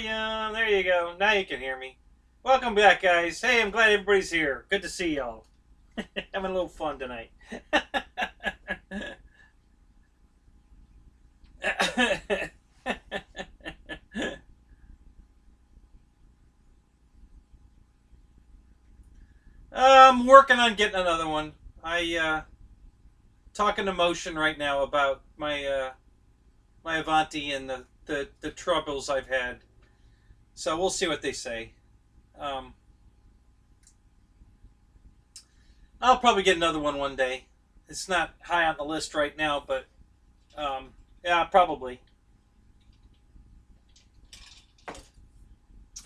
Yeah, there you go. Now you can hear me. Welcome back, guys. Hey, I'm glad everybody's here. Good to see y'all. Having a little fun tonight. I'm working on getting another one. I talking to Motion right now about my Avanti and the troubles I've had. So we'll see what they say. Um, I'll probably get another one day. It's not high on the list right now, but yeah, probably.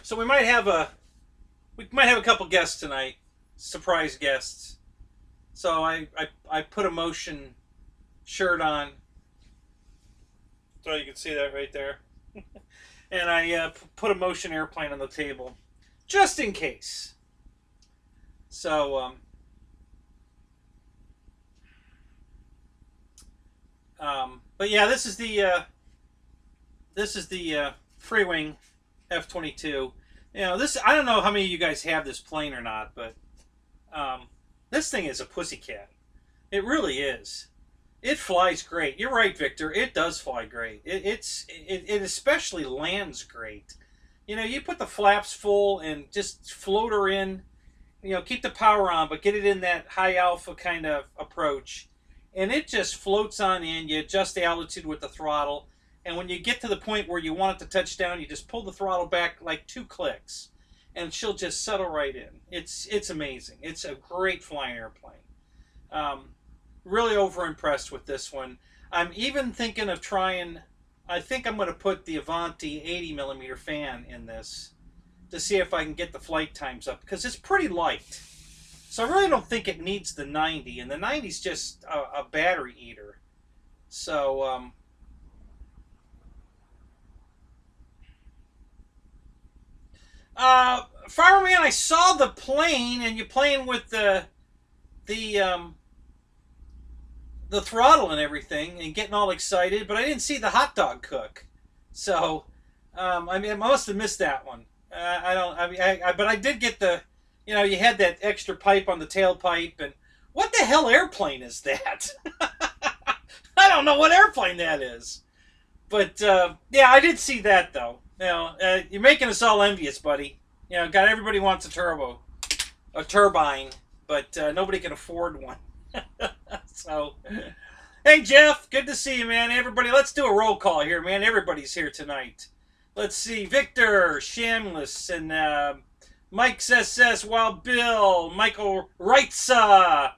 So we might have a couple guests tonight, surprise guests. So I put a Motion shirt on, so you can see that right there, and I put a Motion airplane on the table, just in case. So but yeah, this is the free wing F-22. You know, this, I don't know how many of you guys have this plane or not, but um, this thing is a pussycat. It really is. It flies great. You're right, Victor. It does fly great. It especially lands great. You know, you put the flaps full and just float her in. You know, keep the power on, but get it in that high alpha kind of approach, and it just floats on in. You adjust the altitude with the throttle, and when you get to the point where you want it to touch down, you just pull the throttle back like 2 clicks, and she'll just settle right in. It's amazing. It's a great flying airplane. Um, really over impressed with this one. I'm even thinking of trying. I think I'm going to put the Avanti 80 millimeter fan in this to see if I can get the flight times up, because it's pretty light. So I really don't think it needs the 90, and the 90 is just a battery eater. So Fireman, I saw the plane, and you playing with the the throttle and everything, and getting all excited, but I didn't see the hot dog cook. So I mean, I must have missed that one. I don't. I mean, but I did get the. You know, you had that extra pipe on the tailpipe, and what the hell airplane is that? I don't know what airplane that is. But yeah, I did see that though. You know, you're making us all envious, buddy. You know, got everybody wants a turbine, but nobody can afford one. So, hey Jeff, good to see you, man. Everybody, let's do a roll call here, man. Everybody's here tonight. Let's see, Victor, Shamless, and Mike's SS, Wild Bill, Michael Wrightsa,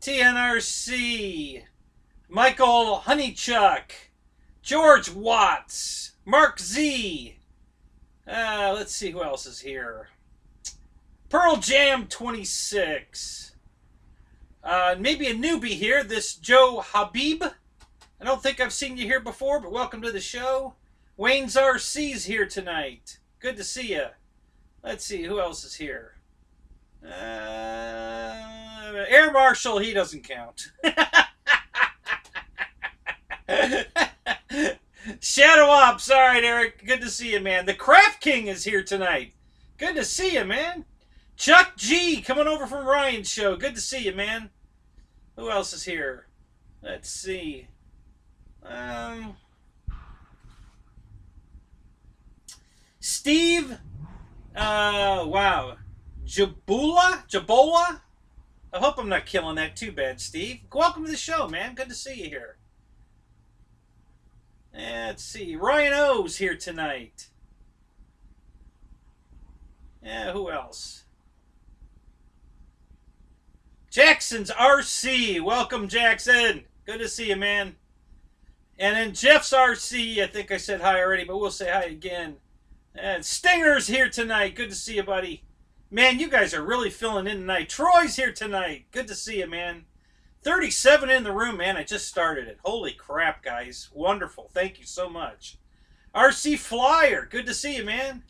TNRC, Michael Honeychuck, George Watts, Mark Z. Let's see who else is here. Pearl Jam 26. Maybe a newbie here, this Joe Habib. I don't think I've seen you here before, but welcome to the show. Wayne's RC's here tonight. Good to see you. Let's see, who else is here? Air Marshal, he doesn't count. Shadow Ops, all right, Eric. Good to see you, man. The Craft King is here tonight. Good to see you, man. Chuck G coming over from Ryan's show. Good to see you, man. Who else is here? Let's see. Steve. Wow. Jabola? I hope I'm not killing that too bad, Steve. Welcome to the show, man. Good to see you here. Let's see. Ryan O's here tonight. Yeah, who else? Jackson's RC. Welcome, Jackson. Good to see you, man. And then Jeff's RC. I think I said hi already, but we'll say hi again. And Stinger's here tonight. Good to see you, buddy. Man, you guys are really filling in tonight. Troy's here tonight. Good to see you, man. 37 in the room, man. I just started it. Holy crap, guys. Wonderful. Thank you so much. RC Flyer. Good to see you, man.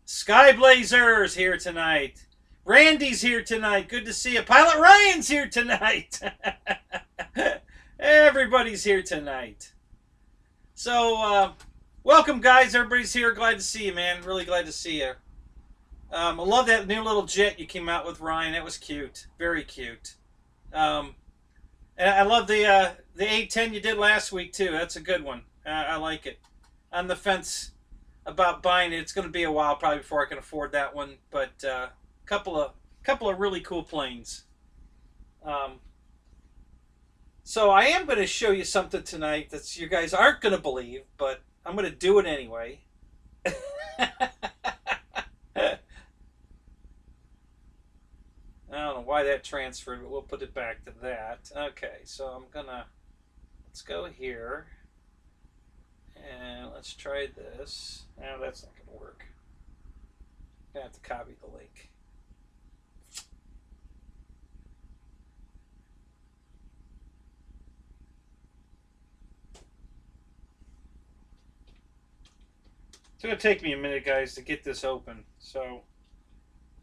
Skyblazer's here tonight. Randy's here tonight. Good to see you. Pilot Ryan's here tonight. Everybody's here tonight. So, Welcome, guys. Everybody's here. Glad to see you, man. Really glad to see you. I love that new little jet you came out with, Ryan. That was cute. Very cute. Um, and I love the A10 you did last week too. That's a good one. I like it. On the fence about buying it. It's going to be a while probably before I can afford that one. But couple of really cool planes. Um, so I am going to show you something tonight that you guys aren't going to believe, but I'm going to do it anyway. I don't know why that transferred, but we'll put it back to that. Okay, so let's go here. And let's try this. No, that's not going to work. I'm going to have to copy the link. It's going to take me a minute, guys, to get this open. So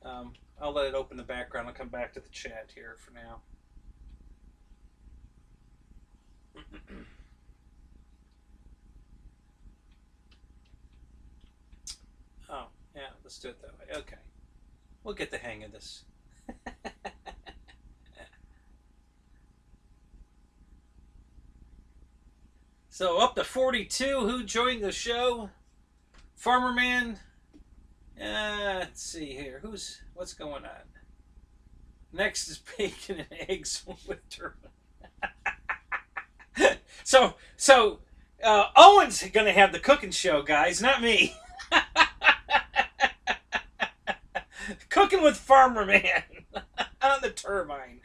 I'll let it open the background. I'll come back to the chat here for now. Oh, yeah, let's do it that way. Okay. We'll get the hang of this. So up to 42. Who joined the show? Farmer Man. Let's see here. What's going on? Next is bacon and eggs with turban. So Owen's gonna have the cooking show, guys, not me. Cooking with Farmer Man on the turbine.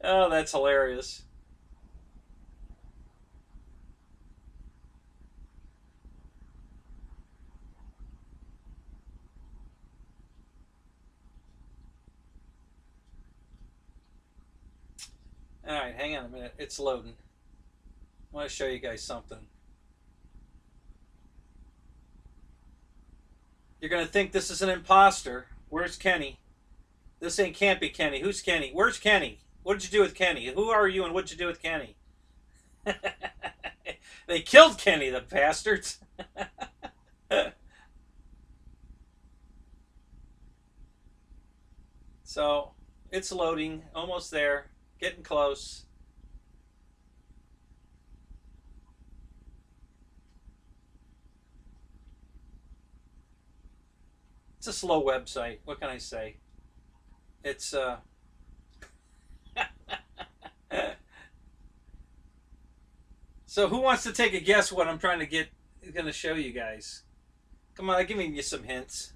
Oh, that's hilarious. All right, hang on a minute. It's loading. I want to show you guys something. You're going to think this is an imposter. Where's Kenny? This can't be Kenny. Who's Kenny? Where's Kenny? What did you do with Kenny? Who are you and what did you do with Kenny? They killed Kenny, the bastards. So, it's loading. Almost there. Getting close. It's a slow website. What can I say? It's So who wants to take a guess what I'm trying to going to show you guys? Come on, I'm giving you some hints.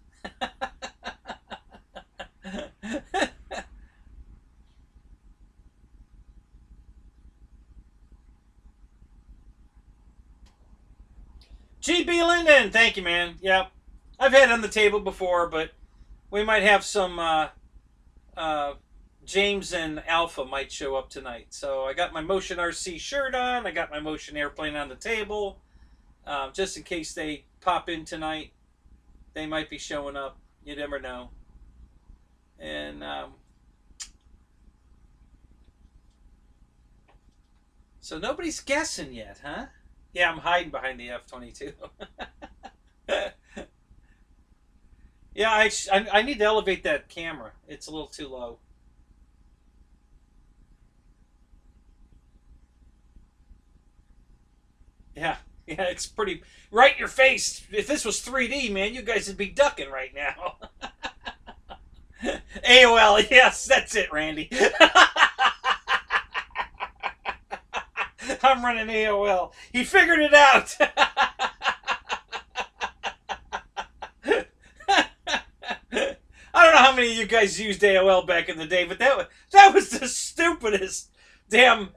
GB Linden, thank you, man. Yep. I've had it on the table before, but we might have some James and Alpha might show up tonight. So I got my Motion RC shirt on. I got my Motion Airplane on the table. Just in case they pop in tonight. They might be showing up. You never know. And so nobody's guessing yet, huh? Yeah, I'm hiding behind the F-22. Yeah, I need to elevate that camera. It's a little too low. Yeah, it's pretty right in your face. If this was 3D, man, you guys would be ducking right now. AOL, yes, that's it, Randy. I'm running AOL. He figured it out. I don't know how many of you guys used AOL back in the day, but that was the stupidest damn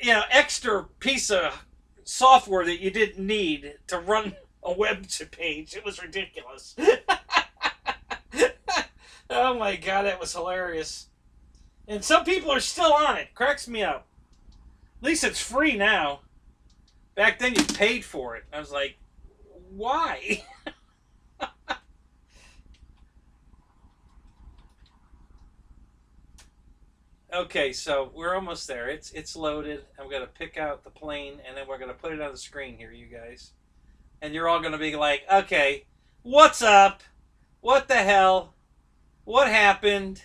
extra piece of software that you didn't need to run a web page. It was ridiculous. Oh my god, that was hilarious. And some people are still on it. Cracks me up. At least it's free now. Back then you paid for it. I was like, why? Okay, so we're almost there. It's loaded. I'm gonna pick out the plane, and then we're gonna put it on the screen here, you guys. And you're all gonna be like, okay, what's up? What the hell? What happened?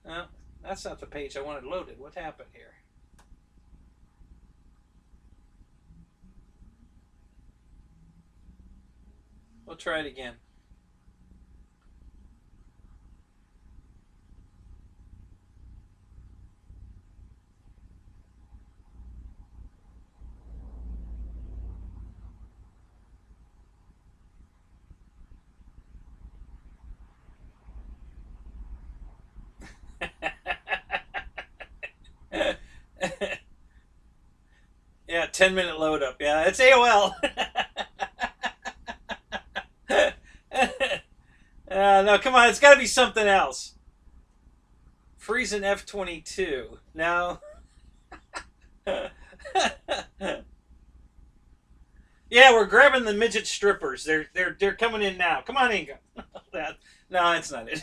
Oh, that's not the page I wanted loaded. What happened here? We'll try it again. Yeah, 10-minute load up. Yeah, it's AOL. No, come on. It's got to be something else. Freezing F-22. No. Yeah, we're grabbing the midget strippers. They're coming in now. Come on, Inga. No, that's not it.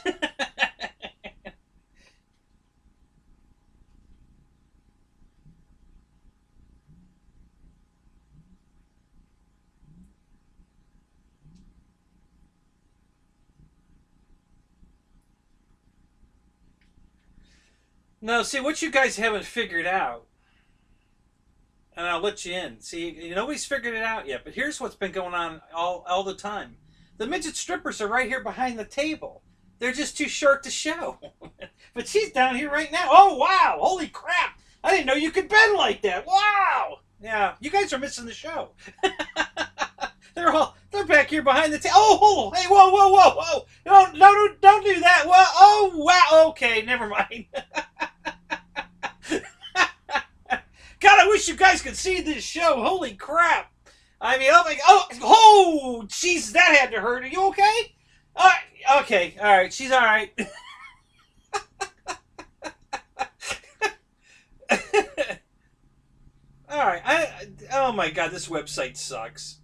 No, see what you guys haven't figured out, and I'll let you in. See, nobody's figured it out yet. But here's what's been going on all the time. The midget strippers are right here behind the table. They're just too short to show. But she's down here right now. Oh wow! Holy crap! I didn't know you could bend like that. Wow! Yeah, you guys are missing the show. They're back here behind the table. Oh, hey, whoa, whoa, whoa, whoa! Don't do that. Well, oh wow. Okay, never mind. God, I wish you guys could see this show. Holy crap! I mean, oh, jeez, that had to hurt. Are you okay? Okay, all right, she's all right. All right, oh my God, this website sucks.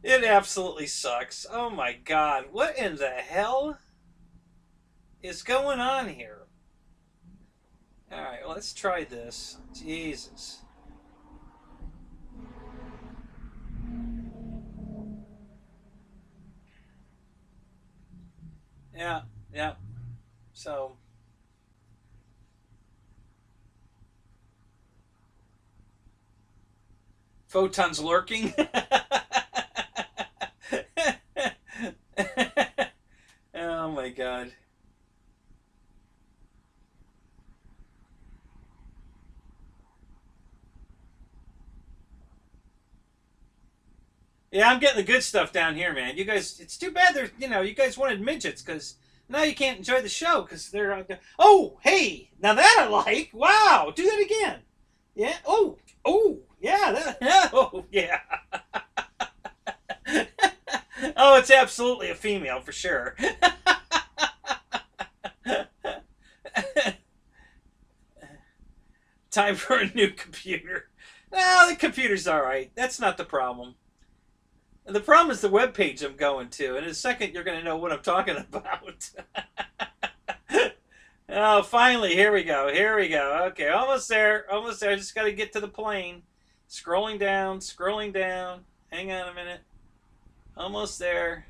It absolutely sucks. Oh my God, what in the hell is going on here? All right, well, let's try this. Jesus. Yeah, yeah. So, photons lurking. Oh my God. Yeah, I'm getting the good stuff down here, man. You guys, it's too bad there's, you guys wanted midgets because now you can't enjoy the show because they're. Oh, hey, now that I like. Wow, do that again. Yeah. Oh, yeah. Oh, yeah. Oh, it's absolutely a female for sure. Time for a new computer. No, the computer's all right. That's not the problem. The problem is the web page I'm going to. In a second, you're going to know what I'm talking about. Oh, finally, here we go. Here we go. Okay, almost there. Almost there. I just got to get to the plane. Scrolling down, scrolling down. Hang on a minute. Almost there.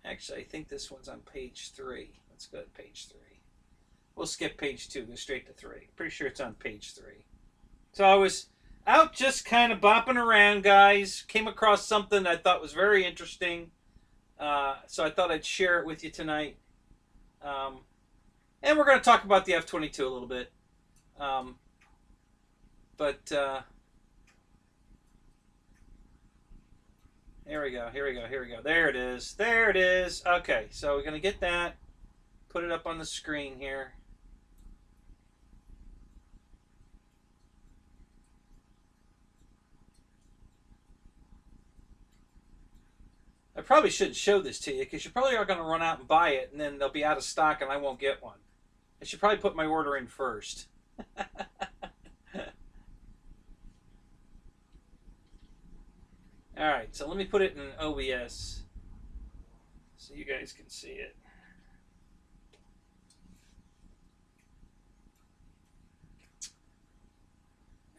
Actually, I think this one's on page 3. Let's go to page 3. We'll skip page 2, go straight to 3. Pretty sure it's on page 3. So I was out just kind of bopping around, guys. Came across something I thought was very interesting. So I thought I'd share it with you tonight. And we're going to talk about the F-22 a little bit. But here we go, here we go, here we go. There it is. There it is. Okay, so we're going to get that. Put it up on the screen here. I probably shouldn't show this to you because you probably are going to run out and buy it and then they'll be out of stock and I won't get one. I should probably put my order in first. Alright, so let me put it in OBS. so you guys can see it.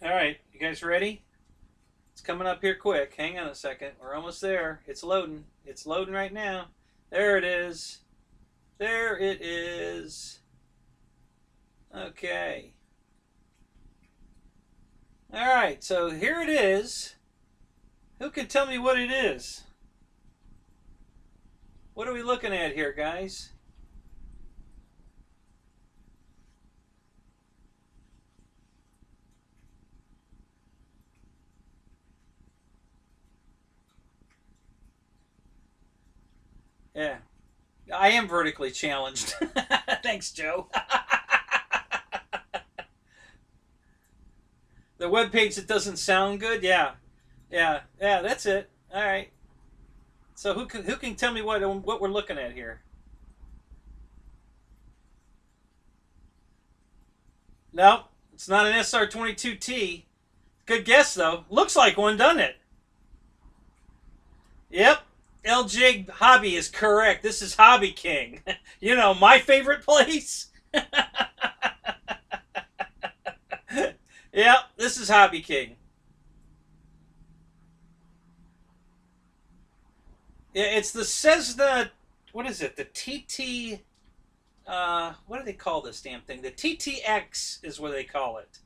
All right, you guys ready? It's coming up here quick. Hang on a second. We're almost there. It's loading. It's loading right now. There it is. There it is. Okay. All right, so here it is. Who can tell me what it is? What are we looking at here, guys? Yeah, I am vertically challenged. Thanks, Joe. The web page that doesn't sound good. Yeah, yeah, yeah. That's it. All right. So who can tell me what we're looking at here? No, it's not an SR22T. Good guess though. Looks like one, doesn't it? Yep. LJ Hobby is correct. This is Hobby King. You know, my favorite place. Yep, this is Hobby King. Yeah, it's the Cessna. What is it? The TT. What do they call this damn thing? The TTX is what they call it.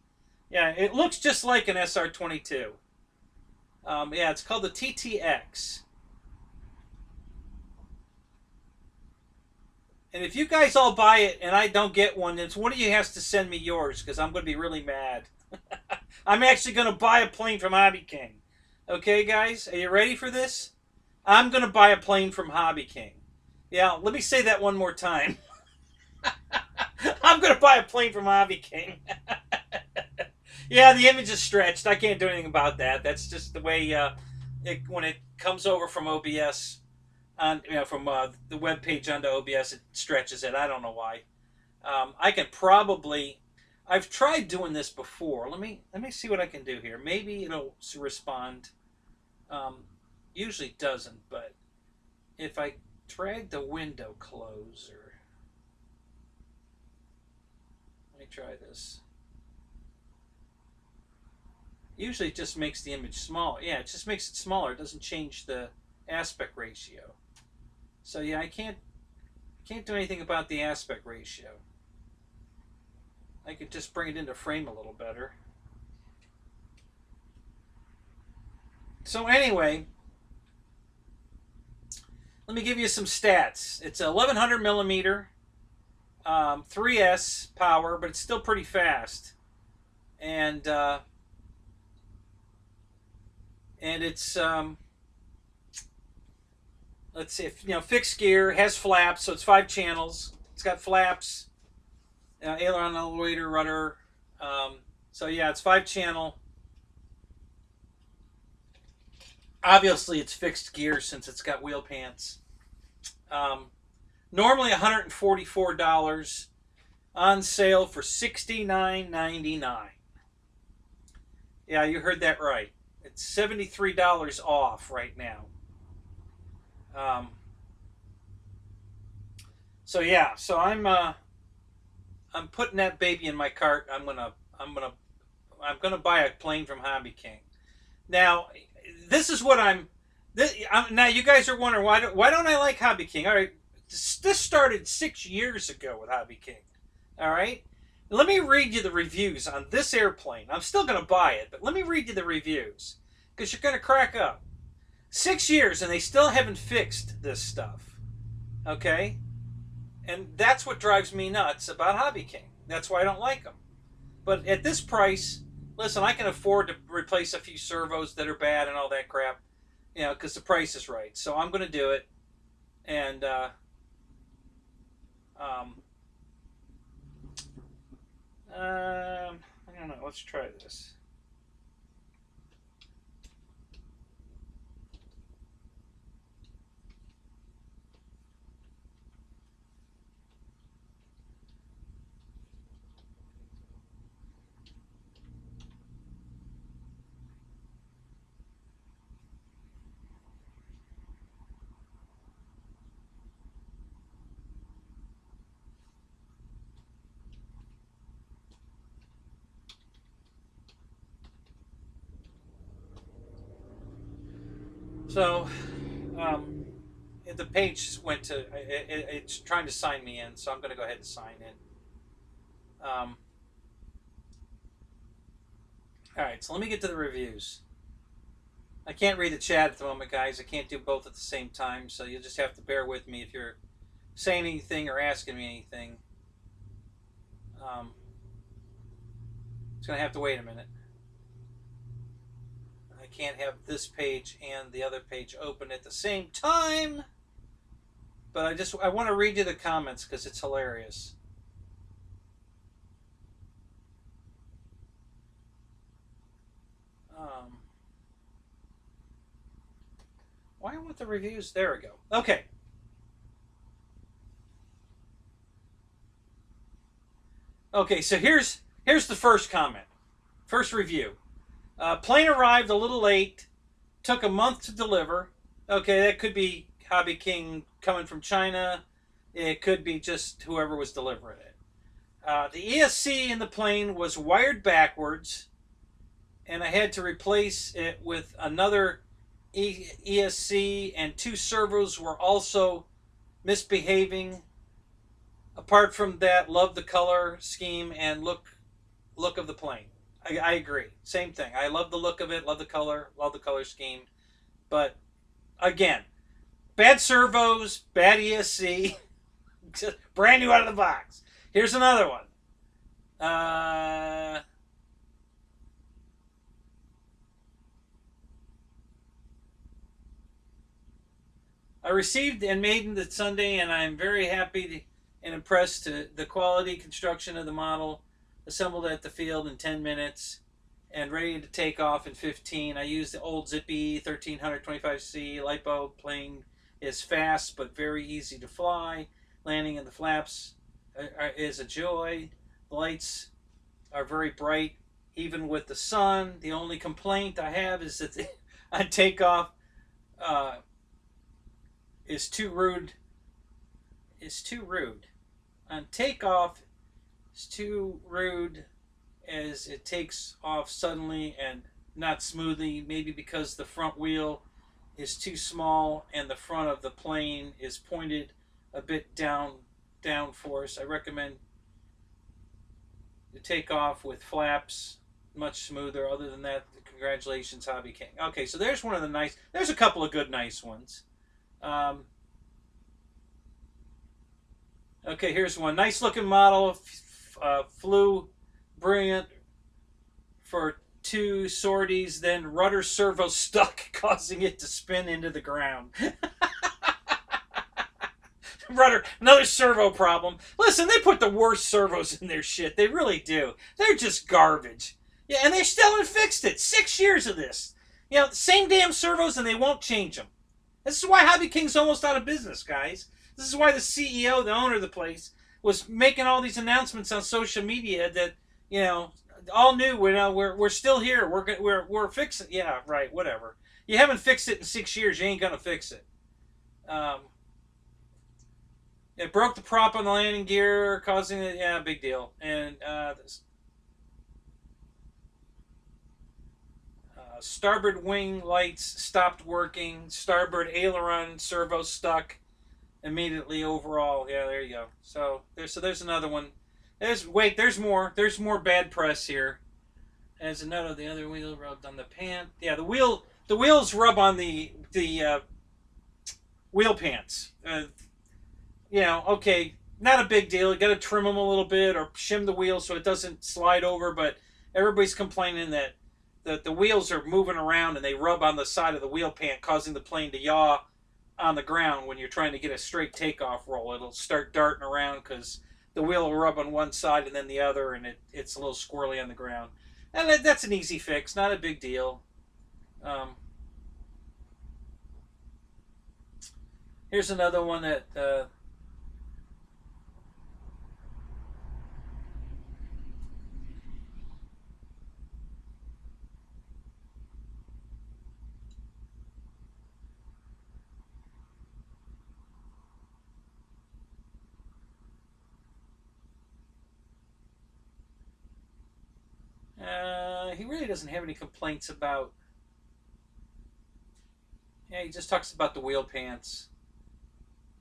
Yeah, it looks just like an SR22. Yeah, it's called the TTX. And if you guys all buy it and I don't get one, then one of you has to send me yours because I'm going to be really mad. I'm actually going to buy a plane from Hobby King. Okay, guys, are you ready for this? I'm going to buy a plane from Hobby King. Yeah, let me say that one more time. I'm going to buy a plane from Hobby King. Yeah, the image is stretched. I can't do anything about that. That's just the way when it comes over from OBS on from the web page onto OBS, it stretches it. I don't know why. I can probably. I've tried doing this before. Let me see what I can do here. Maybe it'll respond. Usually doesn't, but if I drag the window closer, let me try this. Usually it just makes the image small. Yeah, it just makes it smaller. It doesn't change the aspect ratio. So yeah, I can't do anything about the aspect ratio. I could just bring it into frame a little better. So anyway, let me give you some stats. It's 1100 millimeter, 3S power, but it's still pretty fast. And it's let's see, fixed gear, has flaps, so it's 5 channels. It's got flaps, aileron, elevator, rudder. So yeah, it's 5 channel. Obviously, it's fixed gear since it's got wheel pants. Normally $144, on sale for $69.99. Yeah, you heard that right. It's $73 off right now. So yeah, so I'm putting that baby in my cart. I'm gonna buy a plane from Hobby King. Now, this is what now you guys are wondering why don't I like Hobby King? All right, this started 6 years ago with Hobby King. All right, let me read you the reviews on this airplane. I'm still gonna buy it, but let me read you the reviews because you're gonna crack up. 6 years and they still haven't fixed this stuff. Okay, and that's what drives me nuts about Hobby King. That's why I don't like them. But at this price, listen, I can afford to replace a few servos that are bad and all that crap, because the price is right. So I'm going to do it. And I don't know. Let's try this. So, um, the page went to it's trying to sign me in, so I'm going to go ahead and sign in. All right, so let me get to the reviews. I can't read the chat at the moment, guys. I can't do both at the same time, so you'll just have to bear with me if you're saying anything or asking me anything. Um, it's going to have to wait a minute. I can't have this page and the other page open at the same time. But I want to read you the comments because it's hilarious. Um, why I want the reviews? There we go. Okay. Okay, so here's the first comment. First review. Plane arrived a little late. Took a month to deliver. Okay, that could be Hobby King coming from China. It could be just whoever was delivering it. The ESC in the plane was wired backwards, and I had to replace it with another ESC, and two servos were also misbehaving. Apart from that, love the color scheme and look of the plane. I agree. Same thing. I love the look of it. Love the color. Love the color scheme. But again, bad servos, bad ESC, brand new out of the box. Here's another one. I received and made it Sunday, and I'm very happy and impressed to the quality construction of the model, assembled at the field in 10 minutes and ready to take off in 15. I used the old Zippy 1325C LiPo. Plane is fast but very easy to fly. Landing in the flaps is a joy. The lights are very bright, even with the sun. The only complaint I have is that on takeoff uh, is too rude. Is too rude. On takeoff is too rude, as it takes off suddenly and not smoothly. Maybe because the front wheel is too small and the front of the plane is pointed a bit down force. I recommend to take off with flaps, much smoother. Other than that, congratulations, Hobby King. Okay, so there's one of the nice. There's a couple of good, nice ones. Okay, here's one. Nice looking model. Flew brilliant for two sorties, then rudder servo stuck, causing it to spin into the ground. Rudder, another servo problem. Listen, they put the worst servos in their shit. They really do. They're just garbage. Yeah, and they still haven't fixed it. 6 years of this. You know, same damn servos, and they won't change them. This is why Hobby King's almost out of business, guys. This is why the CEO, the owner of the place, was making all these announcements on social media that, you know, all new. We're still here. We're fixing. Yeah, right. Whatever. You haven't fixed it in 6 years. You ain't gonna fix it. Um, it broke the prop on the landing gear, causing it. Yeah, big deal. And starboard wing lights stopped working. Starboard aileron servo stuck immediately. Overall, yeah, there you go. So there's another one. There's more. There's more bad press here. As a note, the other wheel rubbed on the pant. Yeah, the wheels rub on the wheel pants. Okay, not a big deal. You got to trim them a little bit or shim the wheels so it doesn't slide over. But everybody's complaining that the wheels are moving around and they rub on the side of the wheel pant, causing the plane to yaw on the ground when you're trying to get a straight takeoff roll. It'll start darting around because the wheel will rub on one side and then the other, and it's a little squirrely on the ground. And that's an easy fix, not a big deal. Um, Here's another one that he really doesn't have any complaints about Yeah, he just talks about the wheel pants.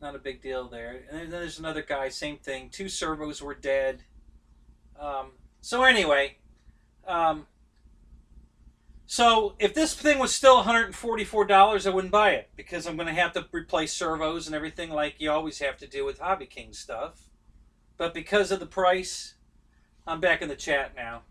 Not a big deal there. And then there's another guy, same thing. 2 servos were dead. So anyway, um, so if this thing was still $144, I wouldn't buy it because I'm going to have to replace servos and everything like you always have to do with Hobby King stuff. But because of the price, I'm back in the chat now.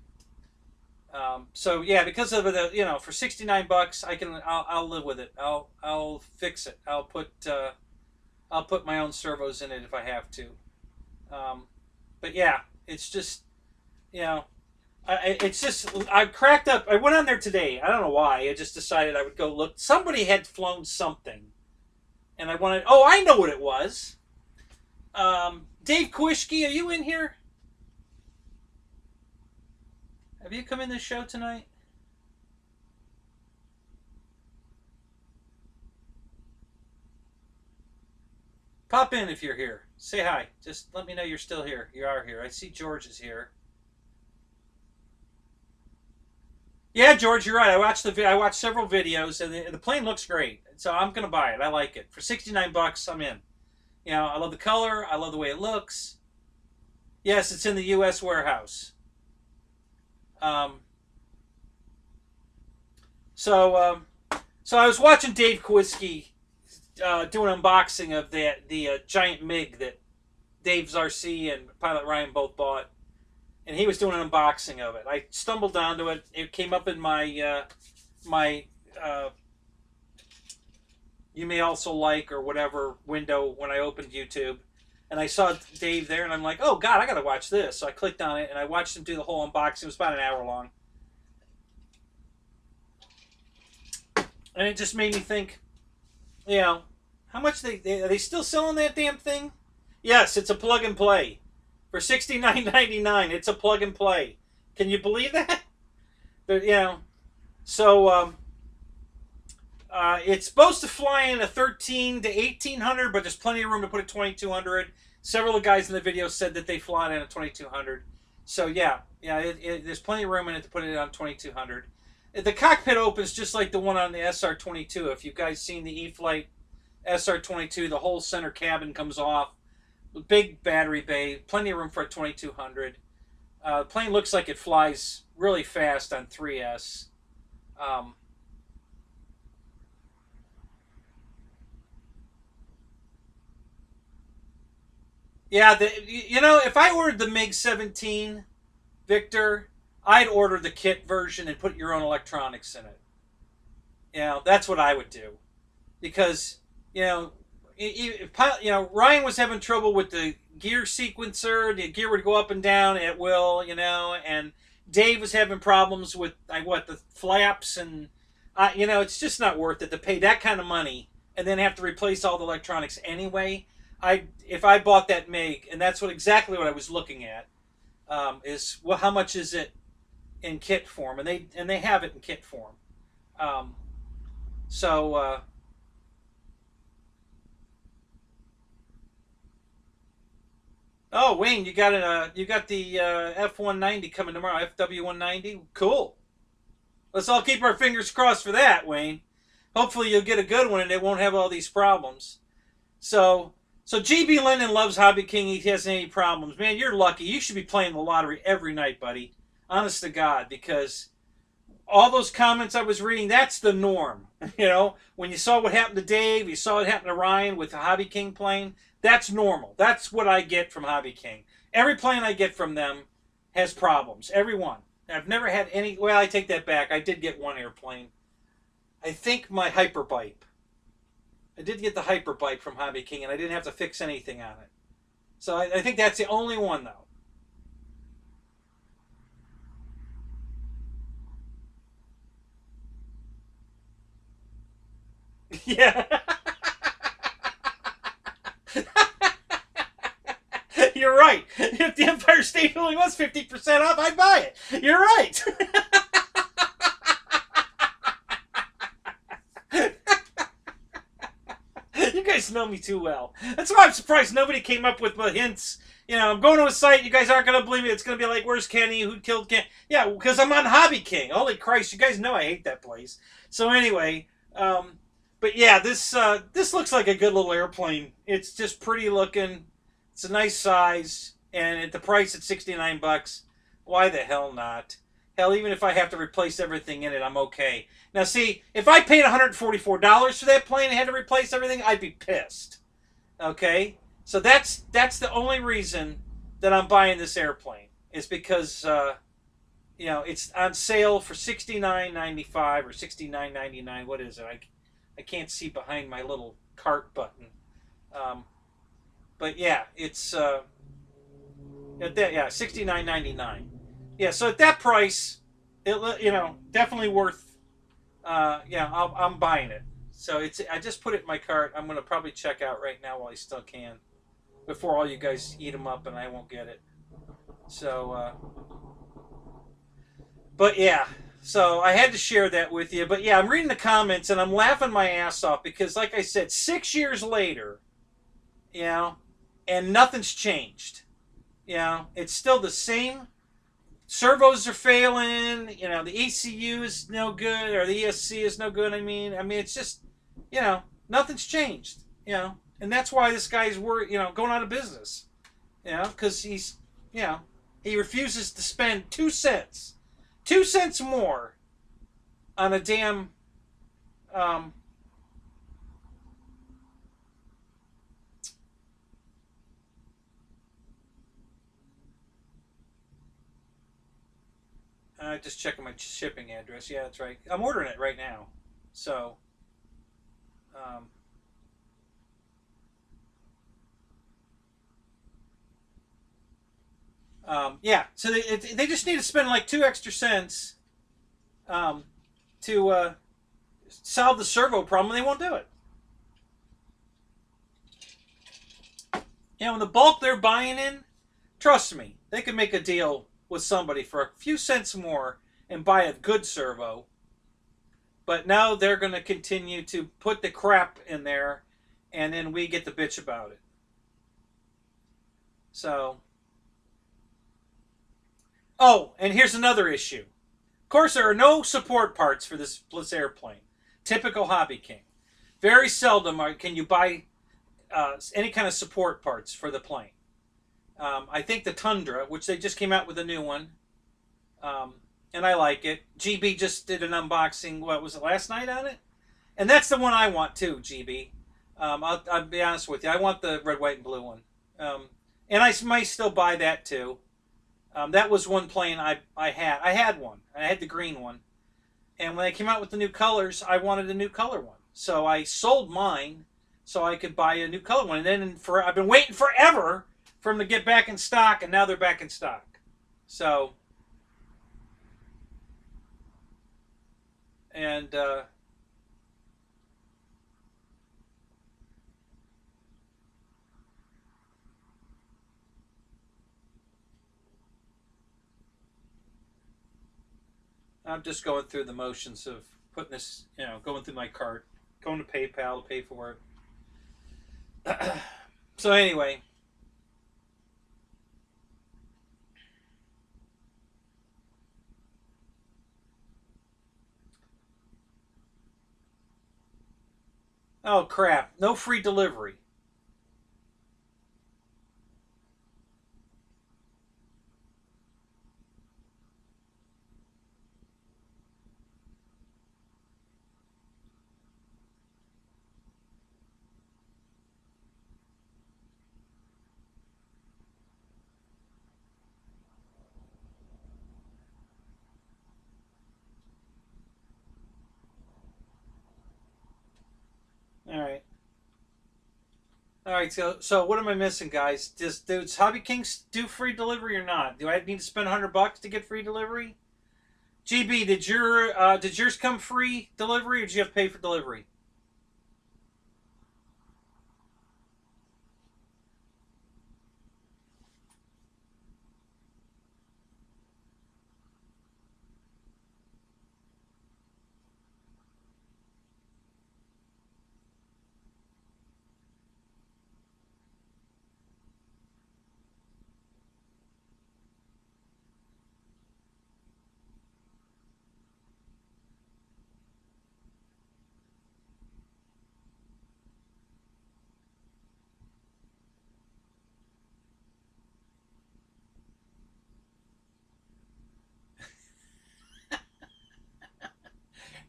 So yeah, because of the for $69, I'll live with it. I'll fix it. I'll put my own servos in it if I have to. But yeah, it's just I cracked up. I went on there today. I don't know why. I just decided I would go look. Somebody had flown something, and I wanted. Oh, I know what it was. Dave Kwischke, are you in here? Have you come in this show tonight? Pop in if you're here. Say hi. Just let me know you're still here. You are here. I see George is here. Yeah, George, you're right. I watched several videos, and the plane looks great. So I'm gonna buy it. I like it. For $69, I'm in. I love the color. I love the way it looks. Yes, it's in the U.S. warehouse. Um, so I was watching Dave Kwischke do an unboxing of the giant MiG that Dave's RC and Pilot Ryan both bought, and he was doing an unboxing of it. I stumbled onto it. It came up in my you may also like or whatever window when I opened YouTube, and I saw Dave there, and I'm like, oh God, I gotta watch this. So I clicked on it, and I watched him do the whole unboxing. It was about an hour long, and it just made me think, how much are they still selling that damn thing? Yes, it's a plug and play for $69.99. It's a plug and play. Can you believe that? But so it's supposed to fly in a 13 to 1800, but there's plenty of room to put a 2200. Several of the guys in the video said that they fly it in a 2200. So there's plenty of room in it to put it on 2200. The cockpit opens just like the one on the SR-22. If you guys seen the E-Flight SR-22, the whole center cabin comes off. Big battery bay, plenty of room for a 2200. The plane looks like it flies really fast on 3S. If I ordered the MiG-17 Victor, I'd order the kit version and put your own electronics in it. That's what I would do, because Ryan was having trouble with the gear sequencer. The gear would go up and down at will, and Dave was having problems with the flaps, and it's just not worth it to pay that kind of money and then have to replace all the electronics anyway. If I bought that MiG, and that's exactly what I was looking at, is how much is it in kit form, and they have it in kit form. Oh, Wayne, you got the F-190 coming tomorrow. FW-190, cool. Let's all keep our fingers crossed for that, Wayne. Hopefully you'll get a good one and it won't have all these problems. So GB Lennon loves Hobby King. He hasn't any problems. Man, you're lucky. You should be playing the lottery every night, buddy. Honest to God, because all those comments I was reading, that's the norm. When you saw what happened to Dave, you saw what happened to Ryan with the Hobby King plane, that's normal. That's what I get from Hobby King. Every plane I get from them has problems. Every one. I've never had any. Well, I take that back. I did get one airplane. I think my Hyperbipe. I did get the Hyperbipe from Hobby King, and I didn't have to fix anything on it. So I think that's the only one, though. Yeah. You're right. If the Empire State Building was 50% off, I'd buy it. You're right. You guys know me too well. That's why I'm surprised nobody came up with the hints. I'm going to a site. You guys aren't going to believe me. It's going to be like, where's Kenny? Who killed Kenny? Yeah, because I'm on Hobby King. Holy Christ. You guys know I hate that place. So anyway, But yeah, this looks like a good little airplane. It's just pretty looking. It's a nice size, and at the price at $69, why the hell not? Hell, even if I have to replace everything in it, I'm okay. Now, see, if I paid $144 for that plane and had to replace everything, I'd be pissed. Okay, so that's the only reason that I'm buying this airplane is because it's on sale for $69.95 or $69.99. What is it? I can't see behind my little cart button. Um, but yeah, it's at that, yeah, $69.99. Yeah, so at that price, definitely worth. Yeah, I'm buying it. So I just put it in my cart. I'm gonna probably check out right now while I still can, before all you guys eat them up and I won't get it. So, but yeah, so I had to share that with you. But yeah, I'm reading the comments and I'm laughing my ass off because, like I said, 6 years later, you know, and nothing's changed. It's still the same. Servos are failing. The ECU is no good, or the ESC is no good. I mean, it's just, nothing's changed. And that's why this guy's going out of business. Because you know, he refuses to spend 2 cents, 2 cents more on a damn. Um, just checking my shipping address. Yeah, that's right. I'm ordering it right now. So, um, yeah. So they just need to spend like 2 extra cents um, to solve the servo problem, and they won't do it. The bulk they're buying in, trust me, they could make a deal with somebody for a few cents more and buy a good servo. But now they're going to continue to put the crap in there, and then we get the bitch about it. So, oh, and here's another issue. Of course, there are no support parts for this airplane. Typical Hobby King. Very seldom can you buy any kind of support parts for the plane. I think the Tundra, which they just came out with a new one, um, and I like it. GB just did an unboxing. What was it, last night on it? And that's the one I want too, GB. I'll be honest with you. I want the red, white, and blue one. And I might still buy that too. That was one plane I had. I had one. I had the green one. And when they came out with the new colors, I wanted a new color one. So I sold mine so I could buy a new color one. And then I've been waiting forever for them to get back in stock, and now they're back in stock. So, and I'm just going through the motions of putting this, going through my cart, going to PayPal to pay for it. So anyway, oh crap, no free delivery. All right. All right, so what am I missing, guys? Does Hobby Kings do free delivery or not? Do I need to spend $100 to get free delivery? GB, did yours come free delivery, or did you have to pay for delivery?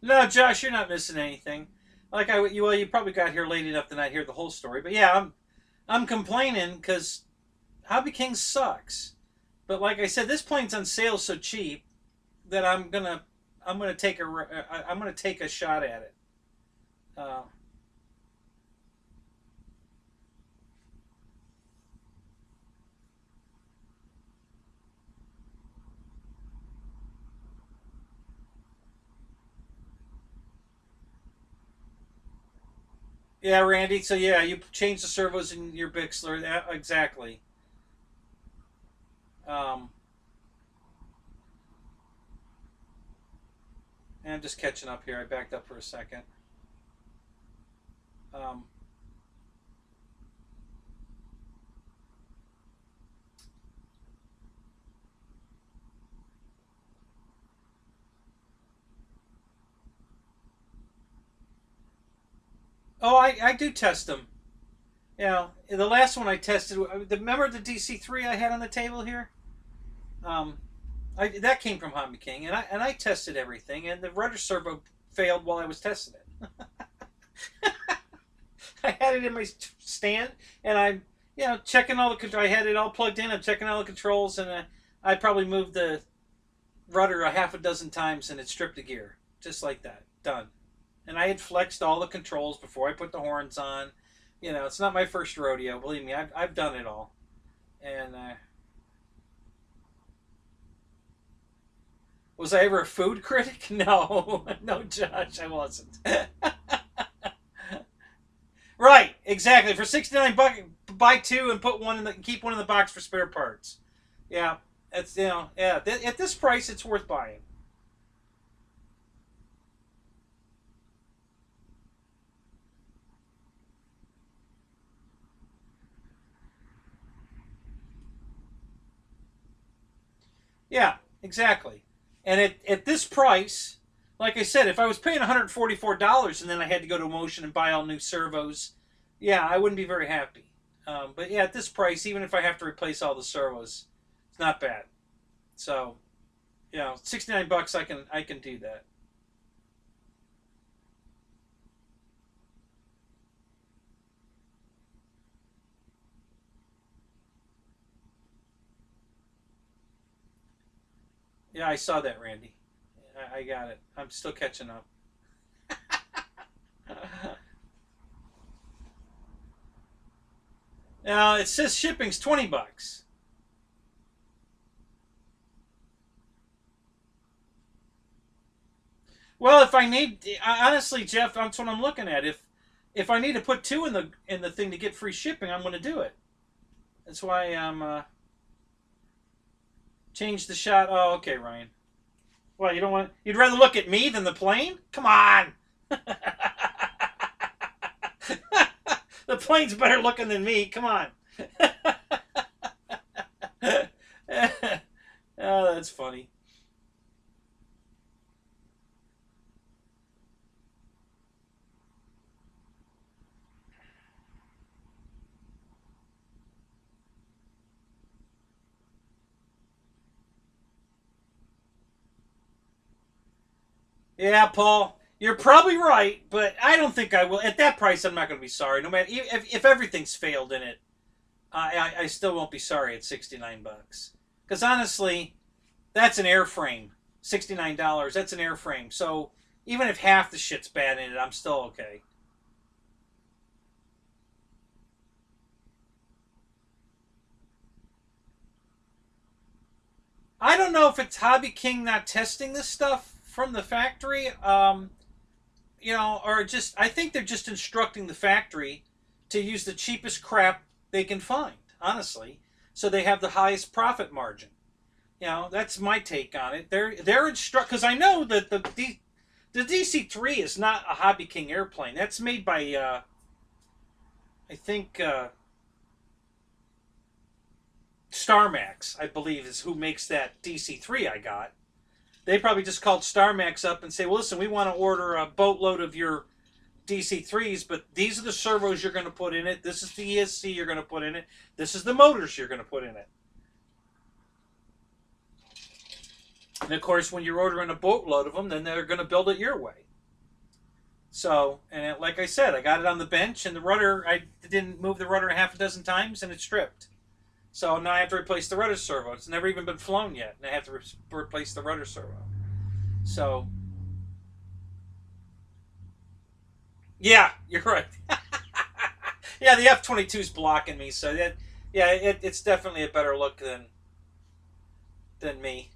No, Josh, you're not missing anything. Like well, you probably got here late enough to not hear the whole story. But yeah, I'm complaining because Hobby King sucks. But like I said, this plane's on sale so cheap that I'm gonna take a shot at it. Uh, yeah, Randy. So yeah, you change the servos in your Bixler. Exactly. Um, and I'm just catching up here. I backed up for a second. Um, oh, I do test them. You know, the last one I tested. Remember the DC3 I had on the table here? Um, that came from Hobby King, and I tested everything, and the rudder servo failed while I was testing it. I had it in my stand, and I'm checking all the. I had it all plugged in. I'm checking all the controls, and I probably moved the rudder a half a dozen times, and it stripped the gear just like that. Done. And I had flexed all the controls before I put the horns on. It's not my first rodeo. Believe me, I've done it all. And was I ever a food critic? No, no, Josh, I wasn't. Right, exactly. For 69 bucks, buy two and put one in the keep one in the box for spare parts. Yeah, it's yeah. At this price, it's worth buying. Yeah, exactly. And at this price, like I said, if I was paying $144 and then I had to go to Motion and buy all new servos, yeah, I wouldn't be very happy. But yeah, at this price, even if I have to replace all the servos, it's not bad. So, 69 bucks, I can do that. Yeah, I saw that, Randy. I got it. I'm still catching up. Now it says shipping's 20 bucks. Well, if I need, honestly, Jeff, that's what I'm looking at. If I need to put two in the thing to get free shipping, I'm going to do it. That's why I'm change the shot. Oh, okay, Ryan. Well, you don't want. You'd rather look at me than the plane? Come on. The plane's better looking than me. Come on. Oh, that's funny. Yeah, Paul, you're probably right, but I don't think I will. At that price, I'm not going to be sorry. No matter if everything's failed in it, I still won't be sorry at 69 bucks. Because honestly, that's an airframe. $69. That's an airframe. So even if half the shit's bad in it, I'm still okay. I don't know if it's Hobby King not testing this stuff from the factory, or just I think they're just instructing the factory to use the cheapest crap they can find. Honestly, so they have the highest profit margin. That's my take on it. They're because I know that the DC3 is not a Hobby King airplane. That's made by I think StarMax, I believe, is who makes that DC3 I got. They probably just called StarMax up and say, "Well, listen, we want to order a boatload of your DC3s, but these are the servos you're going to put in it. This is the ESC you're going to put in it. This is the motors you're going to put in it." And of course, when you're ordering a boatload of them, then they're going to build it your way. So, and like I said, I got it on the bench, and the rudder, I didn't move the rudder half a dozen times, and it stripped. So now I have to replace the rudder servo. It's never even been flown yet, and I have to replace the rudder servo. So, yeah, you're right. Yeah, the F-22 is blocking me, so that, yeah, it's definitely a better look than me.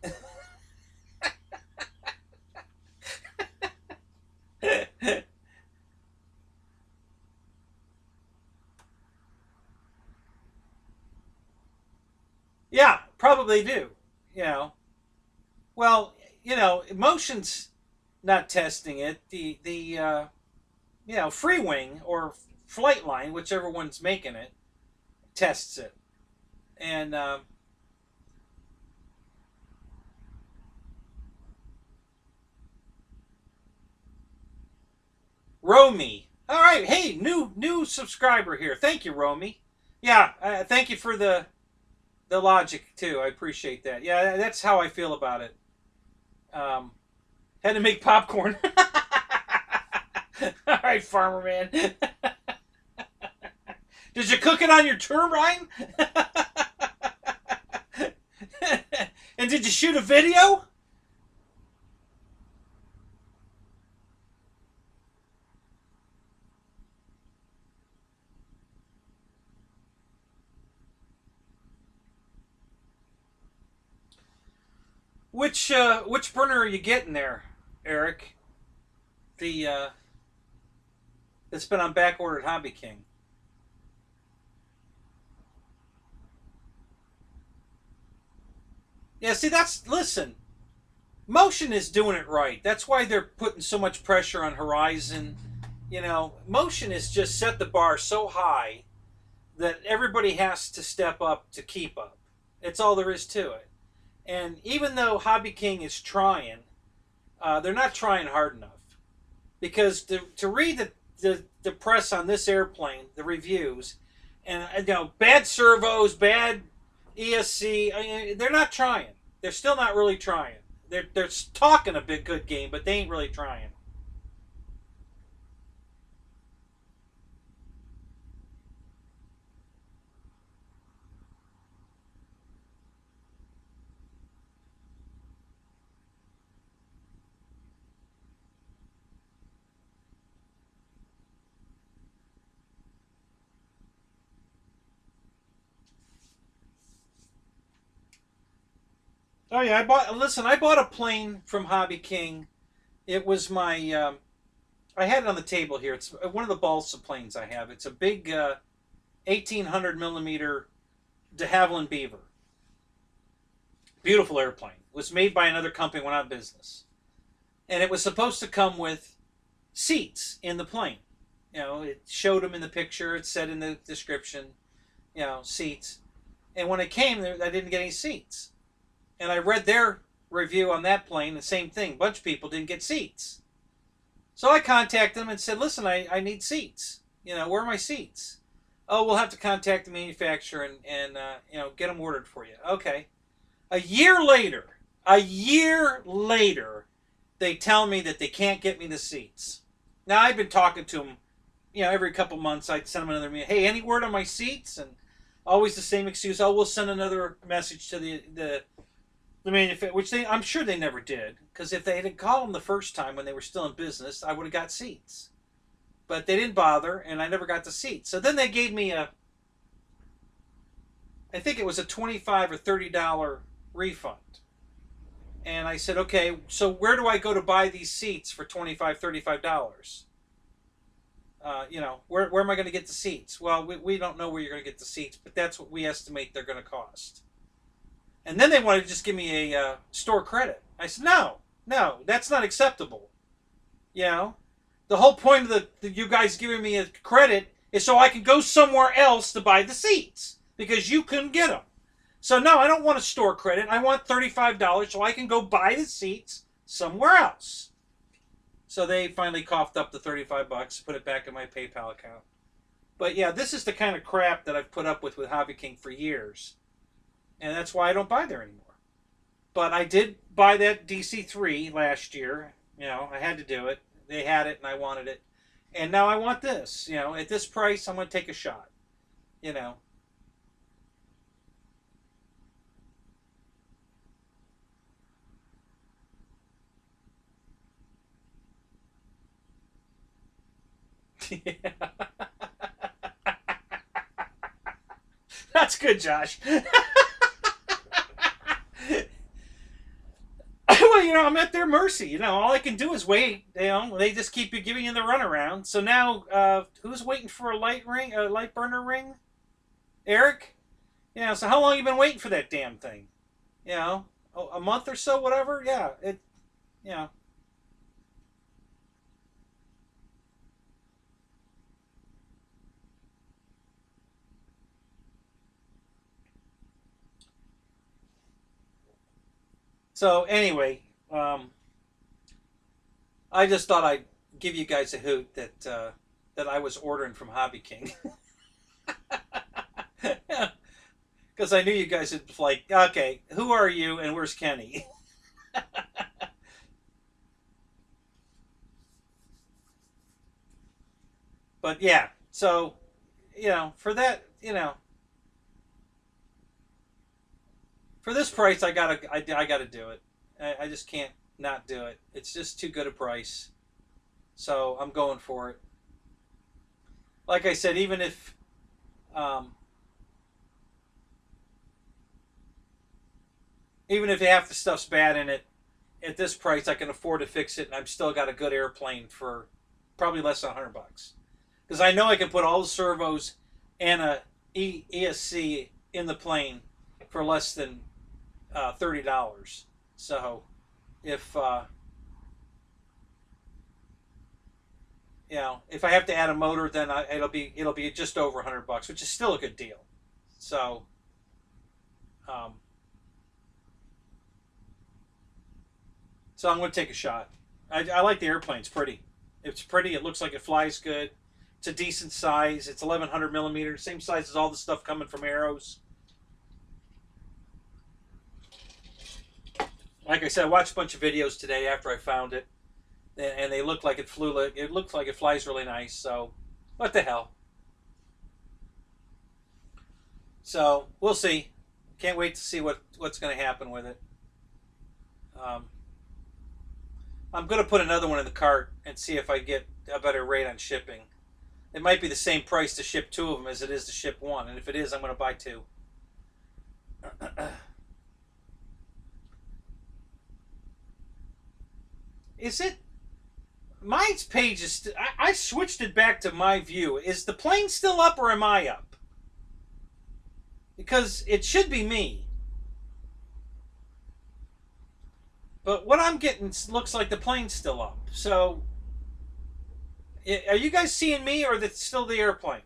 Yeah, probably do. You know, well, emotion's not testing it. The free wing or flight line, whichever one's making it, tests it. And Romy, all right, hey, new subscriber here. Thank you, Romy. Yeah, thank you for the logic too. I appreciate that. Yeah, that's how I feel about it. Um, Had to make popcorn. All right, farmer man. Did you cook it on your turbine? And did you shoot a video? Which burner are you getting there, Eric? The That's been on back ordered Hobby King. Yeah, see, listen. Motion is doing it right. That's why they're putting so much pressure on Horizon. Motion has just set the bar so high that everybody has to step up to keep up. It's all there is to it. And even though Hobby King is trying, they're not trying hard enough. Because to read the press on this airplane, the reviews, and bad servos, bad ESC, they're not trying. They're still not really trying. They're talking a big good game, but they ain't really trying. Oh yeah, I bought a plane from Hobby King. It was my I had it on the table here. It's one of the balsa planes I have. It's a big 1800 millimeter de Havilland Beaver. Beautiful airplane. It was made by another company, went out of business, and it was supposed to come with seats in the plane. It showed them in the picture. It said in the description, seats. And when it came, I didn't get any seats. And I read their review on that plane, the same thing. A bunch of people didn't get seats. So I contacted them and said, listen, I need seats. Where are my seats? Oh, we'll have to contact the manufacturer and get them ordered for you. Okay. A year later, they tell me that they can't get me the seats. Now, I've been talking to them, every couple months. I'd send them another email. Hey, any word on my seats? And always the same excuse. Oh, we'll send another message to the manufacturer, which I'm sure they never did, because if they had called them the first time when they were still in business, I would have got seats. But they didn't bother, and I never got the seats. So then they gave me I think it was a $25 or $30 refund. And I said, okay, so where do I go to buy these seats for $25, $35? Where am I going to get the seats? Well, we don't know where you're going to get the seats, but that's what we estimate they're going to cost. And then they wanted to just give me a store credit. I said, no, that's not acceptable. You know, the whole point of you guys giving me a credit is so I can go somewhere else to buy the seats because you couldn't get them. So no, I don't want a store credit. I want $35 so I can go buy the seats somewhere else. So they finally coughed up the $35, put it back in my PayPal account. But yeah, this is the kind of crap that I've put up with Hobby King for years. And that's why I don't buy there anymore. But I did buy that DC-3 last year. I had to do it. they had it and I wanted it, and now I want this. At this price, I'm going to take a shot. You know. Yeah. That's good, Josh. Well, I'm at their mercy. All I can do is wait. They just keep giving you the runaround. So now, who's waiting for a light burner ring? Eric. So how long you been waiting for that damn thing? A month or so, whatever. Yeah, it. Yeah. So anyway, I just thought I'd give you guys a hoot that I was ordering from Hobby King. Because I knew you guys would like, okay, who are you and where's Kenny? But yeah, so for that, for this price, I gotta do it. I just can't not do it. It's just too good a price, so I'm going for it. Like I said, um, even if half the stuff's bad in it, at this price, I can afford to fix it, and I've still got a good airplane for probably less than $100. Because I know I can put all the servos and a ESC in the plane for less than $30. So if if I have to add a motor, then it'll be just over $100, which is still a good deal. So um, so I'm going to take a shot. I like the airplane. It's pretty. It's pretty. It looks like it flies good. It's a decent size. It's 1100 millimeters, same size as all the stuff coming from Arrows. Like I said, I watched a bunch of videos today after I found it, and they look like it flew. It looks like it flies really nice. So, what the hell? So we'll see. Can't wait to see what's going to happen with it. Um, I'm going to put another one in the cart and see if I get a better rate on shipping. It might be the same price to ship two of them as it is to ship one, and if it is, I'm going to buy two. Is it? Mine's page is. I switched it back to my view. Is the plane still up or am I up? Because it should be me. But what I'm getting looks like the plane's still up. So, are you guys seeing me or is it still the airplane?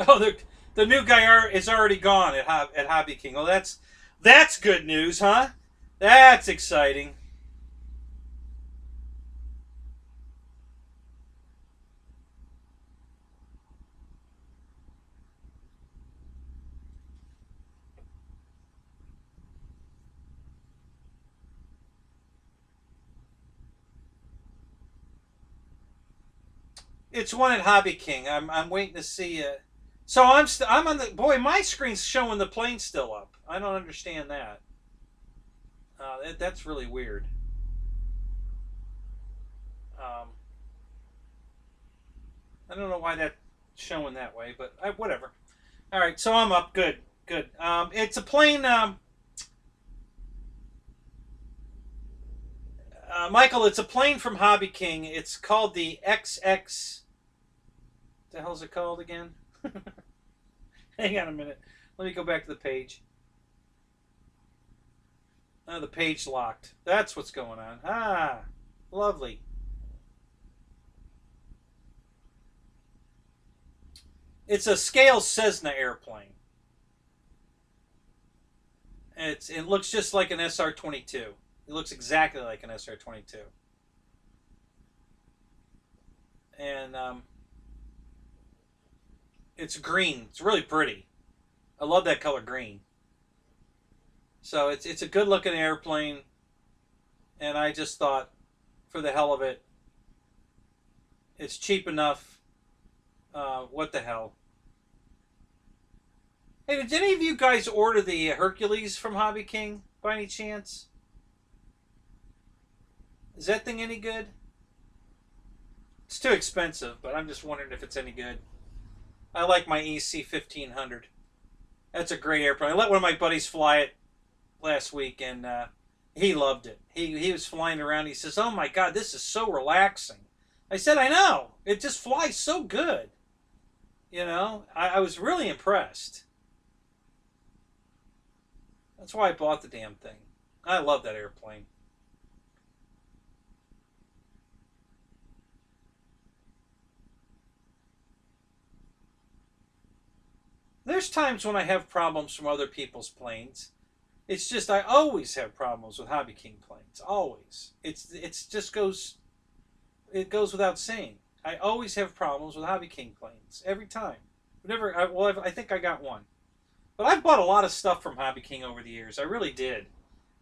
Oh, the new guy is already gone at Hobby King. Well, that's good news, huh? That's exciting. It's one at Hobby King. I'm waiting to see. So I'm on the boy. My screen's showing the plane still up. I don't understand that. That's really weird. Um, I don't know why that's showing that way, but whatever. All right, so I'm up. Good, good. It's a plane. Michael, it's a plane from Hobby King. It's called the XX. What the hell's it called again? Hang on a minute. Let me go back to the page. Oh, the page locked. That's what's going on. Ah, lovely. It's a scale Cessna airplane. It looks just like an SR-22. It looks exactly like an SR-22. And It's green. It's really pretty. I love that color green. So it's a good looking airplane, and I just thought, for the hell of it, it's cheap enough. What the hell? Hey, did any of you guys order the Hercules from Hobby King by any chance? Is that thing any good? It's too expensive, but I'm just wondering if it's any good. I like my EC 1500. That's a great airplane. I let one of my buddies fly it last week, and he loved it. He was flying around. He says, "Oh my God, this is so relaxing." I said, "I know. It just flies so good." You know, I was really impressed. That's why I bought the damn thing. I love that airplane. There's times when I have problems from other people's planes. It's just I always have problems with Hobby King planes. Always. It's just goes it goes without saying. I always have problems with Hobby King planes every time. Never. I think I got one. But I've bought a lot of stuff from Hobby King over the years. I really did.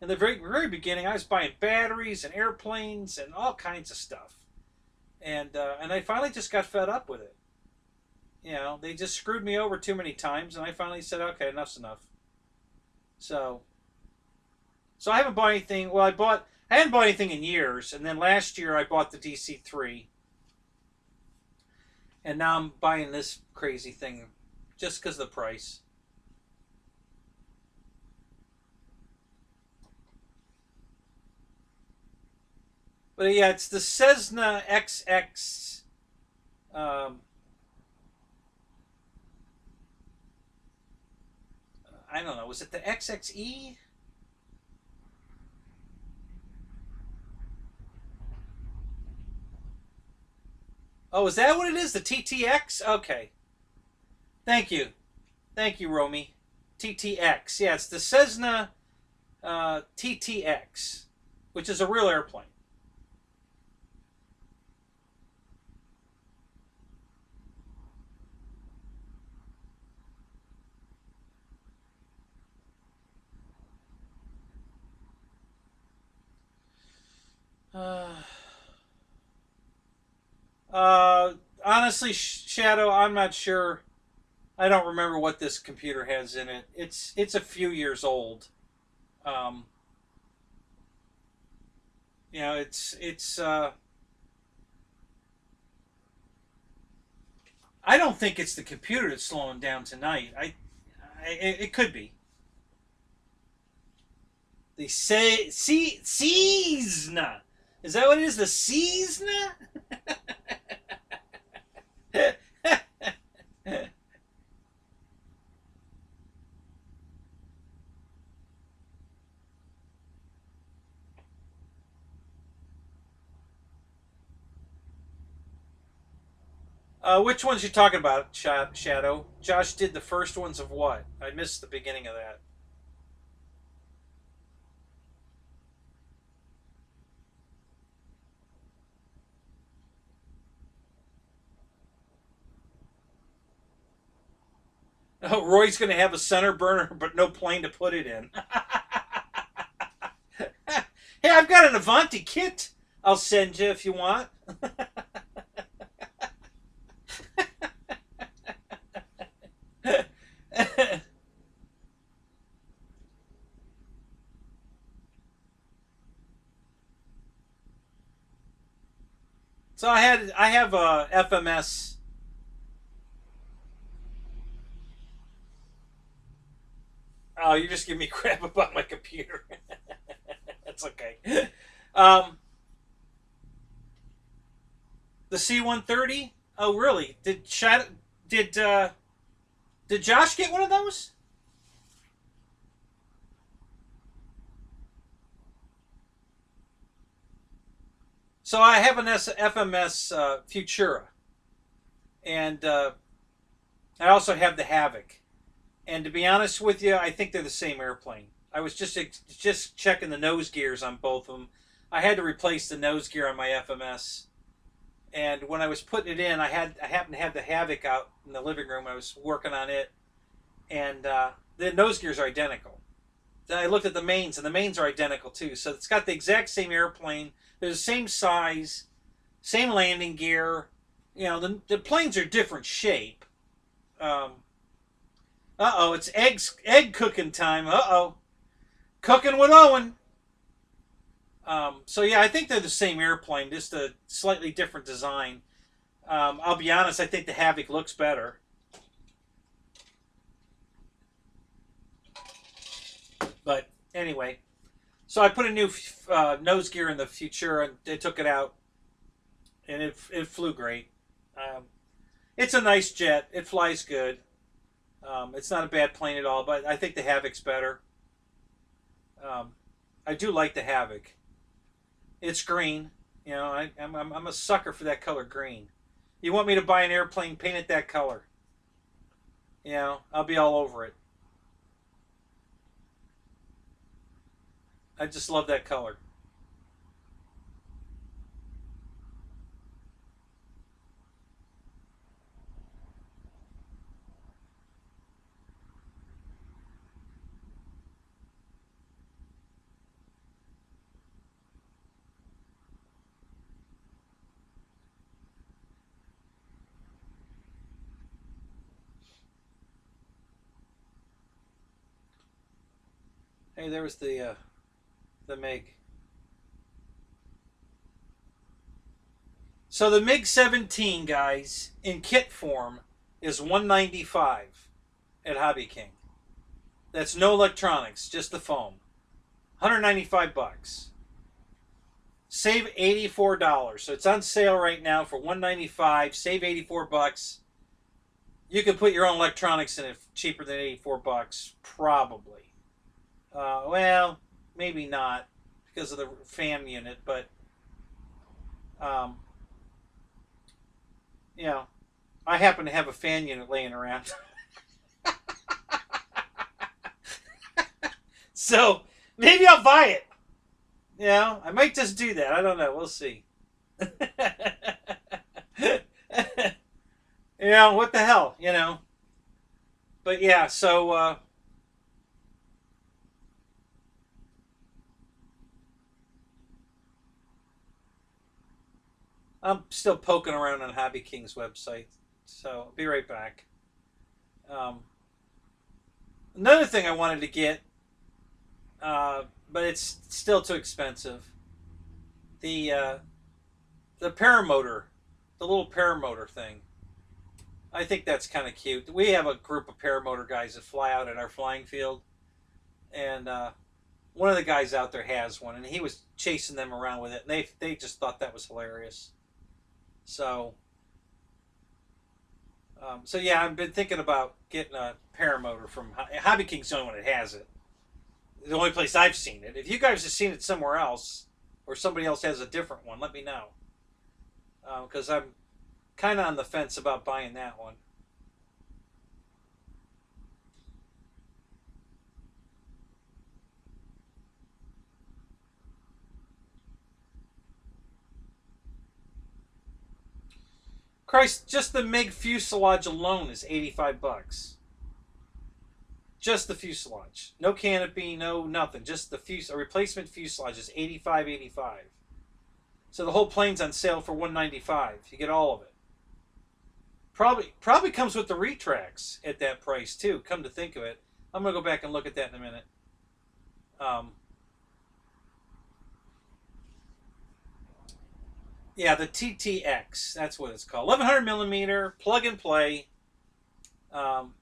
In the very beginning, I was buying batteries and airplanes and all kinds of stuff. And I finally just got fed up with it. You know, they just screwed me over too many times, and I finally said, okay, enough's enough. So, so I haven't bought anything. Well, I hadn't bought anything in years, and then last year I bought the DC-3, and now I'm buying this crazy thing just because of the price. But yeah, it's the Cessna XX. Um, I don't know. Was it the XXE? Oh, is that what it is? The TTX? Okay. Thank you. Thank you, Romy. TTX. Yeah, it's the Cessna TTX, which is a real airplane. Uh, Honestly, Shadow, I'm not sure. I don't remember what this computer has in it. It's a few years old. Um, you know, it's. I don't think it's the computer that's slowing down tonight. It could be the Cessna. Is that what it is? The Cessna. Which ones you talking about, Shadow? Josh did the first ones of what? I missed the beginning of that. Oh, Roy's going to have a center burner, but no plane to put it in. Hey, I've got an Avanti kit. I'll send you if you want. So I have a FMS. Oh, you're just giving me crap about my computer. That's okay. Um, the C-130. Oh, really? Did did Josh get one of those? So I have an FMS Futura, and I also have the Havoc. And to be honest with you, I think they're the same airplane. I was just checking the nose gears on both of them. I had to replace the nose gear on my FMS, And when I was putting it in, I happened to have the Havoc out in the living room. I was working on it, and the nose gears are identical. Then I looked at the mains, and the mains are identical too. So it's got the exact same airplane. They're the same size, same landing gear. You know, the planes are different shape. Um, it's egg cooking time. Cooking with Owen. So yeah, I think they're the same airplane, just a slightly different design. I'll be honest, I think the Havoc looks better. But anyway, so I put a new nose gear in the Futura, and they took it out, and it flew great. Um, it's a nice jet. It flies good. It's not a bad plane at all, but I think the Havoc's better. Um, I do like the Havoc. It's green. You know, I'm a sucker for that color green. You want me to buy an airplane, paint it that color. You know, I'll be all over it. I just love that color. Hey, there was the MiG. So the MiG 17, guys, in kit form, is 195 at Hobby King. That's no electronics, just the foam. 195 bucks. Save $84. So it's on sale right now for 195. Save 84 bucks. You can put your own electronics in it cheaper than 84 bucks, probably. Well, maybe not because of the fan unit, but um, you know, I happen to have a fan unit laying around. So maybe I'll buy it. You know, I might just do that. I don't know. We'll see. You know, what the hell, you know? But yeah, so I'm still poking around on Hobby King's website. So I'll be right back. Um, Another thing I wanted to get, but it's still too expensive. The the paramotor, the little paramotor thing. I think that's kind of cute. We have a group of paramotor guys that fly out at our flying field, and one of the guys out there has one, and he was chasing them around with it, and they just thought that was hilarious. So so yeah, I've been thinking about getting a paramotor from Hobby King's the only one that has it. The only place I've seen it. If you guys have seen it somewhere else, or somebody else has a different one, let me know. Because I'm kind of on the fence about buying that one. Christ, just the MiG fuselage alone is 85 bucks. Just the fuselage. No canopy, no nothing. Just the a replacement fuselage is 85.85. So the whole plane's on sale for 195. You get all of it. Probably comes with the retracts at that price too. Come to think of it, I'm gonna go back and look at that in a minute. Um, yeah, the TTX. That's what it's called. 1100 millimeter plug and play. Um,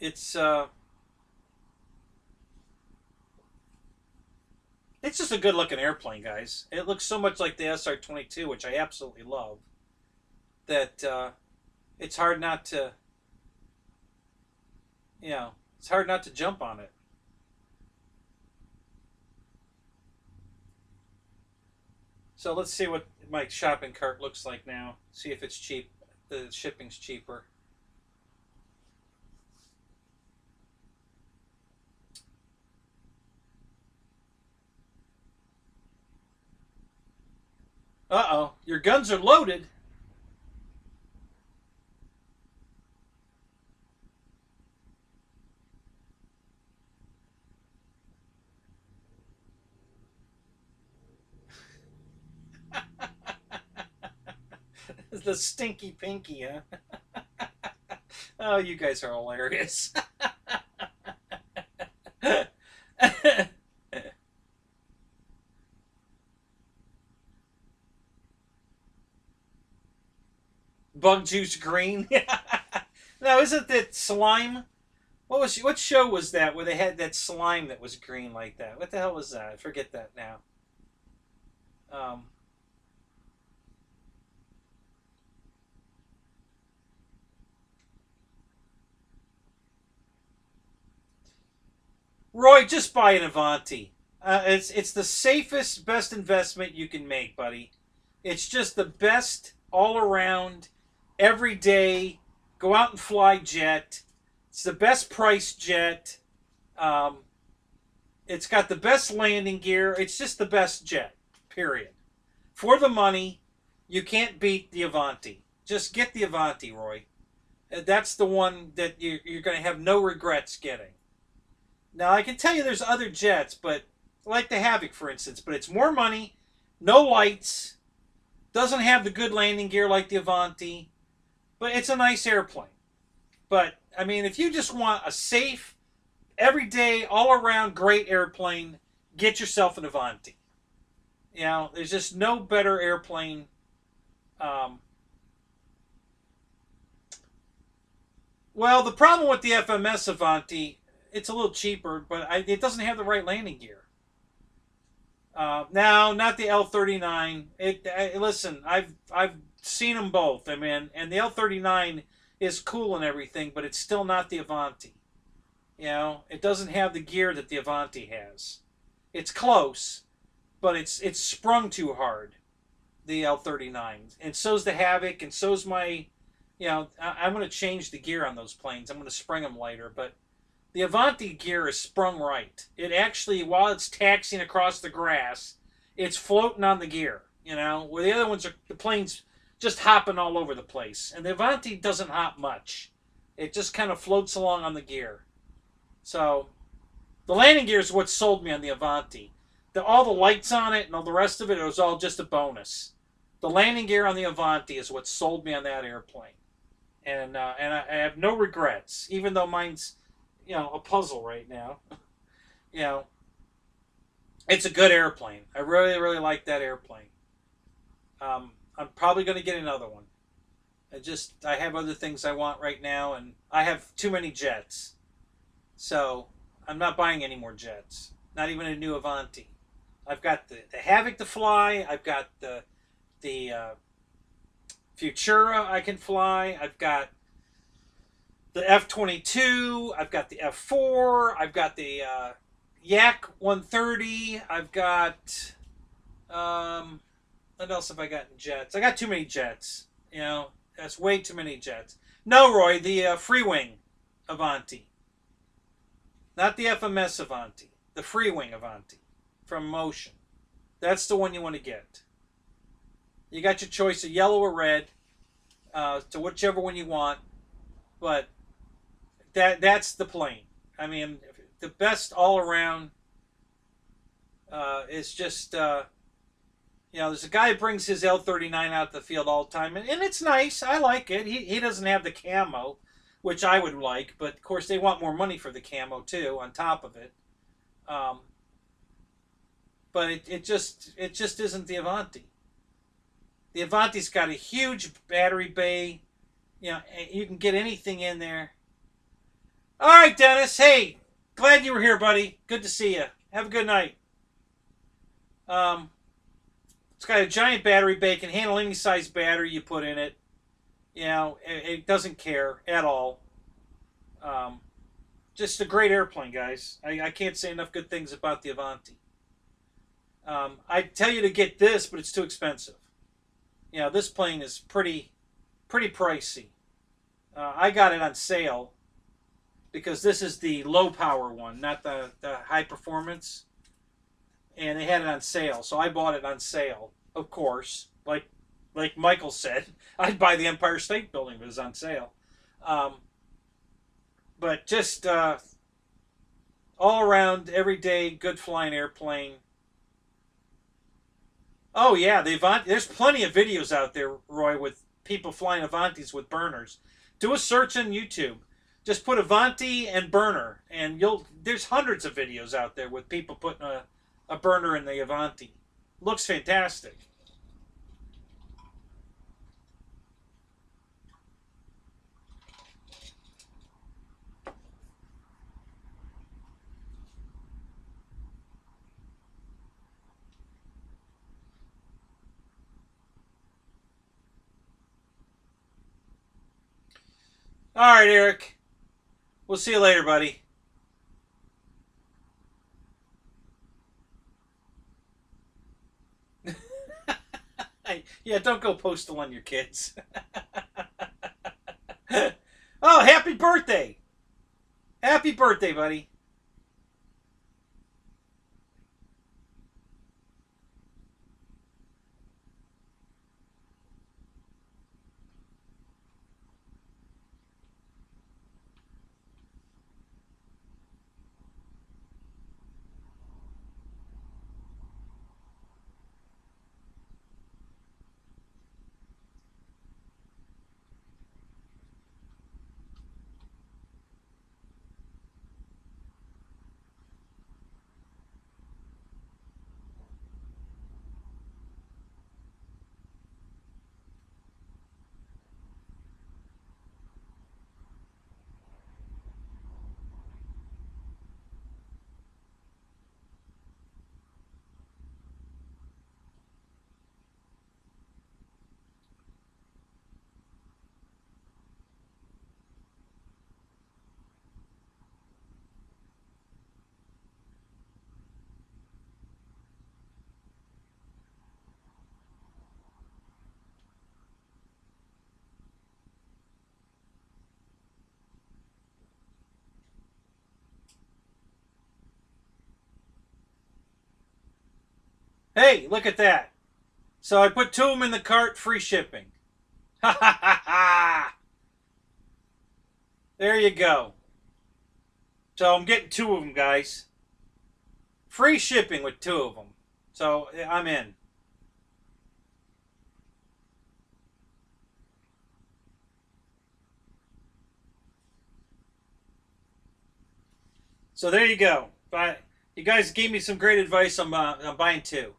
it's uh, it's just a good looking airplane, guys. It looks so much like the SR-22, which I absolutely love. That it's hard not to, you know, it's hard not to jump on it. So let's see what my shopping cart looks like now. See if it's cheap. The shipping's cheaper. Uh-oh. Your guns are loaded. The stinky pinky, huh? Oh, you guys are hilarious. Bug juice green. No, isn't that slime? What show was that where they had that slime that was green like that? What the hell was that? I forget that now. Um, Roy, just buy an Avanti. It's the safest, best investment you can make, buddy. It's just the best all around, every day. Go out and fly jet. It's the best price jet. Um, it's got the best landing gear. It's just the best jet. Period. For the money, you can't beat the Avanti. Just get the Avanti, Roy. That's the one that you're going to have no regrets getting. Now, I can tell you there's other jets, but like the Havoc, for instance, but it's more money, no lights, doesn't have the good landing gear like the Avanti, but it's a nice airplane. But, I mean, if you just want a safe, everyday, all around great airplane, get yourself an Avanti. You know, there's just no better airplane. Um, well, the problem with the FMS Avanti, it's a little cheaper, but it doesn't have the right landing gear. Now, not the L39. Listen, I've seen them both. I mean, and the L39 is cool and everything, but it's still not the Avanti. You know, it doesn't have the gear that the Avanti has. It's close, but it's sprung too hard. The L39, and so's the Havoc, and so's my. You know, I'm going to change the gear on those planes. I'm going to spring them later, but the Avanti gear is sprung right. It actually, while it's taxiing across the grass, it's floating on the gear. You know, where the other ones are, the plane's just hopping all over the place. And the Avanti doesn't hop much. It just kind of floats along on the gear. So, the landing gear is what sold me on the Avanti. All the lights on it and all the rest of it, it was all just a bonus. The landing gear on the Avanti is what sold me on that airplane. And I have no regrets, even though mine's a puzzle right now. you know, it's a good airplane. I really, really like that airplane. I'm probably going to get another one. I have other things I want right now, and I have too many jets. So I'm not buying any more jets. Not even a new Avanti. I've got the Havoc to fly. I've got the Futura I can fly. I've got the F-22. I've got the F-4. I've got the Yak 130. I've got what else have I got in jets? I got too many jets. That's way too many jets. No, Roy, the free wing Avanti, not the FMS Avanti. The free wing Avanti from Motion. That's the one you want to get. You got your choice of yellow or red, to whichever one you want, but that's the plane. I mean, the best all around is just there's a guy who brings his L39 out to the field all the time, and it's nice. I like it. He doesn't have the camo, which I would like, but of course they want more money for the camo too on top of it. Um, but it just isn't the Avanti. The Avanti's got a huge battery bay. You can get anything in there. All right, Dennis. Hey, glad you were here, buddy. Good to see you. Have a good night. Um, it's got a giant battery bay. Can handle any size battery you put in it. It doesn't care at all. Um, just a great airplane, guys. I can't say enough good things about the Avanti. I'd tell you to get this, but it's too expensive. This plane is pretty pricey. I got it on sale because this is the low power one, not the high performance. And they had it on sale, so I bought it on sale, of course. Like Michael said, I'd buy the Empire State Building if it was on sale. Um, but just all around, everyday, good flying airplane. Oh yeah, the Avanti. There's plenty of videos out there, Roy, with people flying Avantis with burners. Do a search on YouTube. Just put Avanti and burner, and you'll. There's hundreds of videos out there with people putting a burner in the Avanti. Looks fantastic. All right, Eric. We'll see you later, buddy. Yeah, don't go postal on your kids. Oh, happy birthday! Happy birthday, buddy. Hey, look at that. So I put two of them in the cart, free shipping. Ha ha ha ha! There you go. So I'm getting two of them, guys. Free shipping with two of them. So I'm in. So there you go. But you guys gave me some great advice on buying two.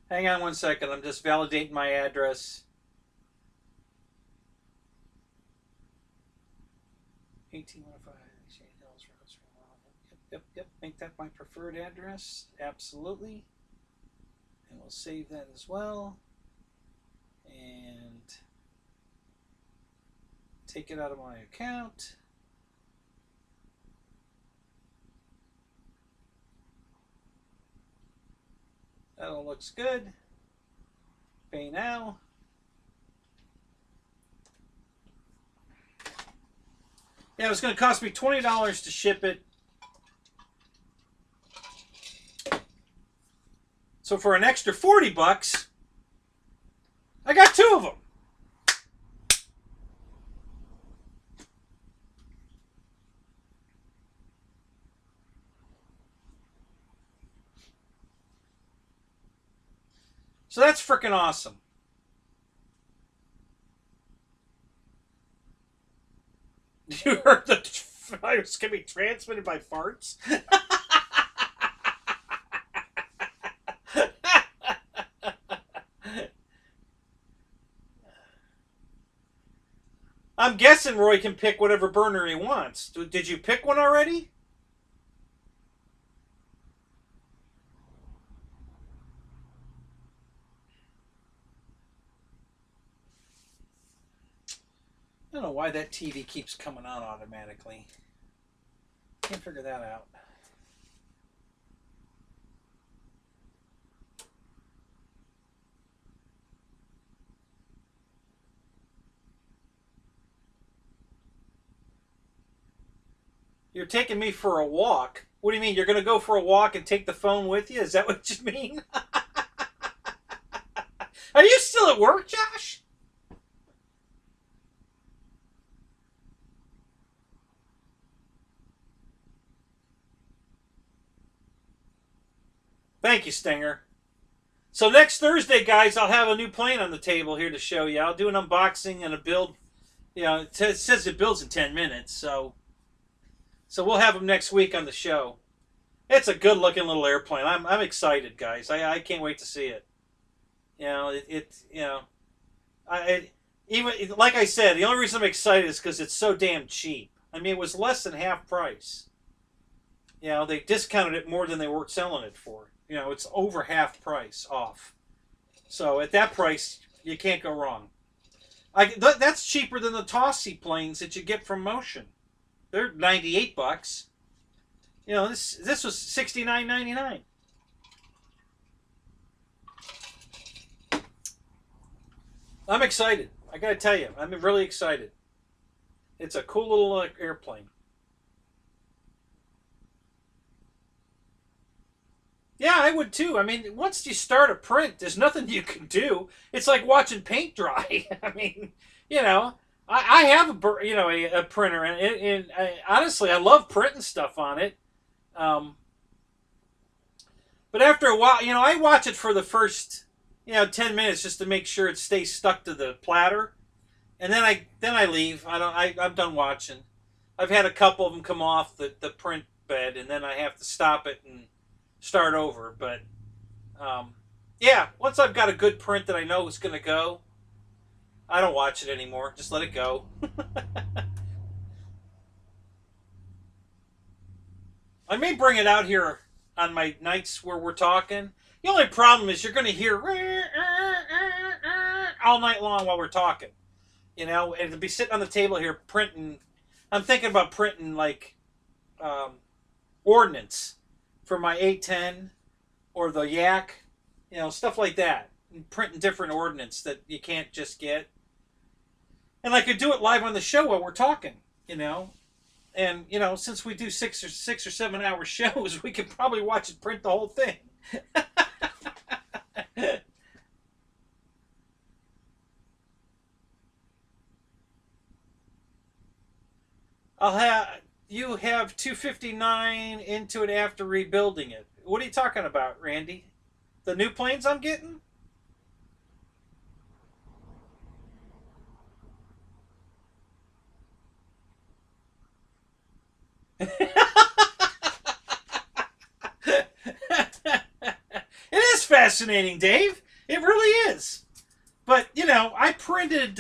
Hang on one second. I'm just validating my address. 1815 Shade Hills Road. Yep. Make that my preferred address. Absolutely. And we'll save that as well. And take it out of my account. That all looks good. Pay now. Yeah, it was going to cost me $20 to ship it. So for an extra $40, I got two of them. So that's freaking awesome. You heard the virus can be transmitted by farts? I'm guessing Roy can pick whatever burner he wants. Did you pick one already? I don't know why that TV keeps coming on automatically. Can't figure that out. You're taking me for a walk. What do you mean? You're going to go for a walk and take the phone with you? Is that what you mean? Are you still at work, Josh? Thank you, Stinger. So next Thursday, guys, I'll have a new plane on the table here to show you. I'll do an unboxing and a build. You know, it says it builds in 10 minutes, so we'll have them next week on the show. It's a good-looking little airplane. I'm excited, guys. I can't wait to see it. You know, you know, even like I said, the only reason I'm excited is because it's so damn cheap. I mean, it was less than half price. You know, they discounted it more than they were selling it for. You know, it's over half price off. So at that price, you can't go wrong. That's cheaper than the Tossie planes that you get from Motion. They're $98. You know, this was $69.99. I'm excited. I gotta tell you, I'm really excited. It's a cool little airplane. Yeah, I would too. I mean, once you start a print, there's nothing you can do. It's like watching paint dry. I mean, you know, I have a printer, and honestly, I love printing stuff on it. Um, but after a while, you know, I watch it for the first 10 minutes just to make sure it stays stuck to the platter, and then I leave. I'm done watching. I've had a couple of them come off the print bed, and then I have to stop it and start over. But yeah, once I've got a good print that I know is going to go, I don't watch it anymore. Just let it go. I may bring it out here on my nights where we're talking. The only problem is you're going to hear all night long while we're talking. You know, and to be sitting on the table here printing, I'm thinking about printing like ordnance for my A10 or the Yak, you know, stuff like that. And printing different ordnance that you can't just get. And I could do it live on the show while we're talking, you know. And, you know, since we do 6 or 7 hour shows, we could probably watch it print the whole thing. You have 259 into it after rebuilding it. What are you talking about, Randy? The new planes I'm getting? It is fascinating, Dave. It really is. But, you know, I printed.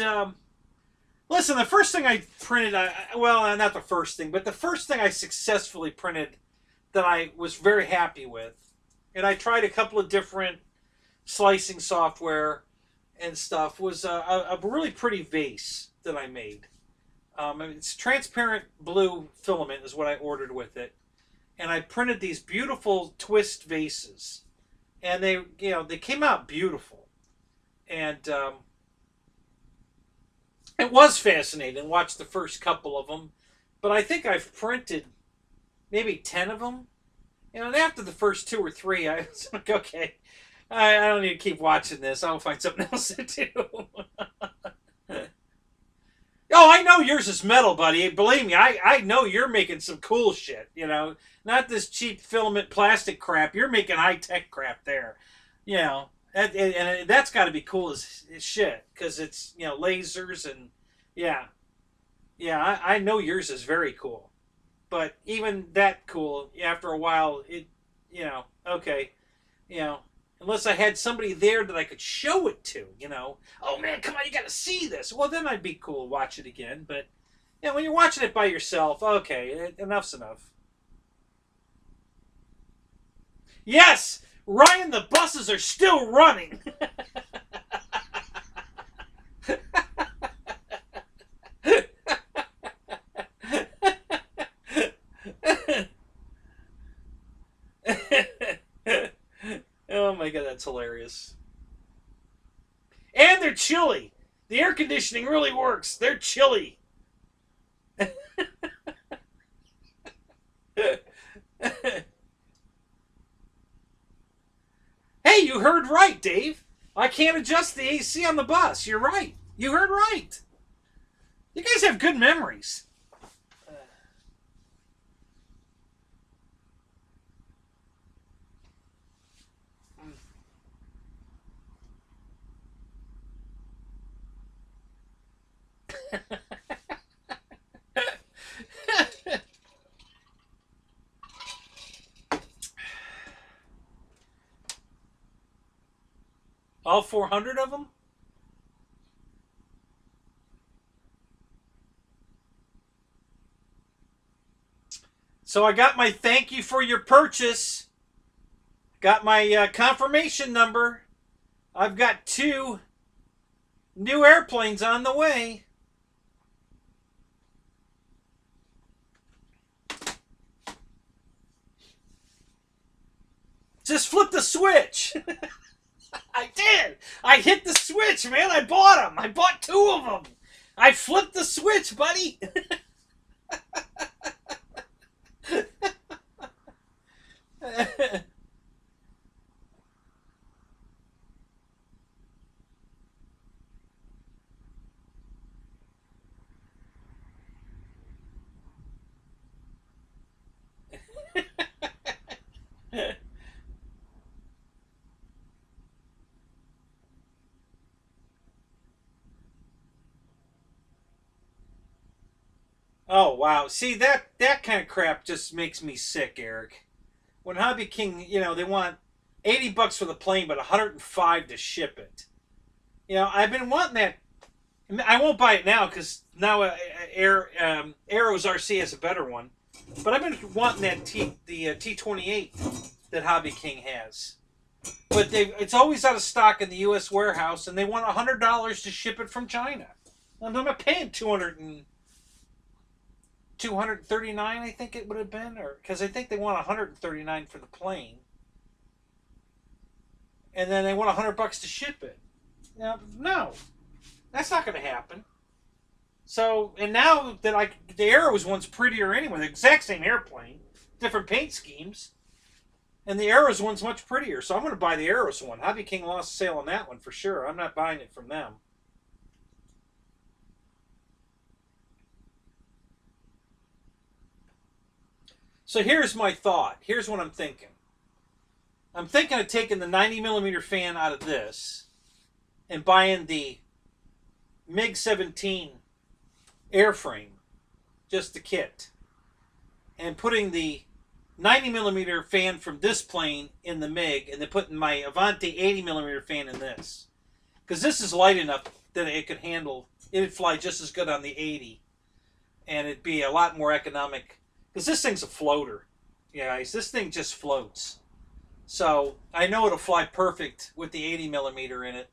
Listen, the first thing I printed, well, not the first thing, but the first thing I successfully printed that I was very happy with, and I tried a couple of different slicing software and stuff, was a really pretty vase that I made. It's transparent blue filament is what I ordered with it, and I printed these beautiful twist vases, and they came out beautiful, and it was fascinating. Watched the first couple of them, but I think I've printed maybe 10 of them. You know, and after the first 2 or 3, I was like, okay, I don't need to keep watching this. I'll find something else to do. Oh, I know yours is metal, buddy. Believe me, I know you're making some cool shit, you know. Not this cheap filament plastic crap. You're making high-tech crap there. You know, and that's got to be cool as shit, because it's, you know, lasers and, yeah. Yeah, I know yours is very cool. But even that cool, after a while, it, you know, okay, you know. Unless I had somebody there that I could show it to, you know. Oh man, come on, you got to see this. Well, then I'd be cool to watch it again. But yeah, when you're watching it by yourself, okay, enough's enough. Yes, Ryan, the buses are still running. Oh my god, that's hilarious. And they're chilly. The air conditioning really works. They're chilly. Hey, you heard right, Dave. I can't adjust the AC on the bus. You're right. You heard right. You guys have good memories. All 400 of them? So I got my thank you for your purchase. Got my confirmation number. I've got 2 new airplanes on the way. Just flip the switch. I did. I hit the switch, man. I bought them. I bought 2 of them. I flipped the switch, buddy. Oh wow! See that kind of crap just makes me sick, Eric. When Hobby King, you know, they want $80 for the plane, but 105 to ship it. You know, I've been wanting that. I won't buy it now because now Arrows RC has a better one. But I've been wanting that the T28 that Hobby King has. But it's always out of stock in the U.S. warehouse, and they want $100 to ship it from China. And I'm not paying 239, I think it would have been, or because I think they want 139 for the plane, and then they want $100 to ship it. Now, no, that's not going to happen. So, and now that the Arrows one's prettier anyway, the exact same airplane, different paint schemes, and the Arrows one's much prettier. So I'm going to buy the Arrows one. Hobby King lost sale on that one for sure. I'm not buying it from them. So here's my thought. Here's what I'm thinking. I'm thinking of taking the 90mm fan out of this and buying the MiG-17 airframe, just the kit, and putting the 90mm fan from this plane in the MiG, and then putting my Avanti 80mm fan in this. Because this is light enough that it could handle, it'd fly just as good on the 80, and it'd be a lot more economic. Because this thing's a floater, you guys. This thing just floats. So I know it'll fly perfect with the 80mm in it.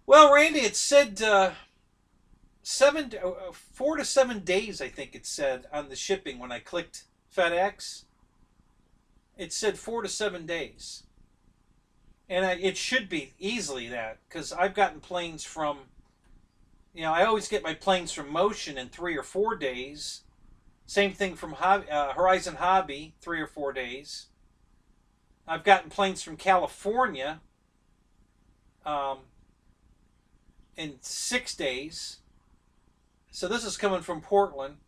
Well, Randy, it said 4 to 7 days, I think it said, on the shipping when I clicked FedEx. It said 4 to 7 days. And it should be easily that, because I've gotten planes from, you know, I always get my planes from Motion in 3 or 4 days. Same thing from Horizon Hobby, 3 or 4 days. I've gotten planes from California um, in 6 days. So this is coming from Portland.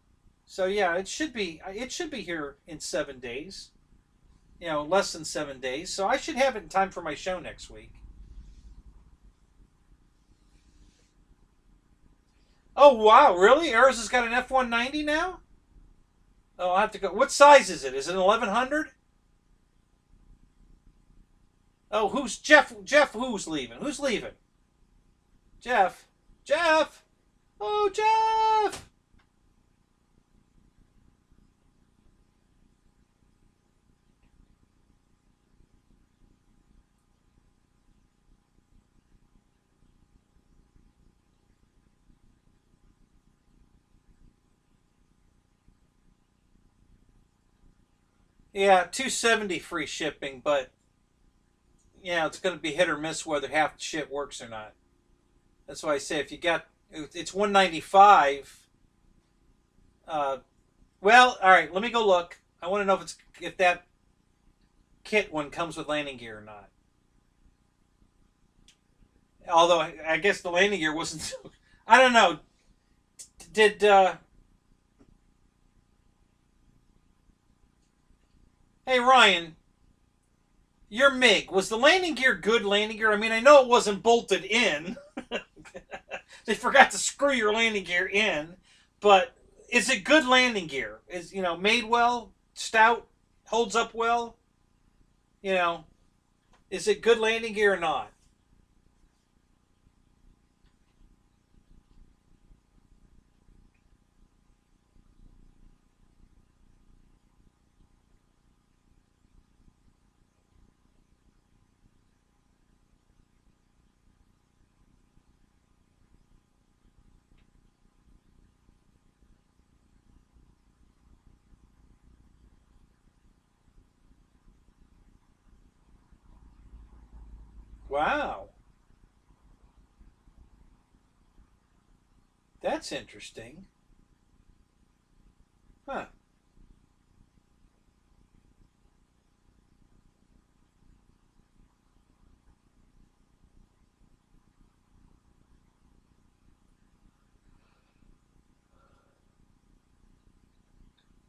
So yeah, it should be here in 7 days. You know, less than 7 days. So I should have it in time for my show next week. Oh wow, really? Arrows has got an F-190 now? Oh, I'll have to go. What size is it? Is it an 1100? Oh, who's Jeff? Jeff, who's leaving? Who's leaving? Jeff. Jeff. Oh, Jeff. Yeah, 270 free shipping, but yeah, it's going to be hit or miss whether half the shit works or not. That's why I say if you got it's 195. Uh, well, all right. Let me go look. I want to know if that kit one comes with landing gear or not. Although I guess the landing gear wasn't. I don't know. Did hey Ryan, your MiG was the landing gear good landing gear? I mean, I know it wasn't bolted in. They forgot to screw your landing gear in, but is it good landing gear? Is made well, stout, holds up well? You know, is it good landing gear or not? Wow, that's interesting. Huh.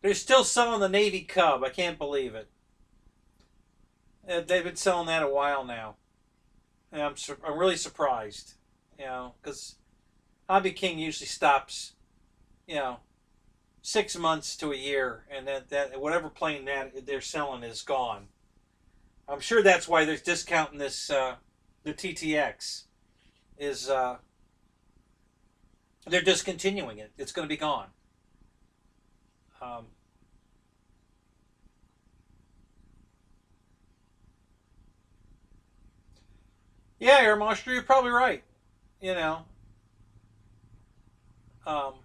They're still selling the Navy Cub. I can't believe it. They've been selling that a while now. And I'm really surprised. Because Hobby King usually stops. You know, 6 months to a year, and that whatever plane that they're selling is gone. I'm sure that's why they're discounting this. The TTX is they're discontinuing it. It's going to be gone. Um, yeah, Air Monster, you're probably right. You know, um,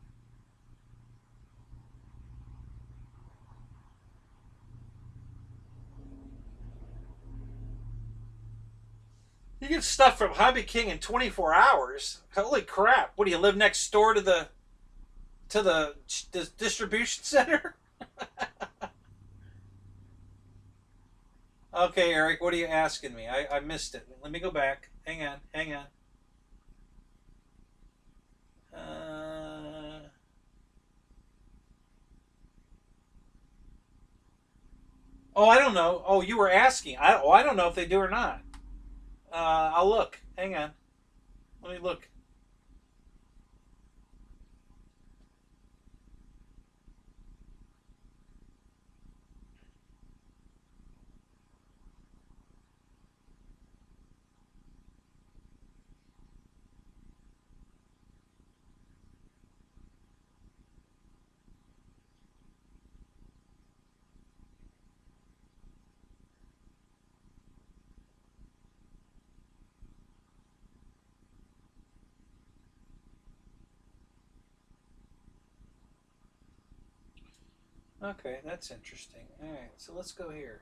you get stuff from Hobby King in 24 hours. Holy crap! What do you live next door to the distribution center? Okay, Eric, what are you asking me? I missed it. Let me go back. Hang on, hang on. Uh, oh, I don't know. Oh, you were asking. I don't know if they do or not. I'll look. Hang on. Let me look. Okay, that's interesting. All right, so let's go here.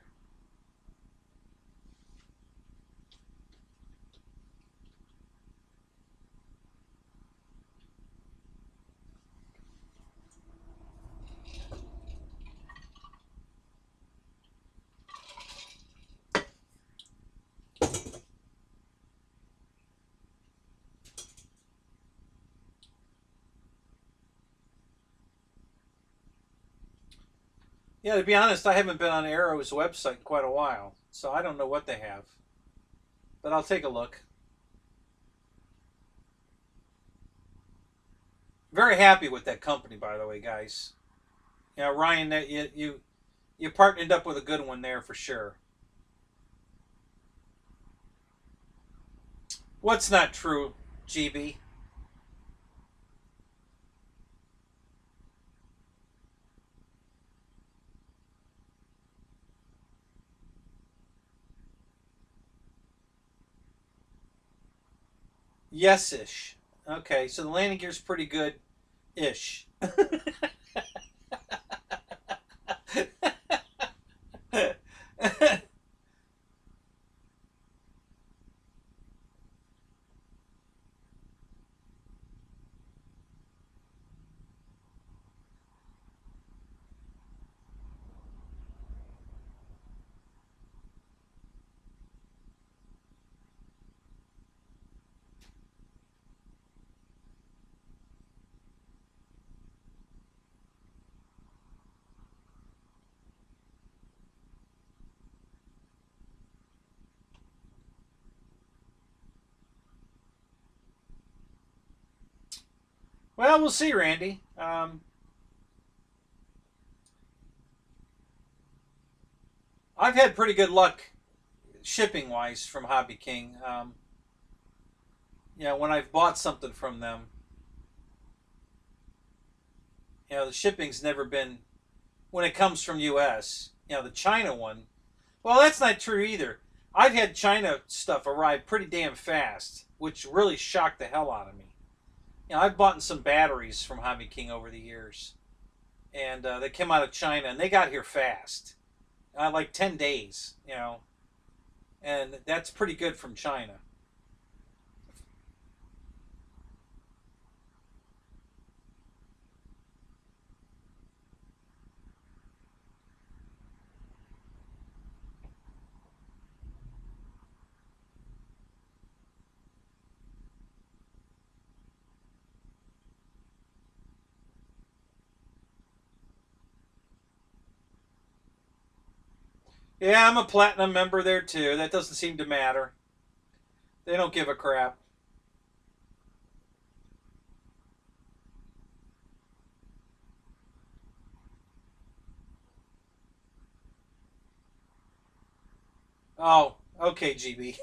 Yeah, to be honest, I haven't been on Arrow's website in quite a while, so I don't know what they have. But I'll take a look. Very happy with that company, by the way, guys. Yeah, Ryan, that you partnered up with a good one there for sure. What's not true, GB? Yes ish. Okay, so the landing gear's pretty good ish. Well, we'll see, Randy. I've had pretty good luck shipping wise from Hobby King. When I've bought something from them, the shipping's never been when it comes from U.S. The China one. Well, that's not true either. I've had China stuff arrive pretty damn fast, which really shocked the hell out of me. I've bought some batteries from Hobby King over the years, and they came out of China, and they got here fast, like 10 days. And that's pretty good from China. Yeah, I'm a platinum member there too. That doesn't seem to matter. They don't give a crap. Oh, okay, GB.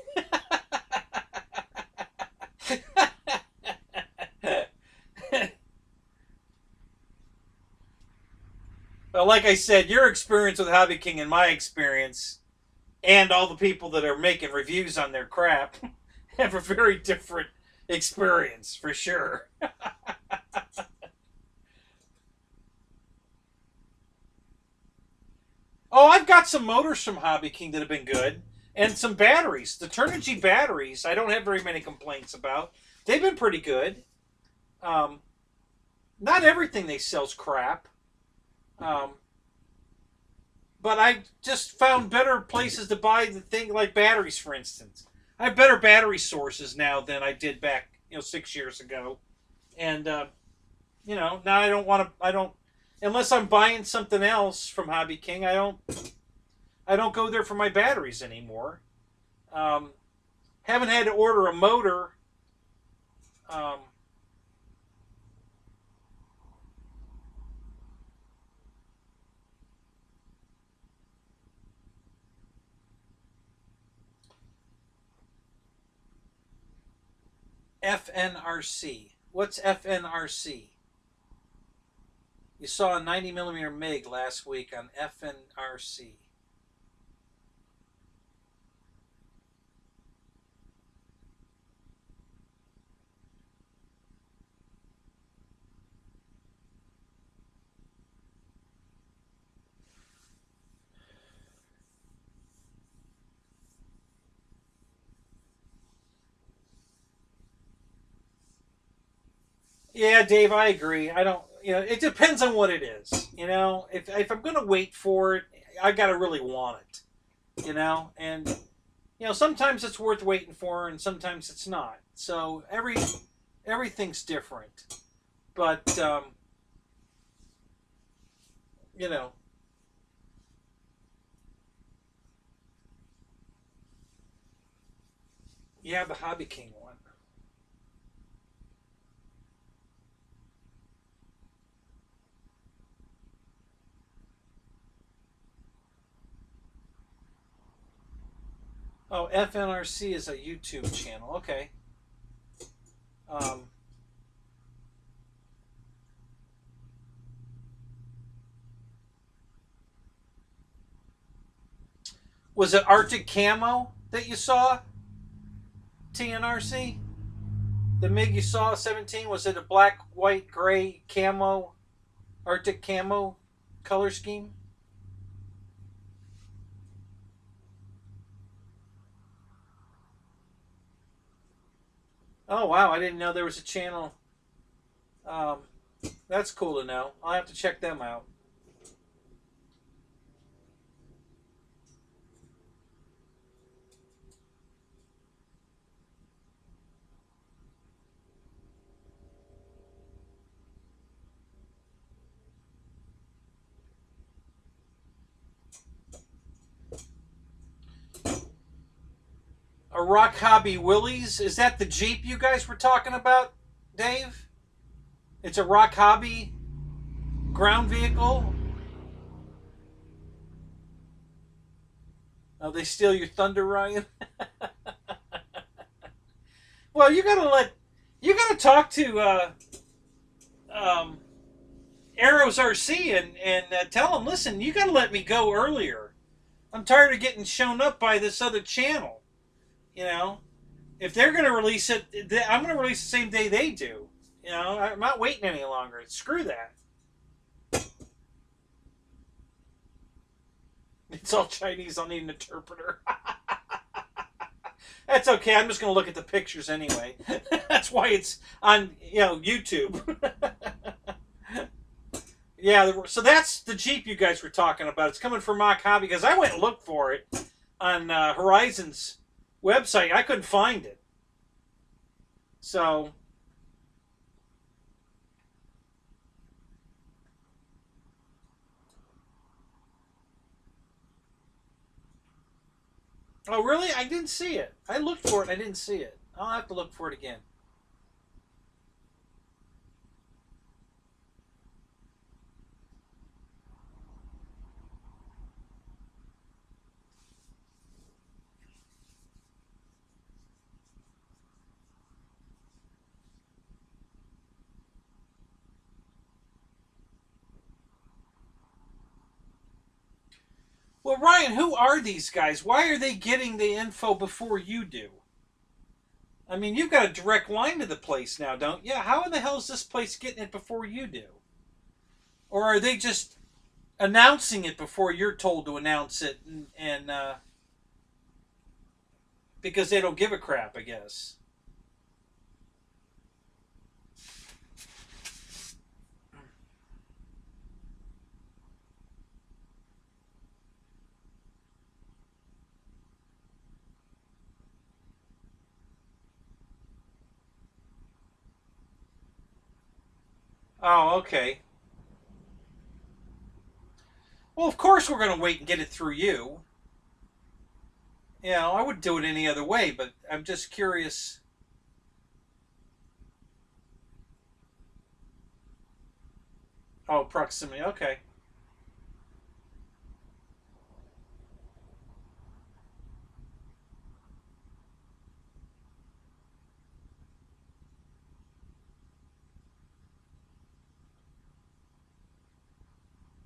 Well, like I said, your experience with Hobby King and my experience, and all the people that are making reviews on their crap, have a very different experience for sure. Oh, I've got some motors from Hobby King that have been good, and some batteries. The Turnigy batteries, I don't have very many complaints about. They've been pretty good. Um, Not everything they sell's crap, um, but I just found better places to buy the thing like batteries, for instance. I have better battery sources now than I did back 6 years ago, and now I don't want to. I don't unless I'm buying something else from Hobby King. I don't go there for my batteries anymore. Um, haven't had to order a motor. Um, FNRC. What's FNRC? You saw a 90 millimeter MiG last week on FNRC. Yeah, Dave, I agree. I don't. It depends on what it is. If I'm gonna wait for it, I gotta really want it. And sometimes it's worth waiting for, and sometimes it's not. So everything's different. But you know, you have the Hobby King one. Oh, FNRC is a YouTube channel. Okay. Um, was it Arctic Camo that you saw? TNRC? The MiG you saw, 17, was it a black, white, gray camo, Arctic camo color scheme? Oh, wow. I didn't know there was a channel. Um, that's cool to know. I'll have to check them out. A Rock Hobby Willys? Is that the Jeep you guys were talking about, Dave? It's a Rock Hobby ground vehicle? Oh, they steal your thunder, Ryan? Well, you gotta talk to um, Arrows RC and tell them, listen, you gotta let me go earlier. I'm tired of getting shown up by this other channel. You know, if they're gonna release it, I'm gonna release the same day they do. You know, I'm not waiting any longer. Screw that. It's all Chinese. I'll need an interpreter. That's okay. I'm just gonna look at the pictures anyway. That's why it's on YouTube. Yeah, so that's the Jeep you guys were talking about. It's coming from Mock Hobby because I went and looked for it on Horizon's website. I couldn't find it. So, oh really? I didn't see it. I looked for it and I didn't see it. I'll have to look for it again. Well, Ryan, who are these guys? Why are they getting the info before you do? I mean, you've got a direct line to the place now, don't you? How in the hell is this place getting it before you do? Or are they just announcing it before you're told to announce it and because they don't give a crap, I guess. Oh, okay. Well, of course we're going to wait and get it through you. You know, I would do it any other way, but I'm just curious. Oh, proximity. Okay.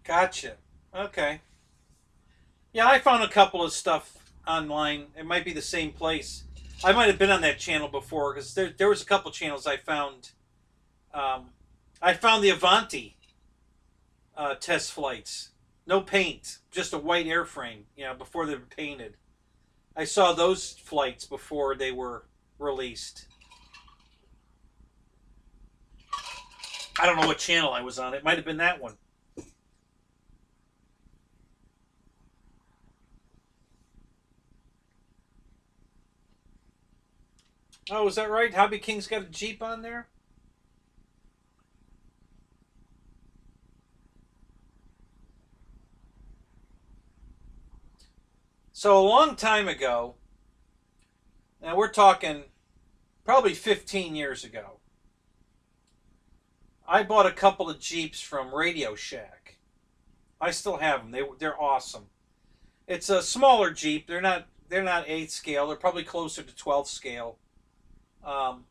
Gotcha. Okay. Yeah, I found a couple of stuff online. It might be the same place. I might have been on that channel before because there was a couple channels I found. Um, I found the Avanti test flights. No paint, just a white airframe. You know, before they were painted. I saw those flights before they were released. I don't know what channel I was on. It might have been that one. Oh, is that right? Hobby King's got a Jeep on there? So a long time ago, now we're talking probably 15 years ago, I bought a couple of Jeeps from Radio Shack. I still have them. They're awesome. It's a smaller Jeep. They're not They're not 8th scale. They're probably closer to 12th scale. Um,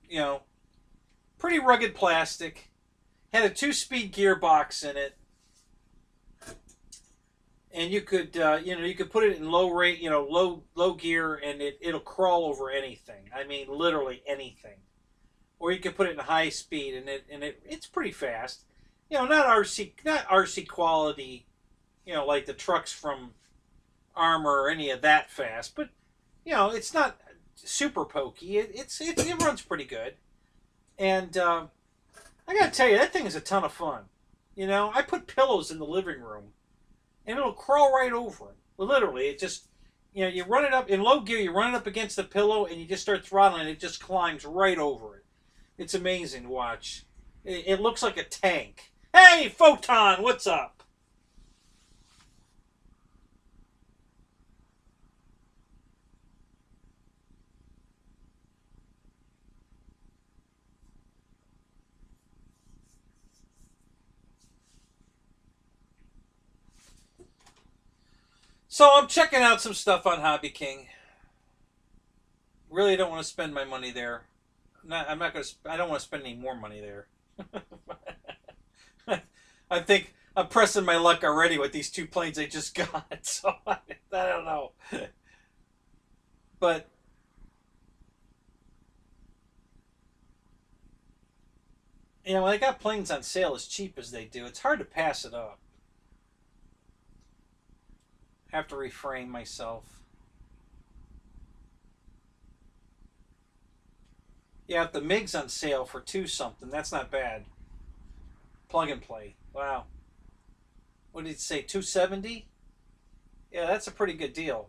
you know, pretty rugged plastic. Had a 2-speed gearbox in it, and you could you could put it in low rate, low gear, and it'll crawl over anything. I mean, literally anything. Or you could put it in high speed, and it's pretty fast. Not RC quality. Like the trucks from Armor or any of that fast, but it's not super pokey. It runs pretty good, and I gotta tell you, that thing is a ton of fun. I put pillows in the living room, and it'll crawl right over it. Literally, it just you run it up in low gear, you run it up against the pillow, and you just start throttling. It just climbs right over it. It's amazing to watch. It looks like a tank. Hey, Photon, what's up? So I'm checking out some stuff on Hobby King. Really don't want to spend my money there. I'm not gonna. I don't want to spend any more money there. I think I'm pressing my luck already with these 2 planes I just got. So I don't know. But when I got planes on sale as cheap as they do, it's hard to pass it up. I have to refrain myself. Yeah, if the MiG's on sale for 2 something, that's not bad. Plug and play. Wow. What did it say? 270? Yeah, that's a pretty good deal.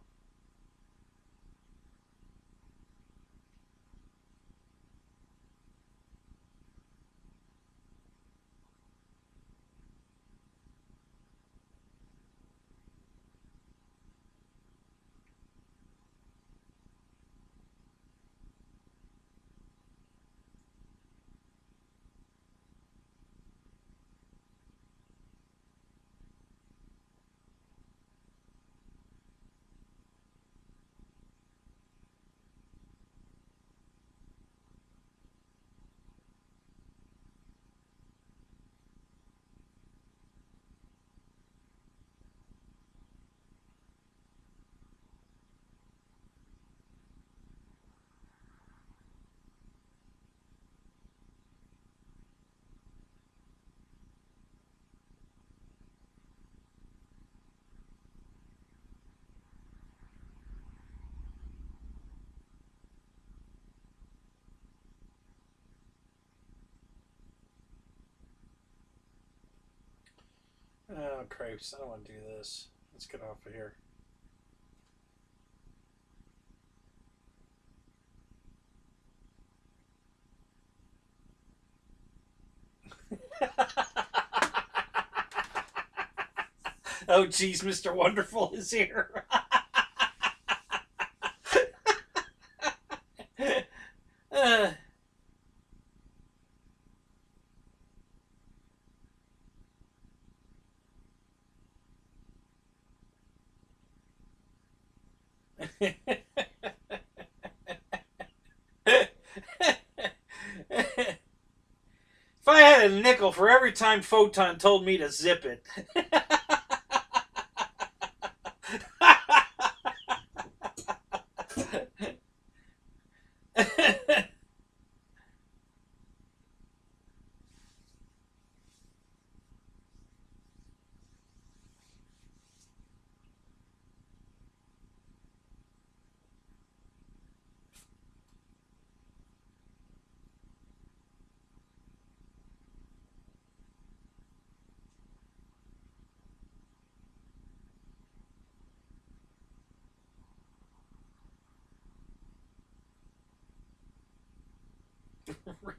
Oh, cripes. I don't want to do this. Let's get off of here. Oh, geez, Mr. Wonderful is here. uh, if I had a nickel for every time Photon told me to zip it.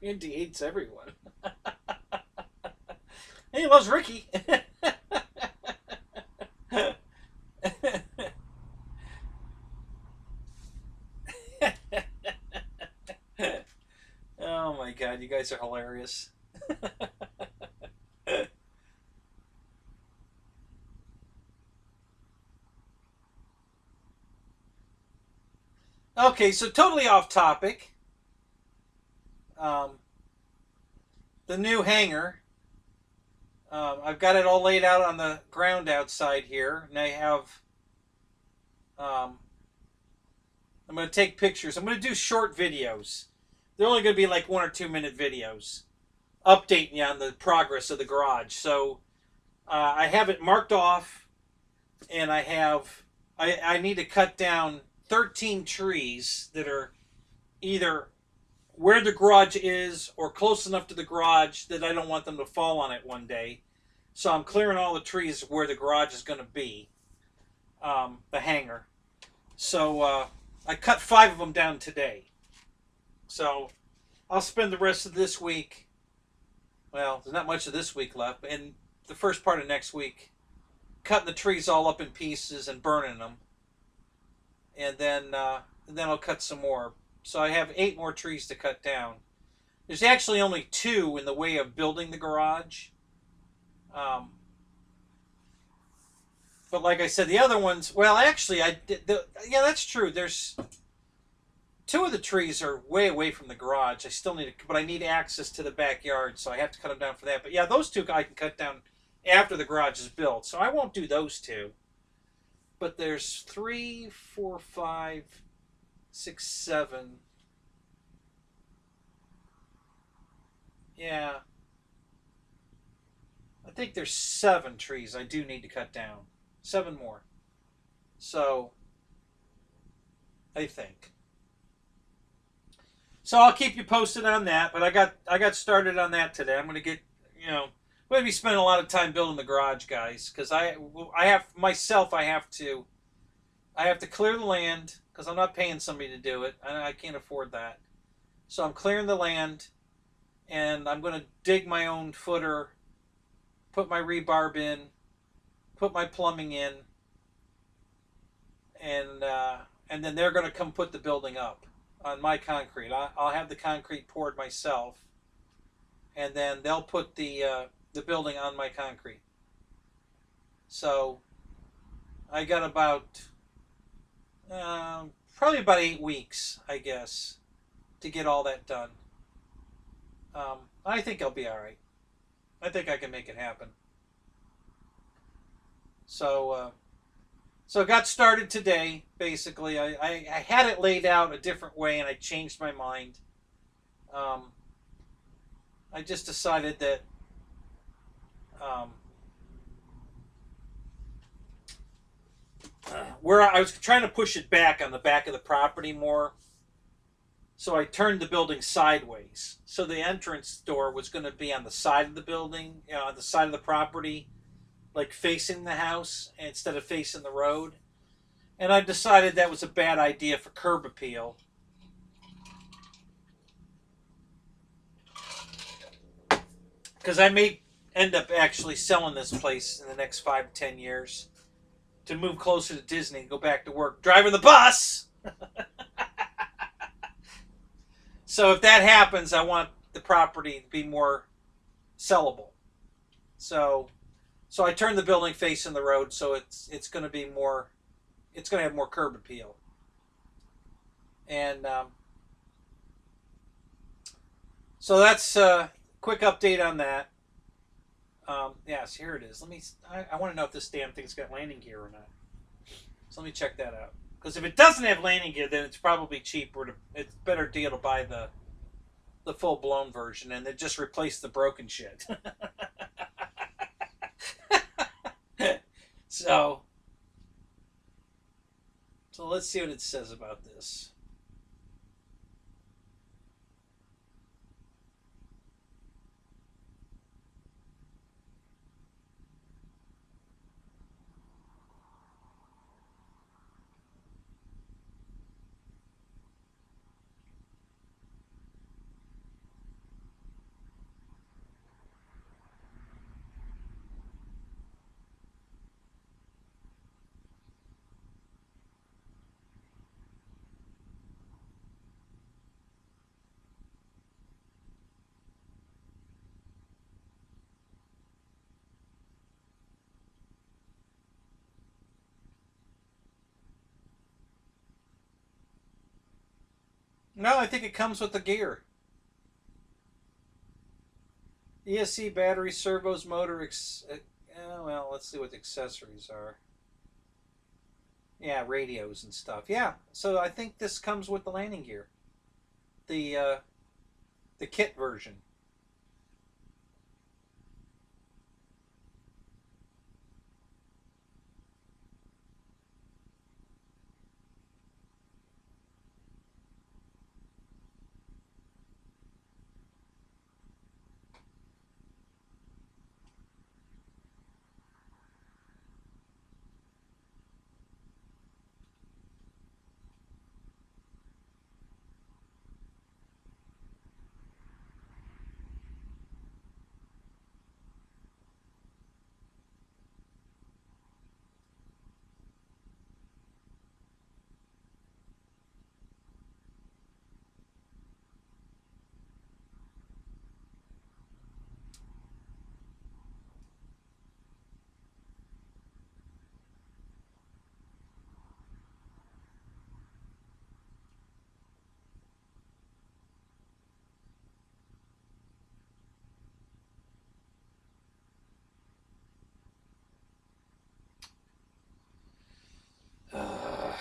Randy hates everyone. He loves Ricky. Oh my god, you guys are hilarious. Okay, so totally off topic. Um, the new hangar. I've got it all laid out on the ground outside here, and I have. Um, I'm going to take pictures. I'm going to do short videos. They're only going to be like 1 or 2 minute videos, updating you on the progress of the garage. So I have it marked off, and I need to cut down 13 trees that are either where the garage is or close enough to the garage that I don't want them to fall on it one day. So I'm clearing all the trees where the garage is going to be, the hangar. So I cut 5 of them down today. So I'll spend the rest of this week. Well, there's not much of this week left, and the first part of next week, cutting the trees all up in pieces and burning them, and then I'll cut some more. So I have 8 more trees to cut down. There's actually only 2 in the way of building the garage. Um, but like I said, the other ones. Well, actually, I did. Yeah, that's true. There's 2 of the trees are way away from the garage. I still need to, but I need access to the backyard, so I have to cut them down for that. But yeah, those 2 I can cut down after the garage is built, so I won't do those 2. But there's 3, 4, 5, 6, 7. Yeah, I think there's 7 trees I do need to cut down. 7 more. So I think. So I'll keep you posted on that. But I got started on that today. I'm gonna get I'm gonna be spending a lot of time building the garage, guys, because I have myself. I have to clear the land because I'm not paying somebody to do it. I can't afford that. So I'm clearing the land, and I'm gonna dig my own footer, put my rebarb in, put my plumbing in, and then they're gonna come put the building up on my concrete. I'll have the concrete poured myself, and then they'll put the building on my concrete. So I got probably about 8 weeks, I guess, to get all that done. I think I'll be all right. I think I can make it happen. So I got started today. Basically, I had it laid out a different way, and I changed my mind. Um, I just decided that um, where I was trying to push it back on the back of the property more. So I turned the building sideways. So the entrance door was going to be on the side of the building, on the side of the property, like facing the house instead of facing the road. And I decided that was a bad idea for curb appeal. Because I may end up actually selling this place in the next 5 to 10 years to move closer to Disney and go back to work driving the bus. So if that happens, I want the property to be more sellable. So I turned the building facing the road, so it's going to be more. It's going to have more curb appeal. And so that's a quick update on that. Yes, here it is. I want to know if this damn thing's got landing gear or not. So let me check that out. Because if it doesn't have landing gear, then it's probably cheaper. It's a better deal to buy the full blown version and then just replace the broken shit. so let's see what it says about this. No, I think it comes with the gear. ESC battery, servos, motor. Well, let's see what the accessories are. Yeah, radios and stuff. Yeah, so I think this comes with the landing gear, the uh, the kit version. Uh,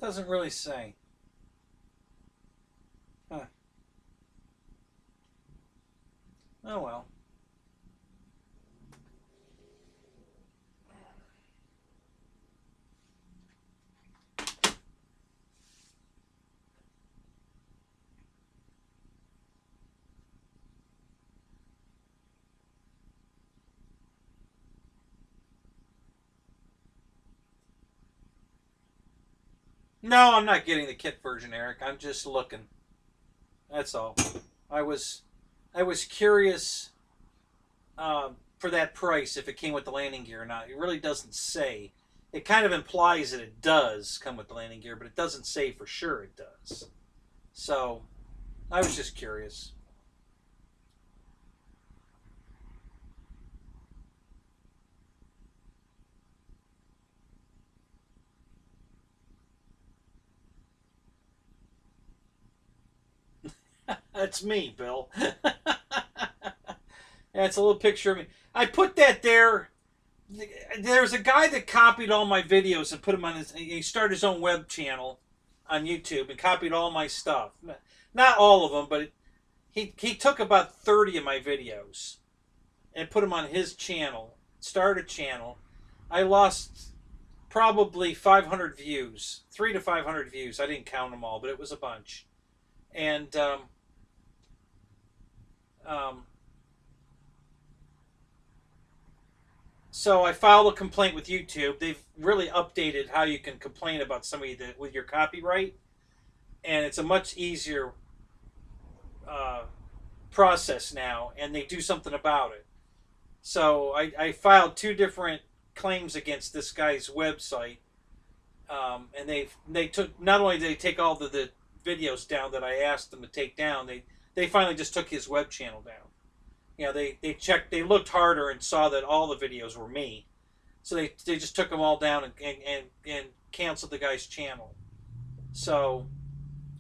doesn't really say. Huh. Oh well. No, I'm not getting the kit version, Eric. I'm just looking. That's all. I was, I was curious for that price if it came with the landing gear or not. It really doesn't say. It kind of implies that it does come with the landing gear, but it doesn't say for sure it does. So I was just curious. That's me, Bill. That's a little picture of me. I put that there. There's a guy that copied all my videos and put them on his. He started his own web channel on YouTube and copied all my stuff. Not all of them, but he took about 30 of my videos and put them on his channel. Started a channel. I lost probably 500 views, 3 to 500 views. I didn't count them all, but it was a bunch. And um, so I filed a complaint with YouTube. They've really updated how you can complain about somebody that, with your copyright, and it's a much easier uh, process now, and they do something about it. So I filed 2 different claims against this guy's website, and they took not only did they take all the videos down that I asked them to take down. They finally just took his web channel down. You know, they checked, they looked harder and saw that all the videos were me. So they just took them all down and canceled the guy's channel. So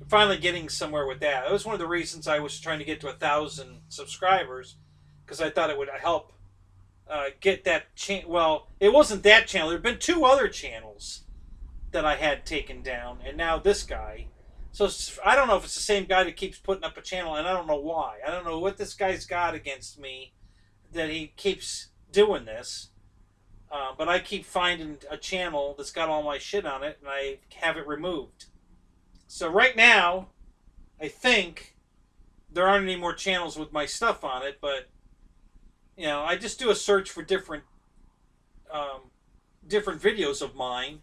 finally getting somewhere with that. That was one of the reasons I was trying to get to 1,000 subscribers, because I thought it would help get that channel. Well, it wasn't that channel. There had been 2 other channels that I had taken down, and now this guy. So I don't know if it's the same guy that keeps putting up a channel, and I don't know why. I don't know what this guy's got against me that he keeps doing this. But I keep finding a channel that's got all my shit on it, and I have it removed. So right now, I think there aren't any more channels with my stuff on it, but you know, I just do a search for different videos of mine,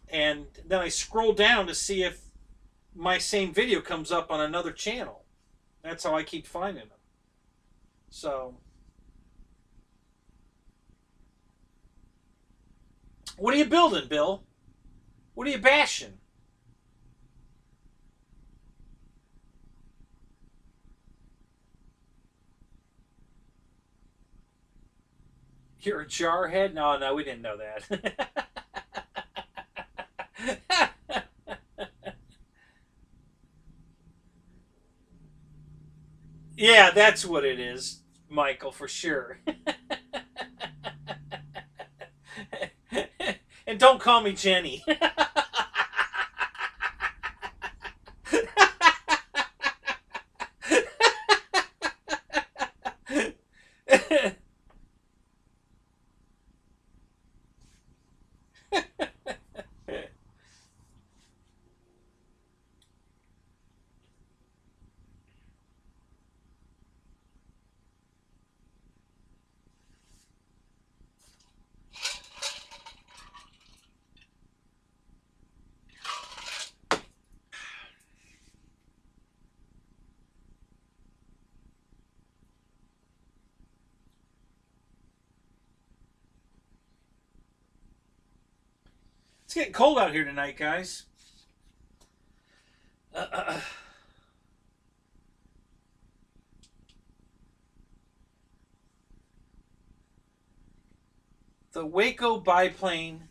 and then I scroll down to see if my same video comes up on another channel. That's how I keep finding them. So, what are you building, Bill? What are you bashing? You're a jarhead? No, we didn't know that. Yeah, that's what it is, Michael, for sure. And don't call me Jenny. It's getting cold out here tonight, guys. The Waco biplane.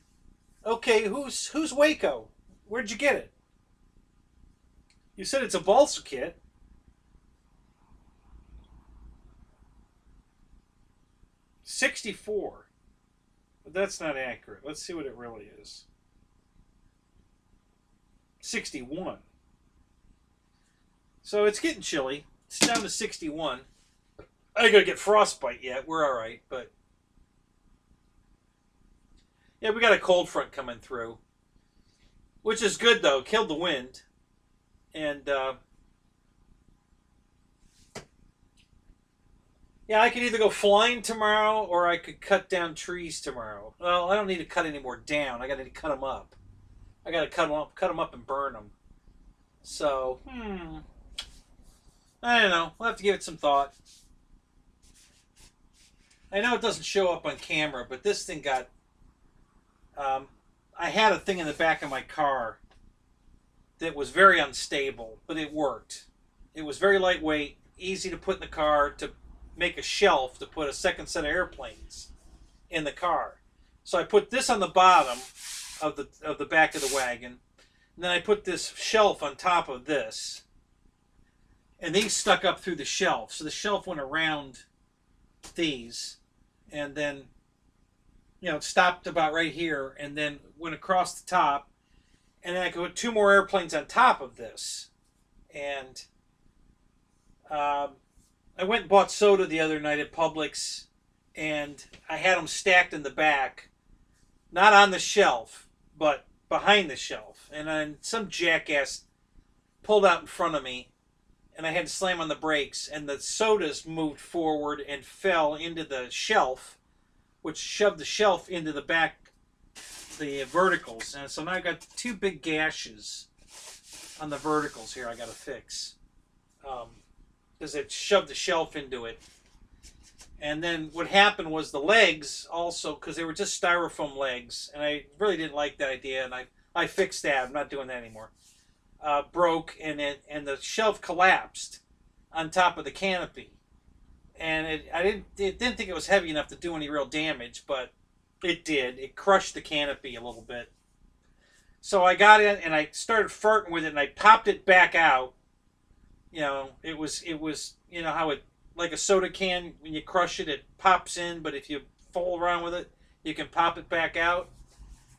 Okay, who's Waco? Where'd you get it? You said it's a balsa kit. 64. But that's not accurate. Let's see what it really is. 61. So it's getting chilly. It's down to 61. I ain't gonna get frostbite yet. We're alright, but yeah, we got a cold front coming through, which is good though. Killed the wind, and yeah, I could either go flying tomorrow or I could cut down trees tomorrow. Well, I don't need to cut any more down. I got to cut them up. I got to cut them up and burn them. So, I don't know. We'll have to give it some thought. I know it doesn't show up on camera, but this thing got... I had a thing in the back of my car that was very unstable, but it worked. It was very lightweight, easy to put in the car, to make a shelf to put a second set of airplanes in the car. So I put this on the bottom of the back of the wagon, and then I put this shelf on top of this, and these stuck up through the shelf. So the shelf went around these, and then it stopped about right here, and then went across the top, and then I could put 2 more airplanes on top of this. And I went and bought soda the other night at Publix, and I had them stacked in the back, not on the shelf, but behind the shelf. And then some jackass pulled out in front of me, and I had to slam on the brakes, and the sodas moved forward and fell into the shelf, which shoved the shelf into the back, the verticals. And so now I got 2 big gashes on the verticals here I got to fix. Because it shoved the shelf into it. And then what happened was the legs also, because they were just styrofoam legs, and I really didn't like that idea, and I fixed that. I'm not doing that anymore. broke, and the shelf collapsed on top of the canopy. And didn't think it was heavy enough to do any real damage, but it did. It crushed the canopy a little bit. So I got in and I started farting with it, and I popped it back out. It was how it, like a soda can, when you crush it, it pops in, but if you fool around with it, you can pop it back out.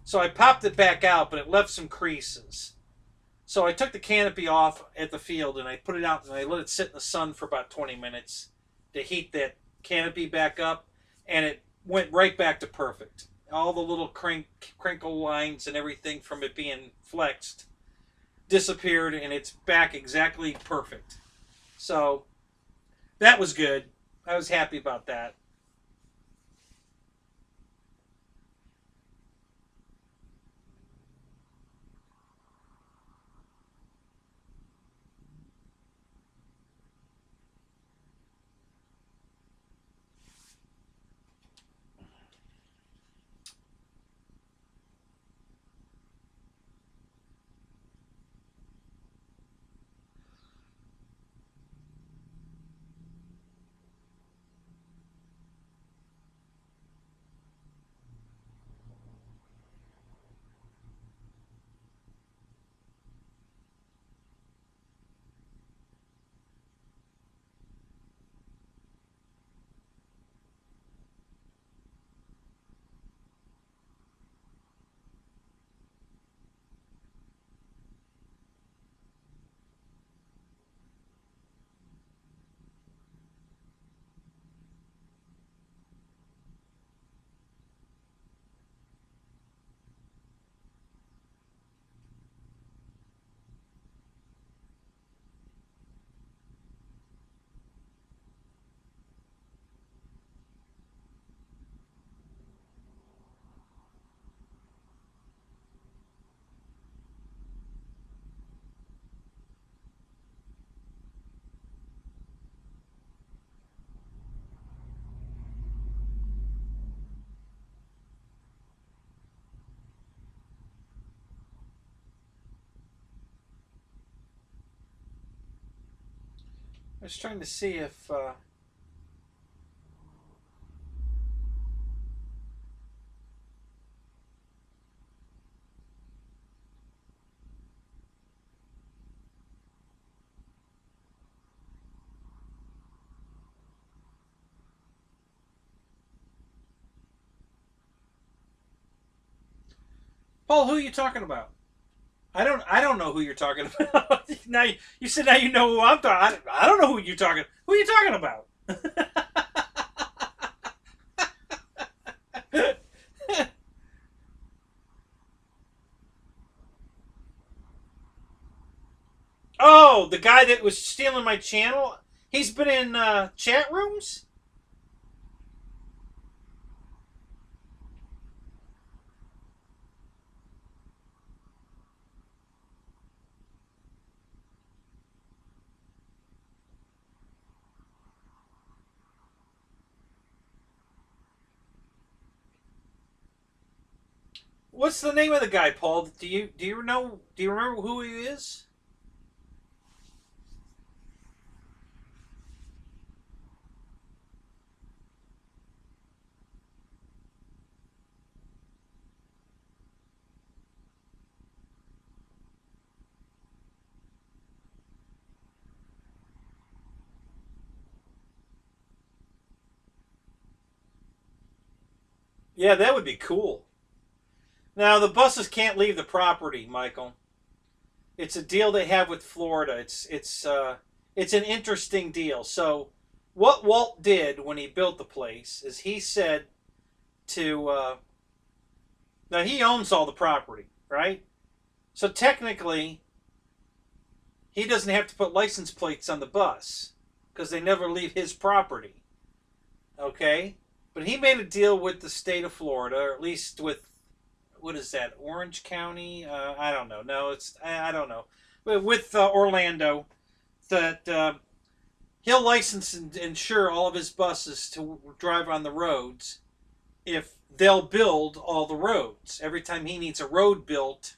So I popped it back out, but it left some creases. So I took the canopy off at the field and I put it out and I let it sit in the sun for about 20 minutes to heat that canopy back up, and it went right back to perfect. All the little crinkle lines and everything from it being flexed disappeared, and it's back exactly perfect. So that was good. I was happy about that. I was trying to see if Paul, who are you talking about? I don't know who you're talking about. Now you said now you know who I'm talking. I don't know who you're talking. Who are you talking about? Oh, the guy that was stealing my channel. He's been in chat rooms. What's the name of the guy, Paul? Do you know? Do you remember who he is? Yeah, that would be cool. Now the buses can't leave the property, Michael. It's a deal they have with Florida. It's an interesting deal. So, what Walt did when he built the place is he said to now he owns all the property, right? So technically, he doesn't have to put license plates on the bus because they never leave his property. Okay, but he made a deal with the state of Florida, or at least with, what is that, Orange County? I don't know. No, I don't know. But with Orlando, that he'll license and insure all of his buses to drive on the roads if they'll build all the roads. Every time he needs a road built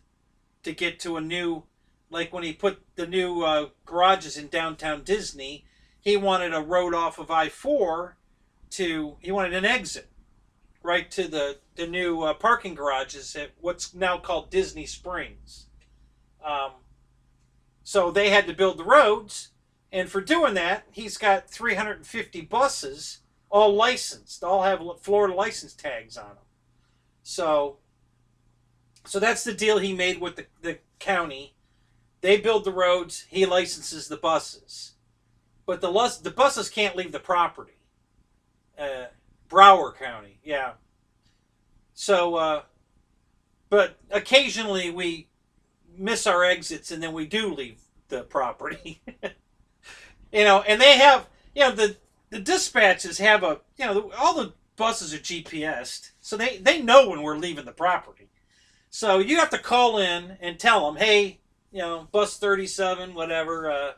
to get to a new Like when he put the new garages in downtown Disney, he wanted a road off of I-4 to, he wanted an exit right to the new parking garages at what's now called Disney Springs. Um, so they had to build the roads, and for doing that, he's got 350 buses, all licensed, all have Florida license tags on them. So, so that's the deal he made with the county. They build the roads, he licenses the buses, but the buses can't leave the property. Uh, Broward County, yeah. So, but occasionally we miss our exits, and then we do leave the property. And they have, the dispatches have a, all the buses are GPSed, so they know when we're leaving the property. So you have to call in and tell them, hey, bus 37, whatever,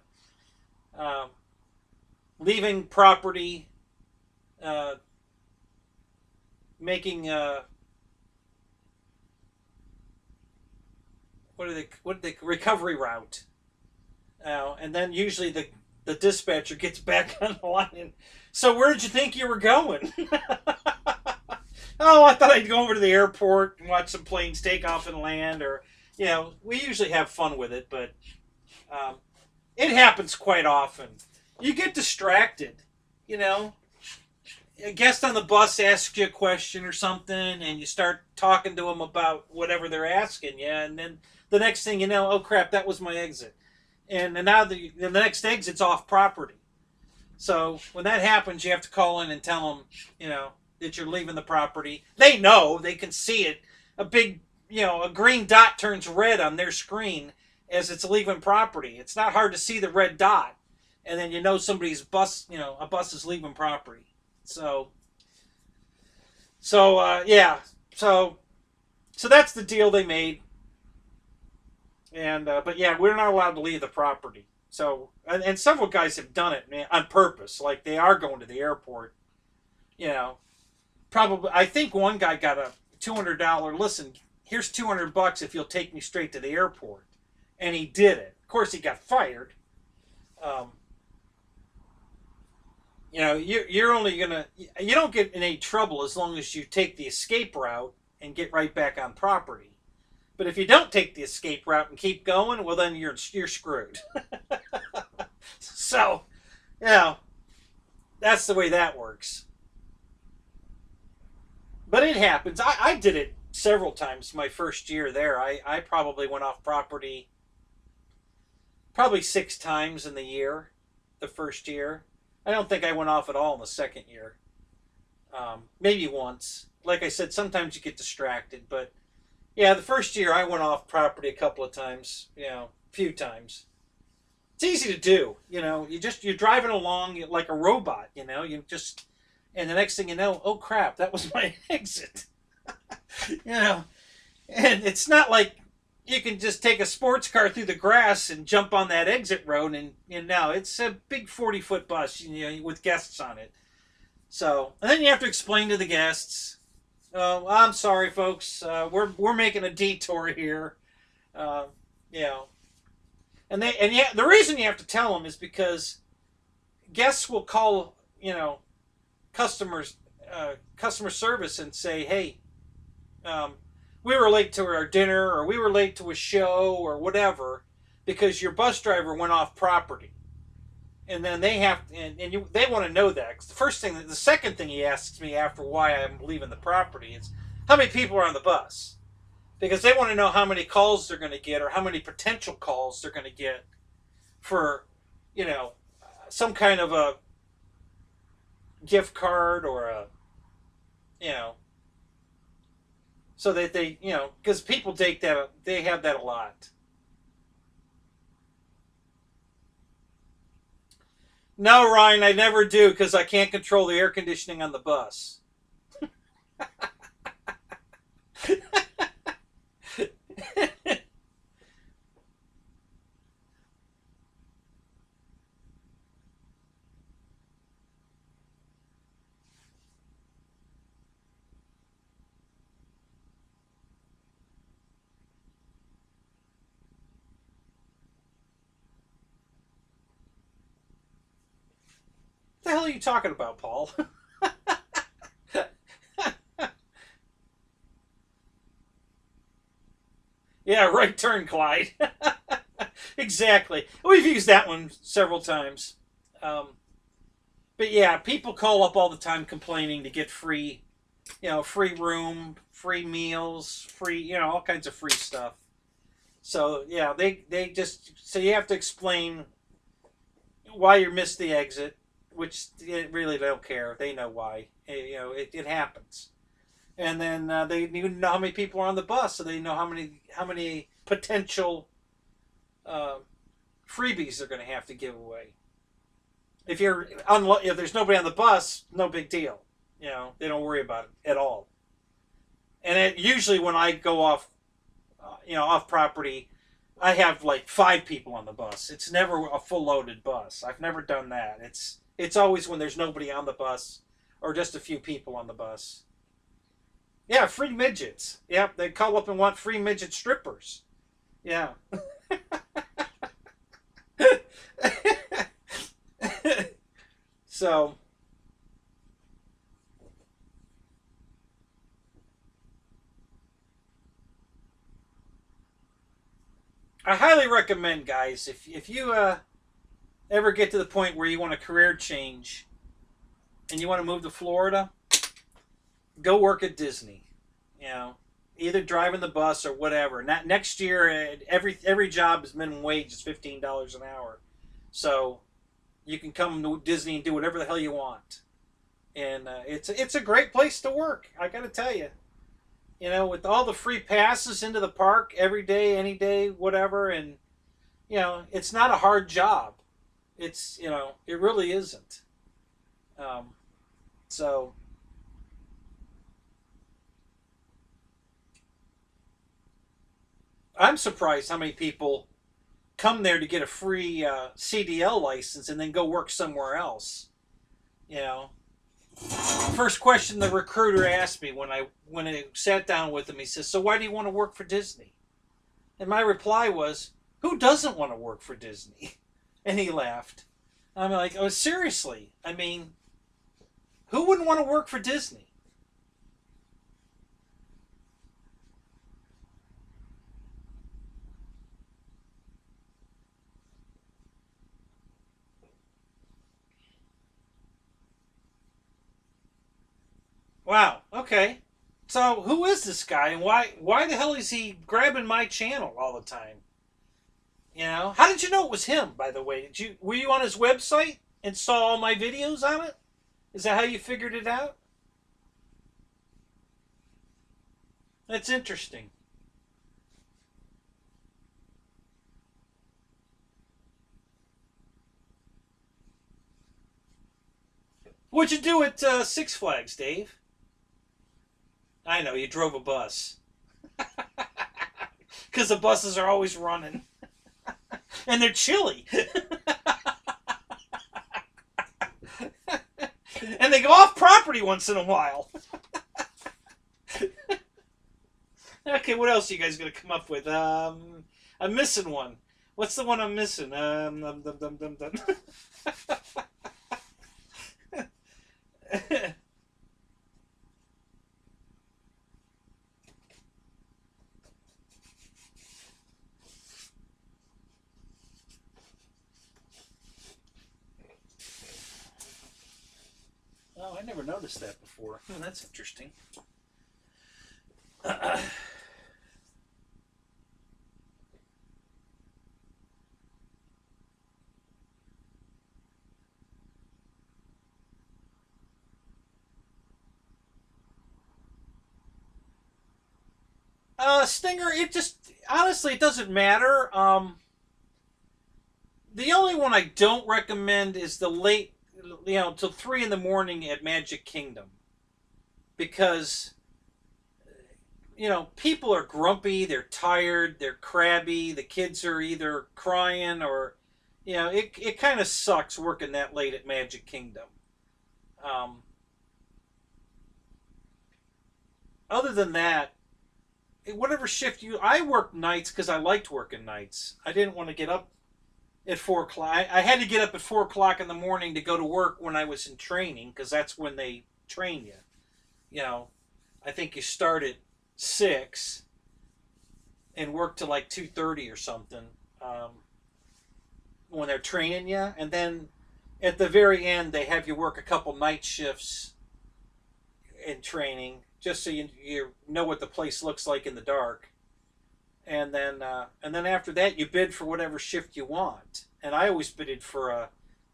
uh, leaving property, uh, making what are they recovery route, and then usually the dispatcher gets back on the line. And, so where did you think you were going? Oh, I thought I'd go over to the airport and watch some planes take off and land, or we usually have fun with it, but um, it happens quite often. You get distracted, you know. A guest on the bus asks you a question or something, and you start talking to them about whatever they're asking you, and then the next thing you know, oh crap, that was my exit, and now the next exit's off property. So when that happens, you have to call in and tell them, that you're leaving the property. They know, they can see it. A big, a green dot turns red on their screen as it's leaving property. It's not hard to see the red dot, and then somebody's bus, a bus is leaving property. Yeah, so that's the deal they made, and but yeah, we're not allowed to leave the property. So and several guys have done it, man, on purpose. Like they are going to the airport, you know. Probably, I think one guy got a $200. Listen, here's $200 if you'll take me straight to the airport, and he did it. Of course, he got fired. Um, you're only gonna, you don't get in any trouble as long as you take the escape route and get right back on property. But if you don't take the escape route and keep going, well then you're screwed. So, that's the way that works. But it happens. I did it several times my first year there. I probably went off property probably 6 times in the year, the first year. I don't think I went off at all in the second year. Maybe once. Like I said, sometimes you get distracted. But yeah, the first year I went off property a couple of times, a few times. It's easy to do, you're driving along like a robot, and the next thing you know, oh crap, that was my exit. you know, and it's not like you can just take a sports car through the grass and jump on that exit road, and it's a big 40-foot bus, with guests on it. So, and then you have to explain to the guests, I'm sorry, folks, we're making a detour here, uh, you know, the reason you have to tell them is because guests will call, customers, customer service and say, hey, um, we were late to our dinner, or we were late to a show, or whatever, because your bus driver went off property. And then they have, they want to know that. 'Cause the second thing he asks me after why I'm leaving the property is how many people are on the bus, because they want to know how many calls they're going to get, or how many potential calls they're going to get for, some kind of a gift card, or a, you know, so that they, because people take that, they have that a lot. No, Ryan, I never do, because I can't control the air conditioning on the bus. the hell are you talking about, Paul? Yeah, right turn, Clyde. Exactly. We've used that one several times. Um, but yeah, people call up all the time complaining to get free, free room, free meals, free, all kinds of free stuff. So yeah, they just so you have to explain why you missed the exit, which really they don't care. They know why. It happens. And then they need to know how many people are on the bus, so they know how many potential uh, freebies they're going to have to give away. If there's nobody on the bus, no big deal. They don't worry about it at all. And usually when I go off, off property, I have like 5 people on the bus. It's never a full loaded bus. I've never done that. It's always when there's nobody on the bus or just a few people on the bus. Yeah, free midgets. Yep, they call up and want free midget strippers. Yeah. So I highly recommend, guys, if you ever get to the point where you want a career change and you want to move to Florida, go work at Disney. You know, either driving the bus or whatever. Not next year. Every job is minimum wage is $15 an hour, so you can come to Disney and do whatever the hell you want. And it's a great place to work. I got to tell you. With all the free passes into the park every day, any day, whatever, and it's not a hard job. It really isn't. Um, so I'm surprised how many people come there to get a free CDL license and then go work somewhere else. You know, First question the recruiter asked me when I sat down with him, he says, "So why do you want to work for Disney?" And my reply was, "Who doesn't want to work for Disney?" And he laughed. I'm like, "Oh, seriously? I mean, who wouldn't want to work for Disney?" Wow. Okay. So who is this guy, and why the hell is he grabbing my channel all the time? How did you know it was him? By the way, were you on his website and saw all my videos on it? Is that how you figured it out? That's interesting. What'd you do at Six Flags, Dave? I know you drove a bus because the buses are always running and they're chilly and they go off property once in a while. Okay, what else are you guys gonna come up with? I'm missing one. What's the one I'm missing? Oh, I never noticed that before. That's interesting. Stinger, it just honestly it doesn't matter. The only one I don't recommend is the late, till 3 in the morning at Magic Kingdom, because people are grumpy, they're tired, they're crabby. The kids are either crying or, it kind of sucks working that late at Magic Kingdom. Um, Other than that, whatever shift I worked nights because I liked working nights. I didn't want to get up. at 4 o'clock. I had to get up at 4 o'clock in the morning to go to work when I was in training because that's when they train you. You know, I think you start at 6 and work to like 2:30 or something when they're training you, and then at the very end they have you work a couple night shifts in training just so you know what the place looks like in the dark, and then after that you bid for whatever shift you want. And I always bidded for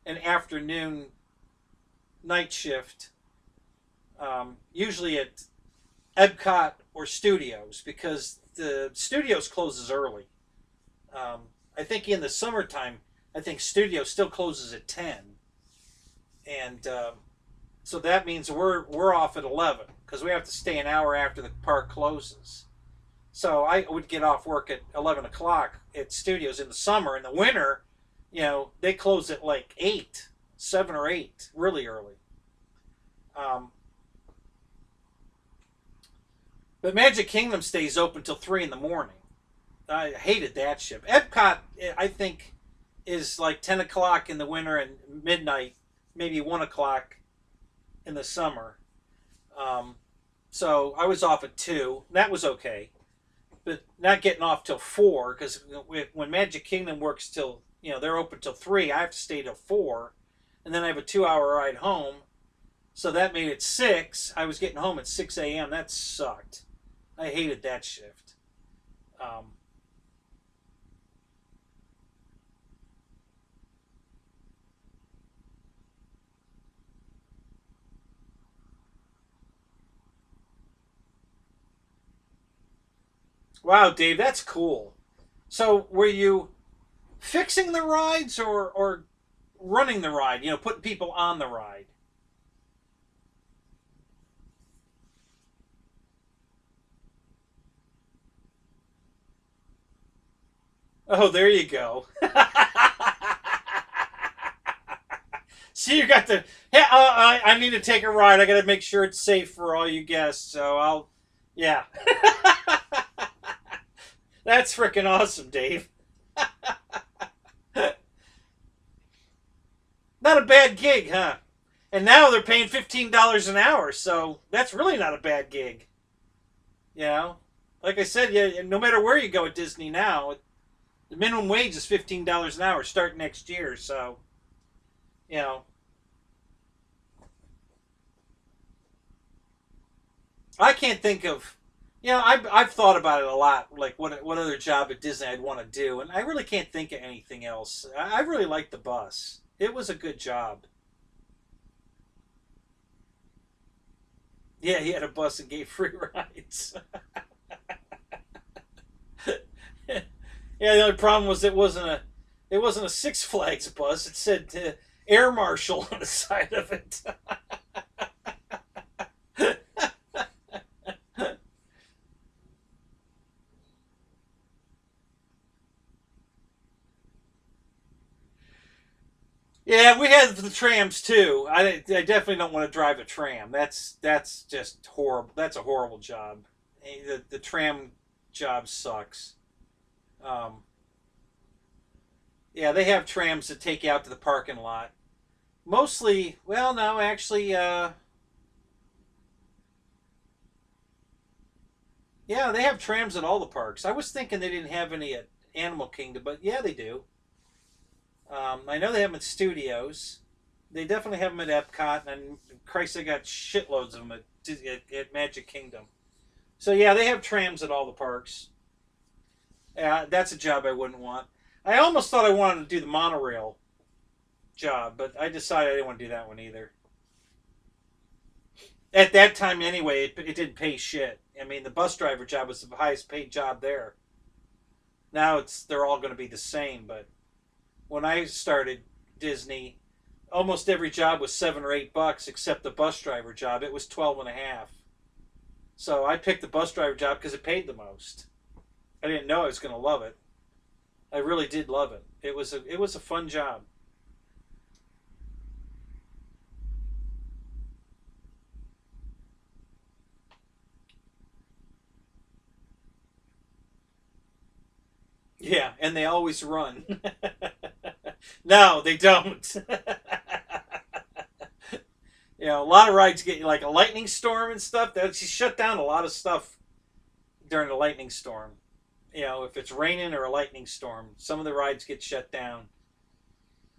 an afternoon night shift, usually at Epcot or Studios because the Studios closes early. I think in the summertime, I think Studios still closes at 10, and so that means we're off at 11 because we have to stay an hour after the park closes. So I would get off work at 11 o'clock at Studios in the summer. In the winter, they close at like 8, 7 or 8, really early. Um, but Magic Kingdom stays open till 3 in the morning. I hated that ship. Epcot, I think, is like 10 o'clock in the winter and midnight, maybe 1 o'clock in the summer. Um, so I was off at 2. That was okay, but not getting off till 4 because when Magic Kingdom works till they're open till 3, I have to stay till 4, and then I have a 2-hour ride home. So that made it 6. I was getting home at 6 a.m. That sucked. I hated that shift. Um, wow, Dave, that's cool. So were you fixing the rides or running the ride? Putting people on the ride. Oh, there you go. See, you got the. Hey, I need to take a ride. I got to make sure it's safe for all you guests. So I'll. Yeah. That's freaking awesome, Dave. Not a bad gig, huh? And now they're paying $15 an hour, so that's really not a bad gig. You know, like I said, yeah, no matter where you go at Disney now, the minimum wage is $15 an hour starting next year. So you know, I can't think of. I've thought about it a lot, like what other job at Disney I'd want to do, and I really can't think of anything else. I really liked the bus. It was a good job. Yeah, he had a bus and gave free rides. Yeah, the only problem was it wasn't a Six Flags bus. It said Air Marshal on the side of it. Yeah, we had the trams too. I definitely don't want to drive a tram. That's just horrible. That's a horrible job. The tram job sucks. Um, yeah, they have trams that take you out to the parking lot. Mostly, well, no, actually, yeah, they have trams at all the parks. I was thinking they didn't have any at Animal Kingdom, but yeah, they do. I know they have them at Studios. They definitely have them at Epcot, and Christ, they got shitloads of them at Magic Kingdom. So yeah, they have trams at all the parks. That's a job I wouldn't want. I almost thought I wanted to do the monorail job, but I decided I didn't want to do that one either. At that time, anyway, it didn't pay shit. I mean, the bus driver job was the highest paid job there. Now they're all going to be the same, but when I started Disney, almost every job was $7 or $8 except the bus driver job. It was 12 and a half. So I picked the bus driver job because it paid the most. I didn't know I was going to love it. I really did love it. It was a fun job. Yeah, and they always run. No, they don't. A lot of rides get like a lightning storm and stuff. That she shut down a lot of stuff during a lightning storm. If it's raining or a lightning storm, some of the rides get shut down.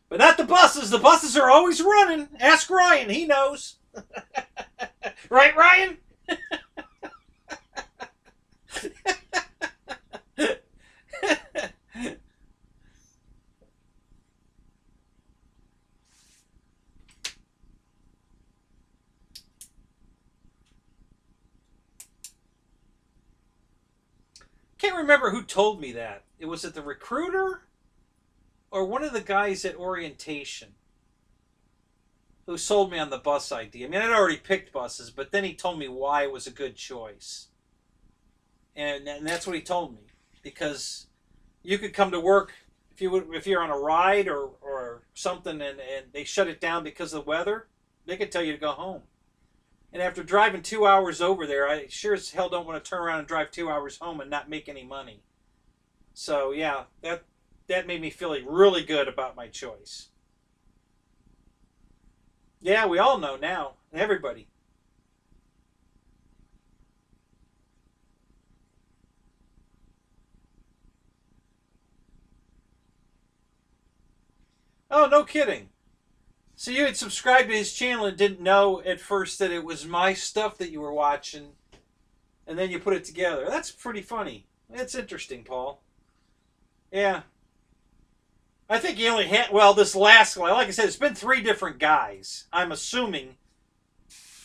But not the buses. The buses are always running. Ask Ryan. He knows. Right, Ryan? Can't remember who told me that. It was it the recruiter or one of the guys at orientation who sold me on the bus idea. I mean, I'd already picked buses, but then he told me why it was a good choice. And that's what he told me. Because you could come to work if you're on a ride or something and they shut it down because of the weather, they could tell you to go home. And after driving 2 hours over there, I sure as hell don't want to turn around and drive 2 hours home and not make any money. So yeah, that made me feel really good about my choice. Yeah, we all know now. Everybody. Oh, no kidding. So you had subscribed to his channel and didn't know at first that it was my stuff that you were watching, and then you put it together. That's pretty funny. That's interesting, Paul. Yeah. I think he only had, well, this last guy, like I said, it's been three different guys. I'm assuming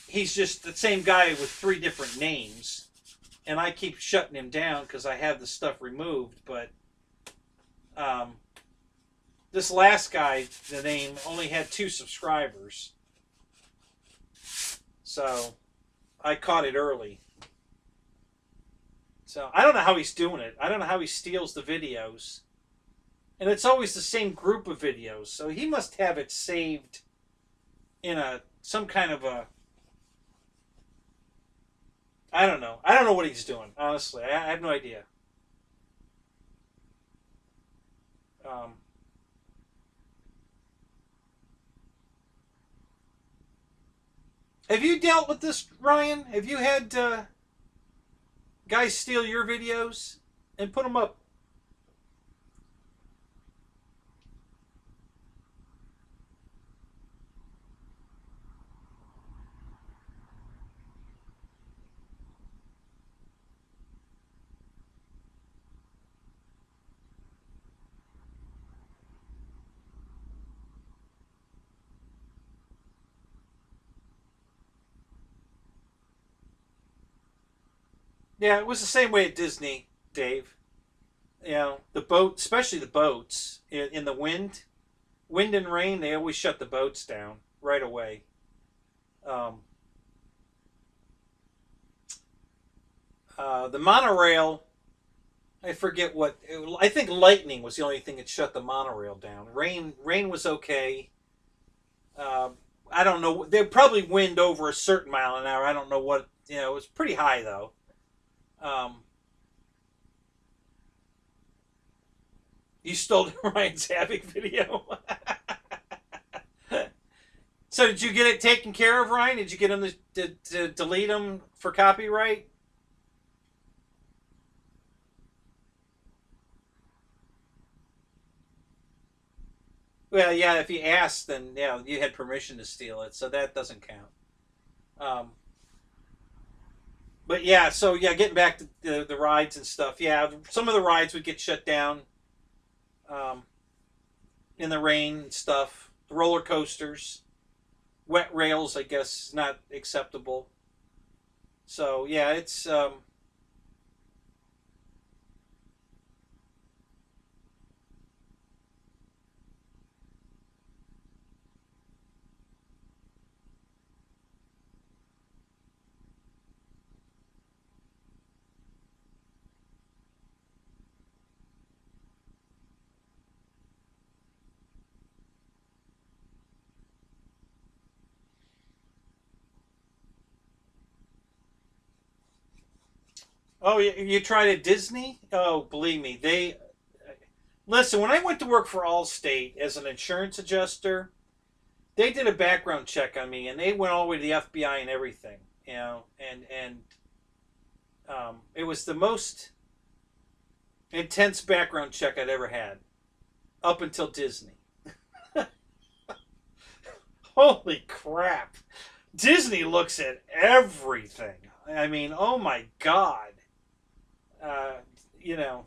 he's just the same guy with three different names. And I keep shutting him down because I have the stuff removed. But um, this last guy, the name, only had 2 subscribers. So I caught it early. So I don't know how he's doing it. I don't know how he steals the videos. And it's always the same group of videos. So he must have it saved in some kind of a, I don't know. I don't know what he's doing, honestly. I have no idea. Um, have you dealt with this, Ryan? Have you had guys steal your videos and put them up? Yeah, it was the same way at Disney, Dave. The boat, especially the boats in the wind and rain, they always shut the boats down right away. Um, the monorail, I forget what. I think lightning was the only thing that shut the monorail down. Rain was okay. I don't know. They probably wind over a certain mile an hour. I don't know what. It was pretty high though. Um, you stole Ryan's Havoc video. So did you get it taken care of, Ryan? Did you get him to delete them for copyright? Well, yeah. If you asked, then you had permission to steal it, so that doesn't count. Um, but yeah, so yeah, getting back to the rides and stuff. Yeah, some of the rides would get shut down um, in the rain and stuff. The roller coasters, wet rails, I guess, not acceptable. So yeah, it's oh, you tried at Disney? Oh, believe me, they Listen, when I went to work for Allstate as an insurance adjuster, they did a background check on me, and they went all the way to the FBI and everything. You know, and it was the most intense background check I'd ever had up until Disney. Holy crap! Disney looks at everything. I mean, oh my god. Uh, you know,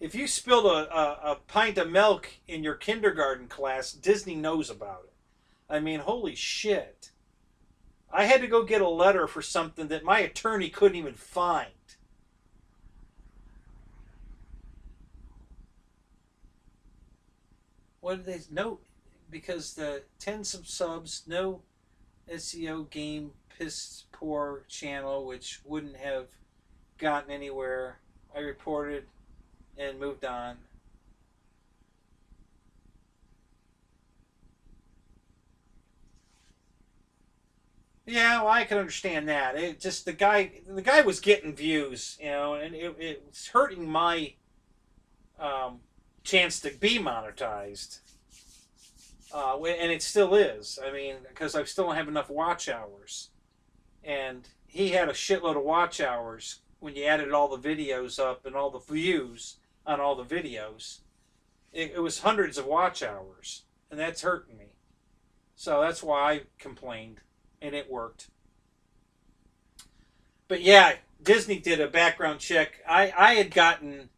if you spilled a pint of milk in your kindergarten class, Disney knows about it. I mean, holy shit. I had to go get a letter for something that my attorney couldn't even find. What did they no? Because the tens of subs, no SEO game piss poor channel, which wouldn't have gotten anywhere. I reported and moved on. Yeah, well, I can understand that. It just the guy was getting views, you know, and it was hurting my um, chance to be monetized, and it still is. I mean, because I still don't have enough watch hours, and he had a shitload of watch hours when you added all the videos up and all the views on all the videos. It was hundreds of watch hours, and that's hurting me. So that's why I complained, and it worked. But yeah, Disney did a background check. I had gotten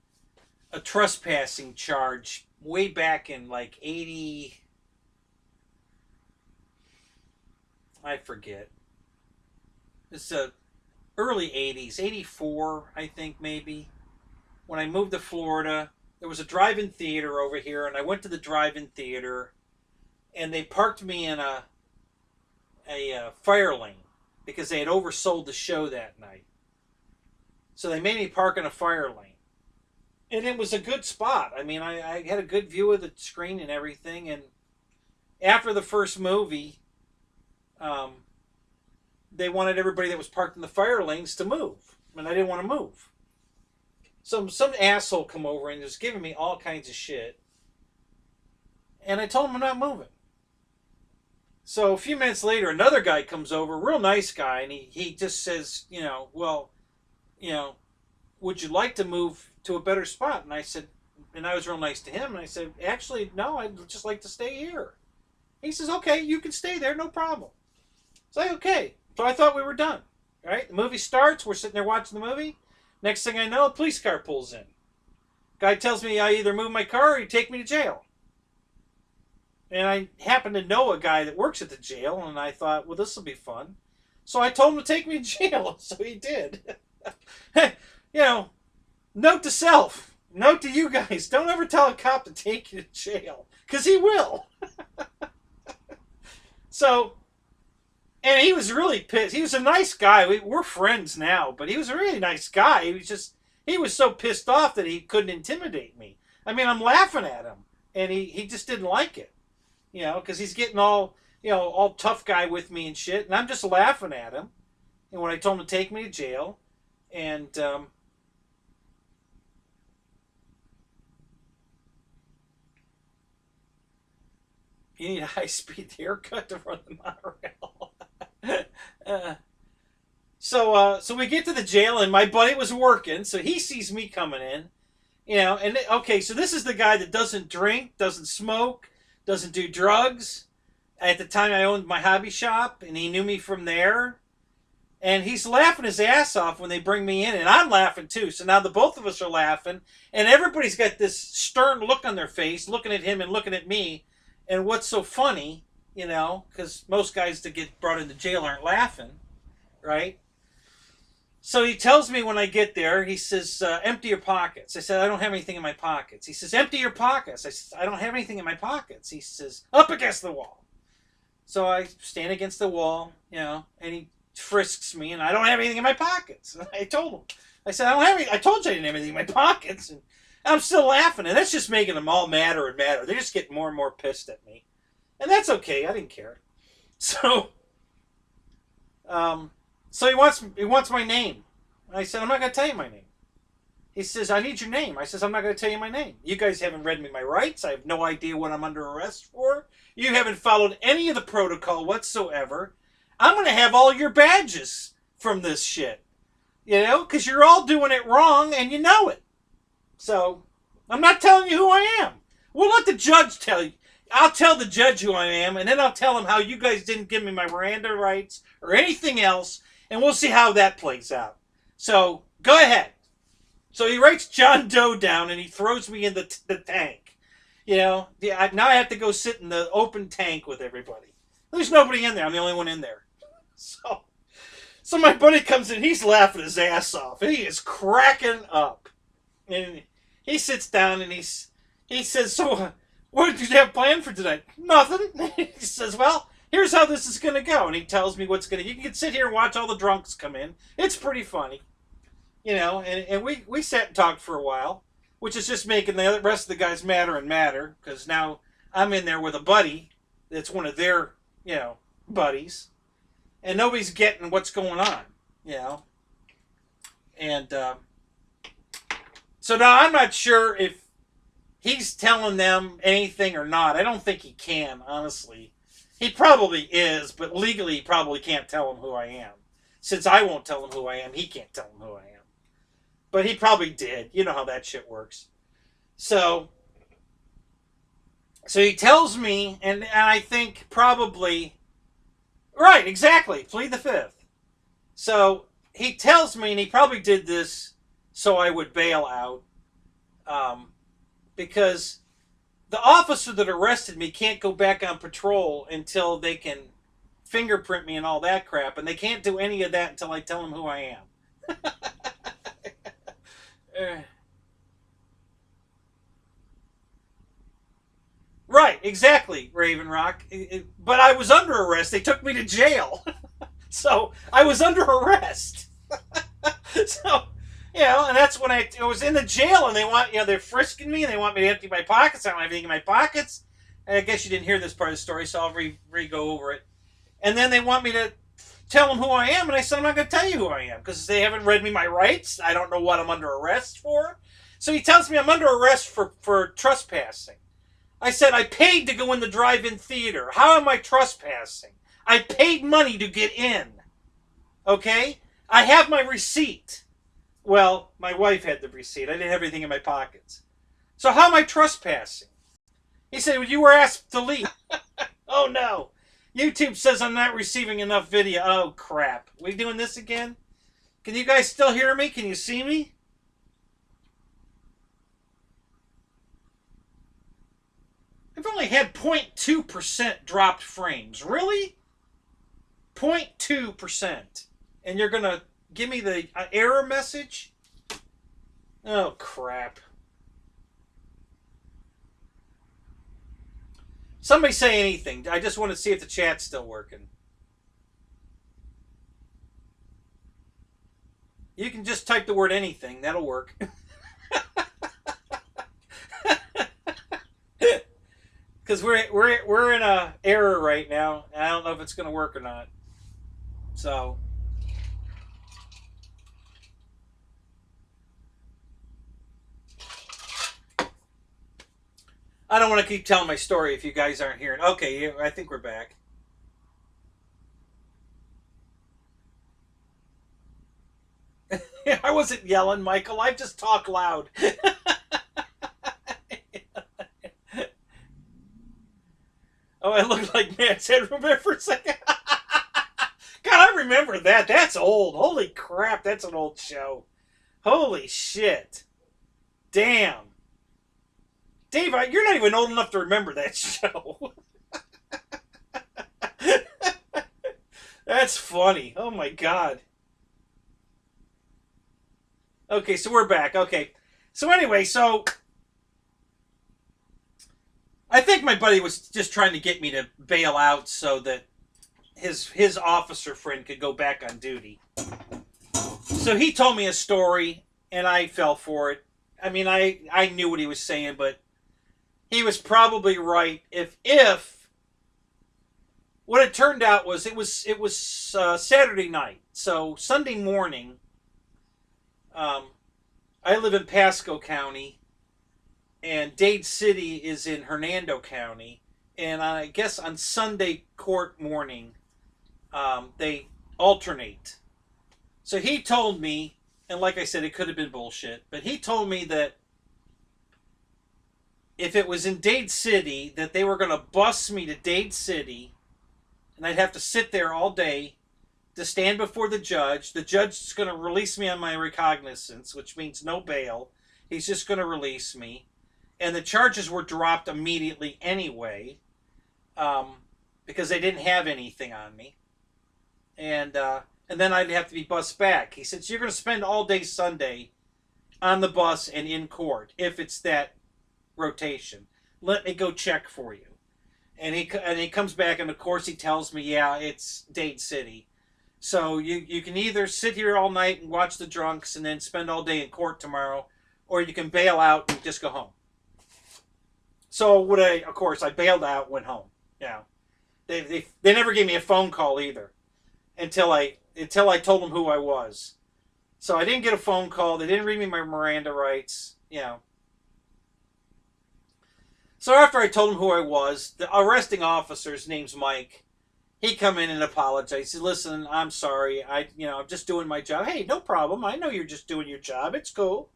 a trespassing charge way back in like 80, I forget. It's early 80s, 84, I think maybe. When I moved to Florida, there was a drive-in theater over here, and I went to the drive-in theater, and they parked me in a fire lane because they had oversold the show that night. So they made me park in a fire lane. And it was a good spot. I mean, I had a good view of the screen and everything. And after the first movie, um, they wanted everybody that was parked in the fire lanes to move. And I didn't want to move. Some asshole come over and was giving me all kinds of shit. And I told him I'm not moving. So a few minutes later, another guy comes over, real nice guy, and he just says, well, you know, would you like to move to a better spot? And I said, and I was real nice to him, and I said, actually, no, I'd just like to stay here. He says, okay, you can stay there, no problem. So I, okay. So I thought we were done. Right? The movie starts, we're sitting there watching the movie. Next thing I know, a police car pulls in. Guy tells me I either move my car or he take me to jail. And I happen to know a guy that works at the jail, and I thought, well, this will be fun. So I told him to take me to jail, so he did. You know, note to self, note to you guys, don't ever tell a cop to take you to jail, because he will. So, and he was really pissed. He was a nice guy. We're friends now, but he was a really nice guy. He was so pissed off that he couldn't intimidate me. I mean, I'm laughing at him, and he just didn't like it. Because he's getting all, all tough guy with me and shit, and I'm just laughing at him. And when I told him to take me to jail, and you need a high-speed haircut to run the monorail. So we get to the jail, and my buddy was working, so he sees me coming in, and okay, so this is the guy that doesn't drink, doesn't smoke, doesn't do drugs. At the time, I owned my hobby shop, and he knew me from there. And he's laughing his ass off when they bring me in, and I'm laughing too. So now the both of us are laughing, and everybody's got this stern look on their face, looking at him and looking at me. And what's so funny, because most guys that get brought into jail aren't laughing, right? So he tells me when I get there, he says, empty your pockets. I said, I don't have anything in my pockets. He says, empty your pockets. I said, I don't have anything in my pockets. He says, up against the wall. So I stand against the wall, and he frisks me, and I don't have anything in my pockets. And I told him. I said, I don't have any. I told you I didn't have anything in my pockets. And I'm still laughing, and that's just making them all madder and madder. They just get more and more pissed at me. And that's okay. I didn't care. So, so he wants my name. I said, I'm not going to tell you my name. He says, I need your name. I says, I'm not going to tell you my name. You guys haven't read me my rights. I have no idea what I'm under arrest for. You haven't followed any of the protocol whatsoever. I'm going to have all your badges from this shit. You know, because you're all doing it wrong and you know it. So, I'm not telling you who I am. We'll let the judge tell you. I'll tell the judge who I am, and then I'll tell him how you guys didn't give me my Miranda rights or anything else, and we'll see how that plays out. So, go ahead. So he writes John Doe down, and he throws me in the tank. You know, now I have to go sit in the open tank with everybody. There's nobody in there. I'm the only one in there. So my buddy comes in. He's laughing his ass off. He is cracking up. And he sits down, and he says, so what did you have planned for tonight? Nothing. He says, well, here's how this is going to go. And he tells me what's going to... You can sit here and watch all the drunks come in. It's pretty funny. You know, and we sat and talked for a while, which is just making the rest of the guys madder and madder, because now I'm in there with a buddy that's one of their, you know, buddies, and nobody's getting what's going on, you know. And so now I'm not sure if he's telling them anything or not. I don't think he can, honestly. He probably is, but legally he probably can't tell them who I am. Since I won't tell him who I am, he can't tell them who I am. But he probably did. You know how that shit works. So he tells me, and I think probably... Right, exactly. Plead the fifth. So he tells me, and he probably did this so I would bail out. Because the officer that arrested me can't go back on patrol until they can fingerprint me and all that crap. And they can't do any of that until I tell them who I am. Right, exactly, Raven Rock. But I was under arrest. They took me to jail. So I was under arrest. So, you know, and that's when I was in the jail, and they want, you know, they're frisking me, and they want me to empty my pockets. I don't have anything in my pockets. I guess you didn't hear this part of the story, so I'll re-go over it. And then they want me to tell them who I am, and I said, I'm not going to tell you who I am, because they haven't read me my rights. I don't know what I'm under arrest for. So he tells me I'm under arrest for trespassing. I said, I paid to go in the drive-in theater. How am I trespassing? I paid money to get in. Okay? I have my receipt. Well, my wife had the receipt. I didn't have anything in my pockets. So how am I trespassing? He said, well, you were asked to leave. Oh, no. YouTube says I'm not receiving enough video. Oh, crap. We doing this again? Can you guys still hear me? Can you see me? I've only had 0.2% dropped frames. Really? 0.2%. And you're going to give me the error message? Oh, crap. Somebody say anything. I just want to see if the chat's still working. You can just type the word anything. That'll work. Because we're in a error right now. And I don't know if it's going to work or not. So... I don't want to keep telling my story if you guys aren't hearing. Okay, I think we're back. I wasn't yelling, Michael. I just talk loud. Oh, I look like Matt's head remember for a second. God, I remember that. That's old. Holy crap, that's an old show. Holy shit. Damn. Dave, you're not even old enough to remember that show. That's funny. Oh my god. Okay, so we're back. Okay. So anyway, so... I think my buddy was just trying to get me to bail out so that his officer friend could go back on duty. So he told me a story, and I fell for it. I mean, I knew what he was saying, but he was probably right. If what it turned out was it was Saturday night, so Sunday morning, I live in Pasco County, and Dade City is in Hernando County. And I guess on Sunday court morning, they alternate. So he told me, and like I said, it could have been bullshit, but he told me that if it was in Dade City, that they were going to bus me to Dade City, and I'd have to sit there all day to stand before the judge. The judge is going to release me on my recognizance, which means no bail. He's just going to release me. And the charges were dropped immediately anyway, because they didn't have anything on me. And then I'd have to be bused back. He said, so you're going to spend all day Sunday on the bus and in court if it's that rotation. Let me go check for you. And he comes back, and of course he tells me, yeah, it's Dade City. So you can either sit here all night and watch the drunks and then spend all day in court tomorrow, or you can bail out and just go home. So of course I bailed out, went home. Yeah. They never gave me a phone call either until I told them who I was. So I didn't get a phone call. They didn't read me my Miranda rights. So after I told him who I was, the arresting officer's name's Mike. He come in and apologized. He said, "Listen, I'm sorry. I'm just doing my job." Hey, no problem. I know you're just doing your job. It's cool.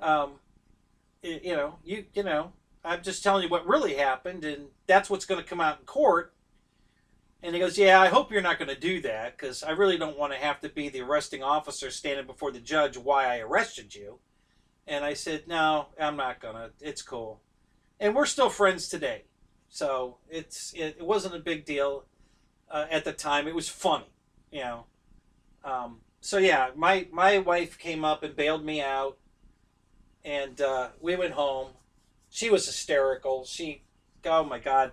Um, I'm just telling you what really happened, and that's what's going to come out in court. And he goes, yeah, I hope you're not going to do that, because I really don't want to have to be the arresting officer standing before the judge why I arrested you. And I said, no, I'm not going to. It's cool. And we're still friends today. So it wasn't a big deal at the time. It was funny, So yeah, my wife came up and bailed me out, and we went home. She was hysterical. Oh my God,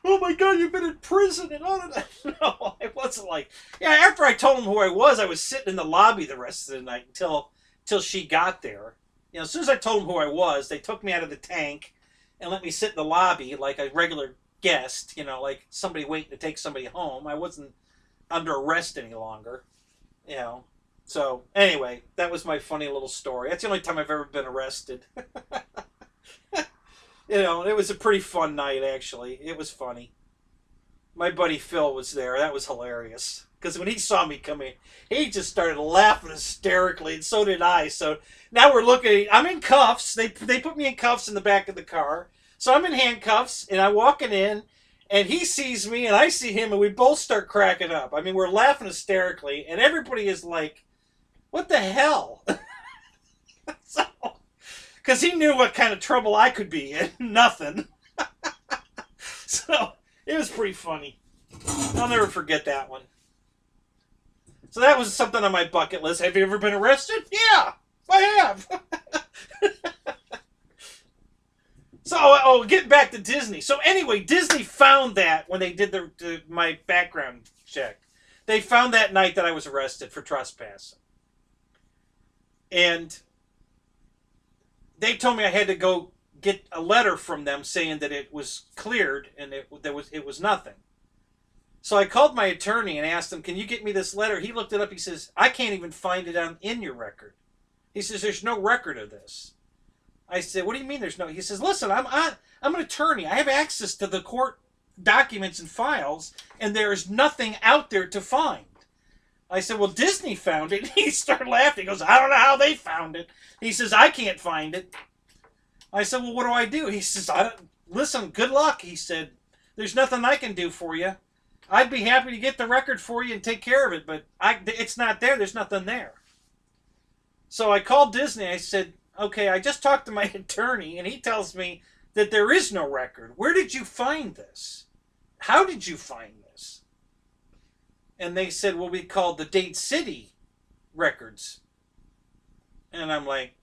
oh my God, you've been in prison and all of that. No, it wasn't like, after I told him who I was sitting in the lobby the rest of the night until she got there. As soon as I told them who I was, they took me out of the tank and let me sit in the lobby like a regular guest, like somebody waiting to take somebody home. I wasn't under arrest any longer, So anyway, that was my funny little story. That's the only time I've ever been arrested. It was a pretty fun night, actually. It was funny. My buddy Phil was there. That was hilarious. Because when he saw me come in, he just started laughing hysterically, and so did I. So now we're looking. I'm in cuffs. They put me in cuffs in the back of the car. So I'm in handcuffs, and I'm walking in, and he sees me, and I see him, and we both start cracking up. I mean, we're laughing hysterically, and everybody is like, what the hell? So, because he knew what kind of trouble I could be in. Nothing. So it was pretty funny. I'll never forget that one. So that was something on my bucket list. Have you ever been arrested? Yeah, I have. So, getting back to Disney. So anyway, Disney found that when they did my background check. They found that night that I was arrested for trespassing. And they told me I had to go get a letter from them saying that it was cleared and it was nothing. So I called my attorney and asked him, can you get me this letter? He looked it up. He says, I can't even find it in your record. He says, there's no record of this. I said, what do you mean there's no? He says, listen, I'm an attorney. I have access to the court documents and files, and there's nothing out there to find. I said, well, Disney found it. He started laughing. He goes, I don't know how they found it. He says, I can't find it. I said, well, what do I do? He says, listen, good luck. He said, there's nothing I can do for you. I'd be happy to get the record for you and take care of it, but it's not there. There's nothing there. So I called Disney. I said, okay, I just talked to my attorney, and he tells me that there is no record. Where did you find this? How did you find this? And they said, well, we called the Dade City records. And I'm like,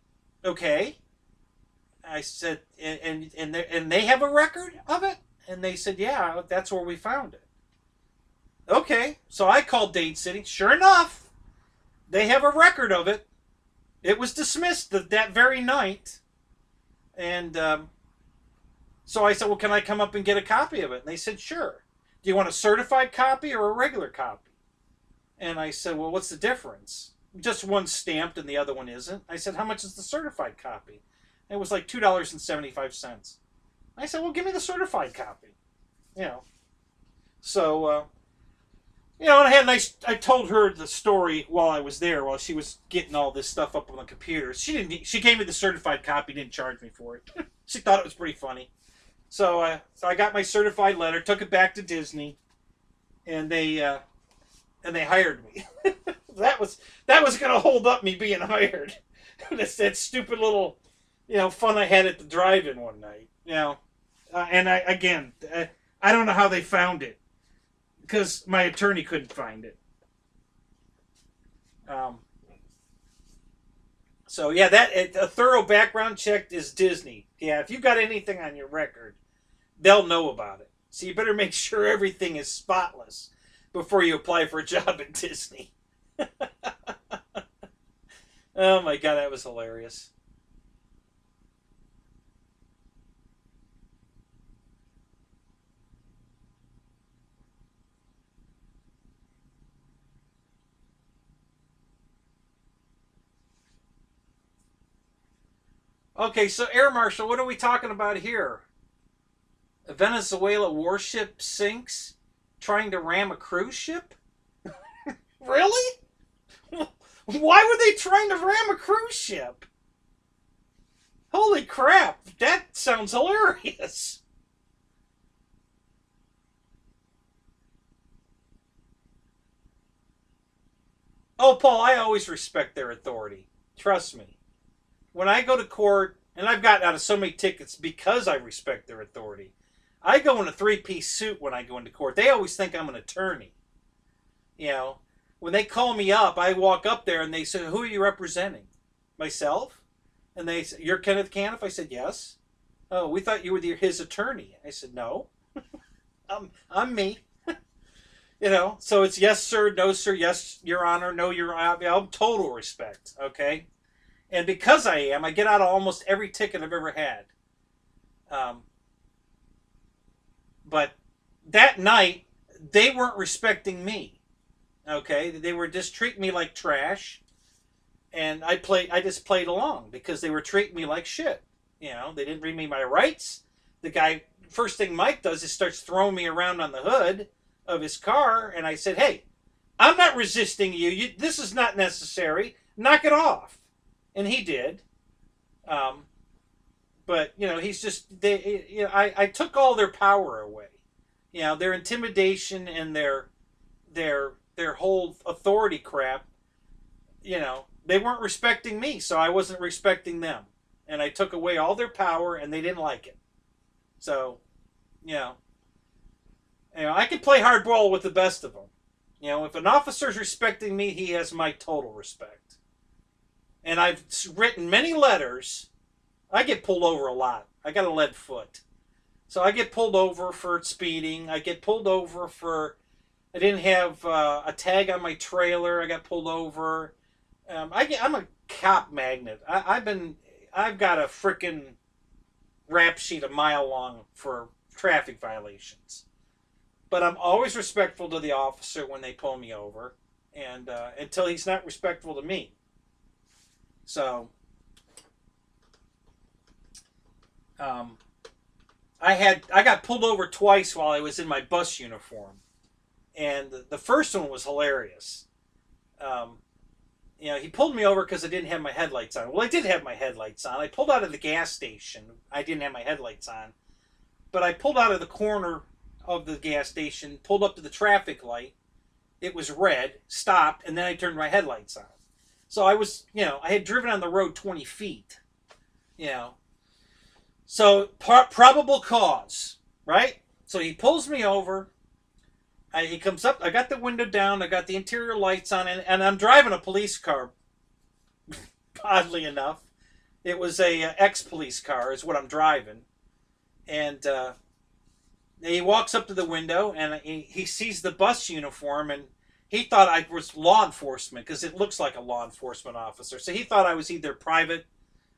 okay. I said, and they have a record of it? And they said, yeah, that's where we found it. Okay, so I called Dade City. Sure enough, they have a record of it. It was dismissed that very night. And so I said, well, can I come up and get a copy of it? And they said, sure. Do you want a certified copy or a regular copy? And I said, well, what's the difference? just one stamped and the other one isn't. I said, how much is the certified copy? And it was like $2.75. I said, well, give me the certified copy. You know. So, and I had a nice. I told her the story while I was there, while she was getting all this stuff up on the computer. She didn't. She gave me the certified copy, didn't charge me for it. She thought it was pretty funny. So I got my certified letter, took it back to Disney, and they hired me. that was going to hold up me being hired. That's that stupid little, fun I had at the drive-in one night. And I don't know how they found it, because my attorney couldn't find it. So yeah, a thorough background check is Disney. Yeah, if you got anything on your record, they'll know about it. So you better make sure everything is spotless before you apply for a job at Disney. Oh my god, that was hilarious. Okay, so Air Marshal, what are we talking about here? A Venezuela warship sinks trying to ram a cruise ship? Really? Why were they trying to ram a cruise ship? Holy crap, that sounds hilarious. Oh, Paul, I always respect their authority. Trust me. When I go to court, and I've gotten out of so many tickets because I respect their authority, I go in a three-piece suit when I go into court. They always think I'm an attorney. You know, when they call me up, I walk up there and they say, who are you representing? Myself? And they say, you're Kenneth Caniff? I said, yes. Oh, we thought you were his attorney. I said, no. I'm me. So it's yes, sir, no, sir, yes, your honor, no, your honor. Total respect, okay? And because I am, I get out of almost every ticket I've ever had. Um, but that night, they weren't respecting me. Okay, they were just treating me like trash, and I just played along because they were treating me like shit. They didn't read me my rights. The guy, first thing Mike does is starts throwing me around on the hood of his car, and I said, "Hey, I'm not resisting you. This is not necessary. Knock it off." And he did. Um, but he's just they. I took all their power away. Their intimidation and their whole authority crap. They weren't respecting me, so I wasn't respecting them, and I took away all their power, and they didn't like it. So, I can play hardball with the best of them. If an officer's respecting me, he has my total respect. And I've written many letters. I get pulled over a lot. I got a lead foot. So I get pulled over for speeding. I get pulled over for... I didn't have a tag on my trailer. I got pulled over. I'm a cop magnet. I've got a freaking rap sheet a mile long for traffic violations. But I'm always respectful to the officer when they pull me over, and until he's not respectful to me. So, I got pulled over twice while I was in my bus uniform, and the first one was hilarious. He pulled me over because I didn't have my headlights on. Well, I did have my headlights on. I pulled out of the gas station. I didn't have my headlights on, but I pulled out of the corner of the gas station, pulled up to the traffic light. It was red, stopped, and then I turned my headlights on. So I was, I had driven on the road 20 feet, So probable cause, right? So he pulls me over. He comes up. I got the window down. I got the interior lights on, and I'm driving a police car. Oddly enough, it was a ex-police car is what I'm driving. And he walks up to the window, and he sees the bus uniform, and he thought I was law enforcement because it looks like a law enforcement officer. So he thought I was either private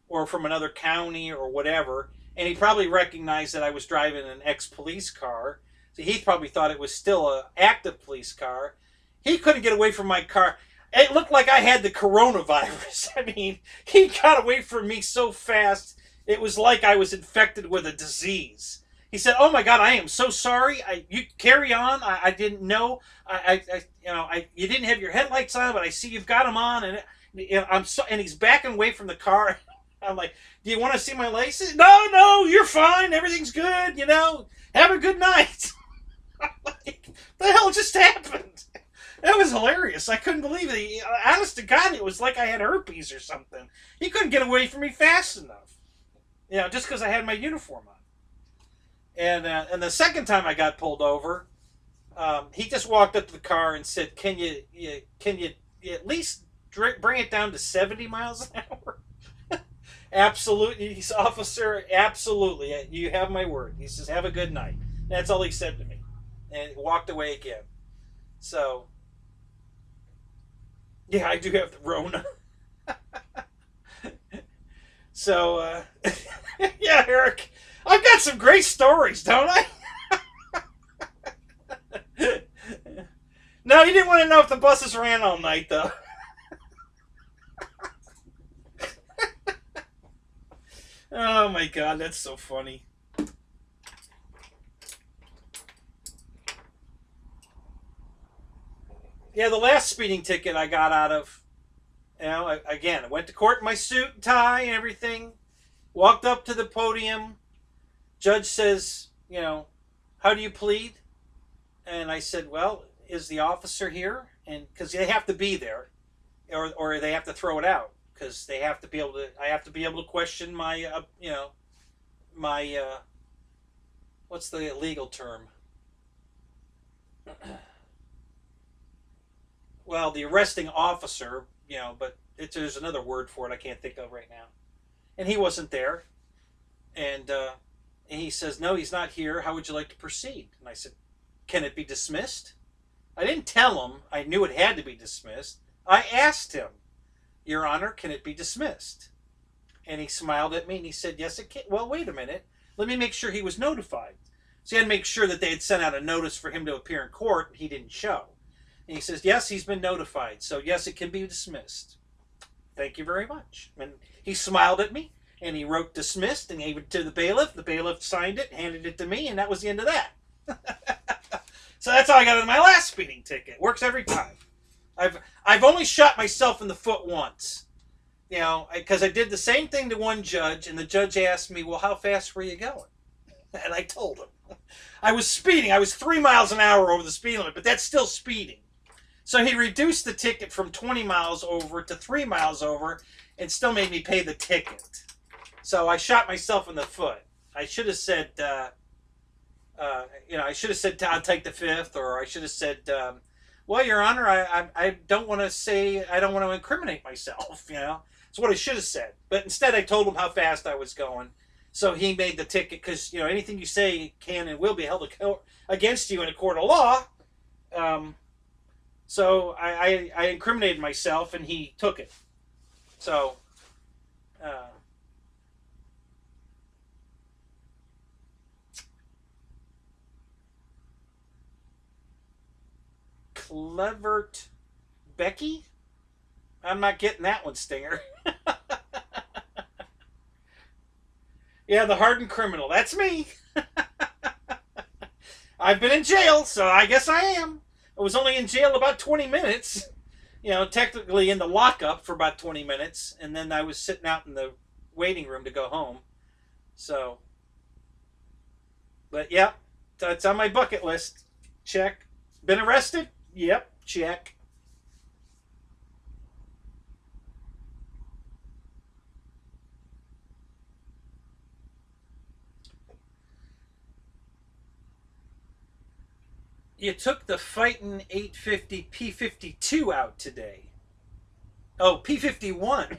or from another county or whatever. And he probably recognized that I was driving an ex-police car. So he probably thought it was still an active police car. He couldn't get away from my car. It looked like I had the coronavirus. I mean, he got away from me so fast. It was like I was infected with a disease. He said, "Oh my God, I am so sorry. You carry on. I didn't know. You didn't have your headlights on, but I see you've got them on, and I'm so." And he's backing away from the car. I'm like, "Do you want to see my laces?" No, no, you're fine. Everything's good. Have a good night. I'm like, the hell just happened? That was hilarious. I couldn't believe it. Honest to God, it was like I had herpes or something. He couldn't get away from me fast enough. Just because I had my uniform on. And the second time I got pulled over, he just walked up to the car and said, "Can you at least bring it down to 70 miles an hour?" Absolutely, he's officer. Absolutely, you have my word. He says, "Have a good night." That's all he said to me, and walked away again. So, yeah, I do have the Rona. So, yeah, Eric, I've got some great stories, don't I? No, you didn't want to know if the buses ran all night, though. Oh my God, that's so funny. Yeah, the last speeding ticket I got out of, I went to court in my suit and tie and everything, walked up to the podium. Judge says, "How do you plead?" And I said, "Well, is the officer here?" And because they have to be there, or they have to throw it out because they have to be able to. I have to be able to question my, my what's the legal term? Well, the arresting officer, but there's another word for it I can't think of right now. And he wasn't there, and he says, "No, he's not here. How would you like to proceed?" And I said, "Can it be dismissed?" I didn't tell him I knew it had to be dismissed. I asked him, "Your Honor, can it be dismissed?" And he smiled at me and he said, "Yes, it can." Well, wait a minute. Let me make sure he was notified. So he had to make sure that they had sent out a notice for him to appear in court, and he didn't show. And he says, "Yes, he's been notified. So, yes, it can be dismissed. Thank you very much." And he smiled at me, and he wrote dismissed and gave it to the bailiff. The bailiff signed it, handed it to me, and that was the end of that. So that's how I got in my last speeding ticket. Works every time. I've only shot myself in the foot once. Because I did the same thing to one judge, and the judge asked me, "Well, how fast were you going?" And I told him. I was speeding. I was 3 miles an hour over the speed limit, but that's still speeding. So he reduced the ticket from 20 miles over to 3 miles over and still made me pay the ticket. So I shot myself in the foot. I should have said, I should have said, "I'll take the fifth," or I should have said, "Well, Your Honor, I don't want to say, I don't want to incriminate myself," That's what I should have said. But instead I told him how fast I was going. So he made the ticket because, anything you say can and will be held against you in a court of law. So I incriminated myself and he took it. So, Clevert Becky? I'm not getting that one, Stinger. Yeah, the hardened criminal. That's me. I've been in jail, so I guess I am. I was only in jail about 20 minutes. Technically in the lockup for about 20 minutes. And then I was sitting out in the waiting room to go home. So, but yeah, that's on my bucket list. Check. Been arrested? Yep, check. You took the Fightin' 850 P52 out today. Oh, P51.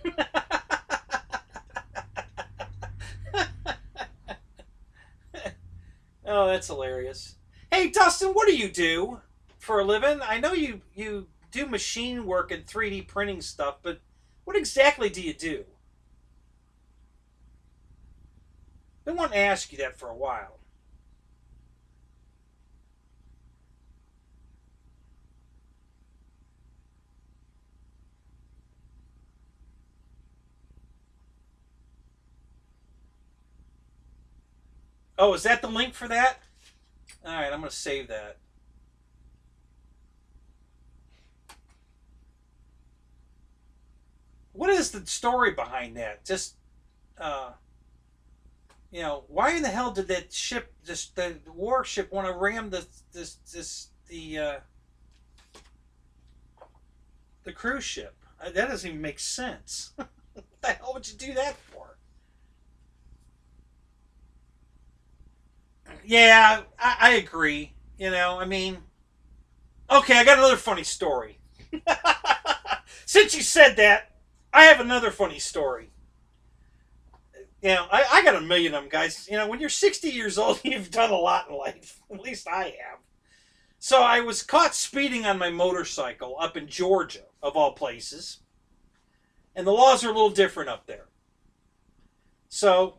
Oh, that's hilarious. Hey, Dustin, what do you do for a living? I know you do machine work and 3D printing stuff, but what exactly do you do? I've been wanting to ask you that for a while. Oh, is that the link for that? All right, I'm going to save that. What is the story behind that? Just, uh, why in the hell did that ship, just the warship, want to ram the cruise ship? That doesn't even make sense. What the hell would you do that for? Yeah, I agree. I mean, okay, I got another funny story. Since you said that, I have another funny story. I got a million of them, guys. When you're 60 years old, you've done a lot in life. At least I have. So I was caught speeding on my motorcycle up in Georgia, of all places. And the laws are a little different up there. So,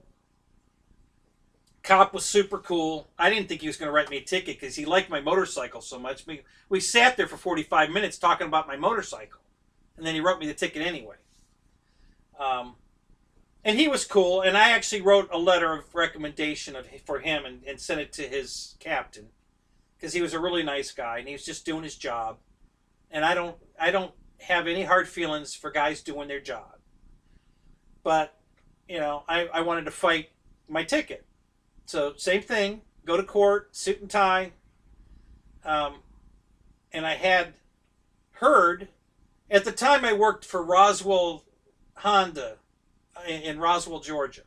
cop was super cool. I didn't think he was going to write me a ticket because he liked my motorcycle so much. We sat there for 45 minutes talking about my motorcycle. And then he wrote me the ticket anyway. And he was cool. And I actually wrote a letter of recommendation for him and sent it to his captain. Because he was a really nice guy. And he was just doing his job. And I don't have any hard feelings for guys doing their job. But, I wanted to fight my ticket. So, same thing. Go to court, suit and tie. And I had heard, at the time I worked for Roswell Honda in Roswell, Georgia,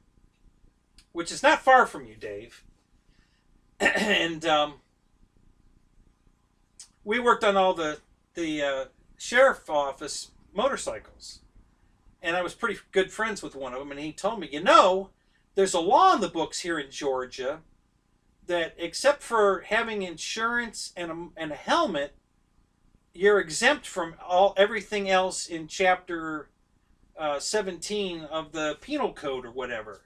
which is not far from you, Dave. And we worked on all the sheriff office motorcycles. And I was pretty good friends with one of them. And he told me, there's a law in the books here in Georgia that except for having insurance and a helmet, you're exempt from everything else in chapter 17 of the penal code or whatever.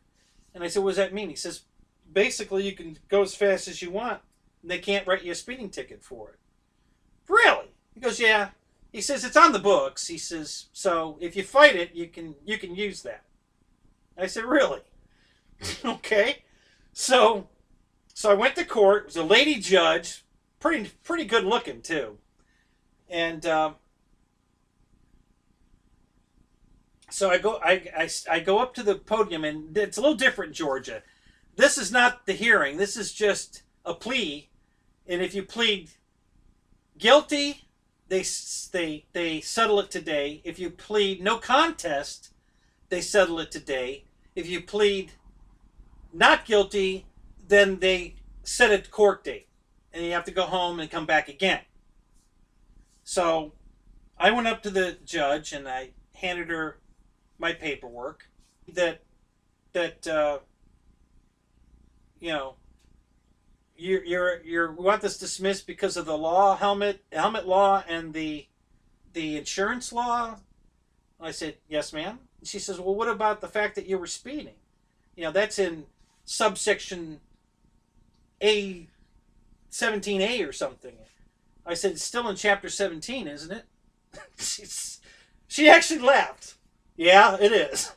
And I said, what does that mean? He says, basically you can go as fast as you want and they can't write you a speeding ticket for it. Really? He goes, yeah. He says, it's on the books. He says, so if you fight it, you can use that. I said, really? Okay. So I went to court. It was a lady judge, pretty good looking too. And so I go up to the podium, and it's a little different in Georgia. This is not the hearing. This is just a plea. And if you plead guilty, they settle it today. If you plead no contest, they settle it today. If you plead not guilty, then they set a court date. And you have to go home and come back again. So I went up to the judge and I handed her my paperwork that you want this dismissed because of the law, helmet law, and the insurance law. I said, yes, ma'am. She says, well, what about the fact that you were speeding? That's in subsection A 17A or something. I said, it's still in chapter 17, isn't it? She actually laughed. Yeah, it is.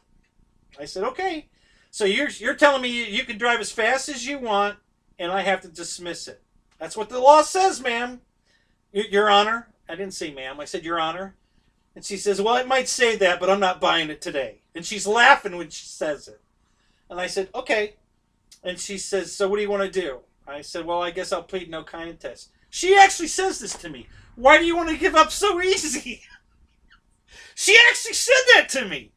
I said, okay. So you're telling me you can drive as fast as you want, and I have to dismiss it. That's what the law says, ma'am. Your Honor. I didn't say ma'am. I said, Your Honor. And she says, well, it might say that, but I'm not buying it today. And she's laughing when she says it. And I said, okay. And she says, so what do you want to do? I said, well, I guess I'll plead no contest. She actually says this to me. Why do you want to give up so easy? She actually said that to me.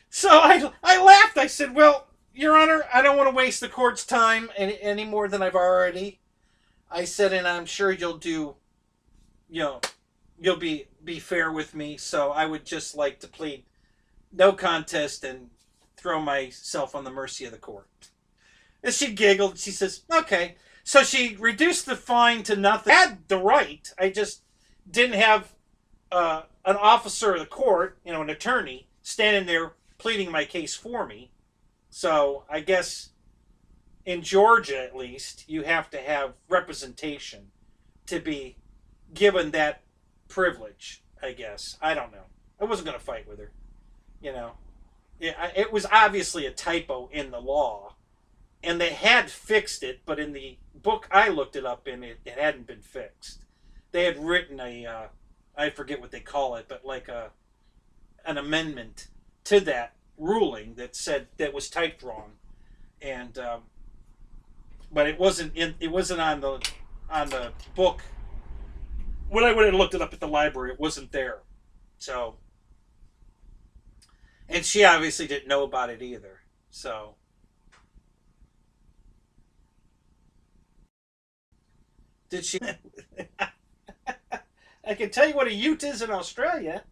So I laughed. I said, well, Your Honor, I don't want to waste the court's time any more than I've already. I said, and I'm sure you'll do, you'll be fair with me. So I would just like to plead no contest and throw myself on the mercy of the court. And she giggled. She says, okay. So she reduced the fine to nothing. I had the right. I just didn't have an officer of the court, an attorney, standing there pleading my case for me. So I guess in Georgia, at least, you have to have representation to be given that privilege, I guess. I don't know. I wasn't going to fight with her, it was obviously a typo in the law, and they had fixed it, but in the book I looked it up in, it hadn't been fixed. They had written I forget what they call it, but like an amendment to that ruling that said that was typed wrong, and but it wasn't on the book. When I went and looked it up at the library, it wasn't there. So, and she obviously didn't know about it either. So, did she? I can tell you what a ute is in Australia.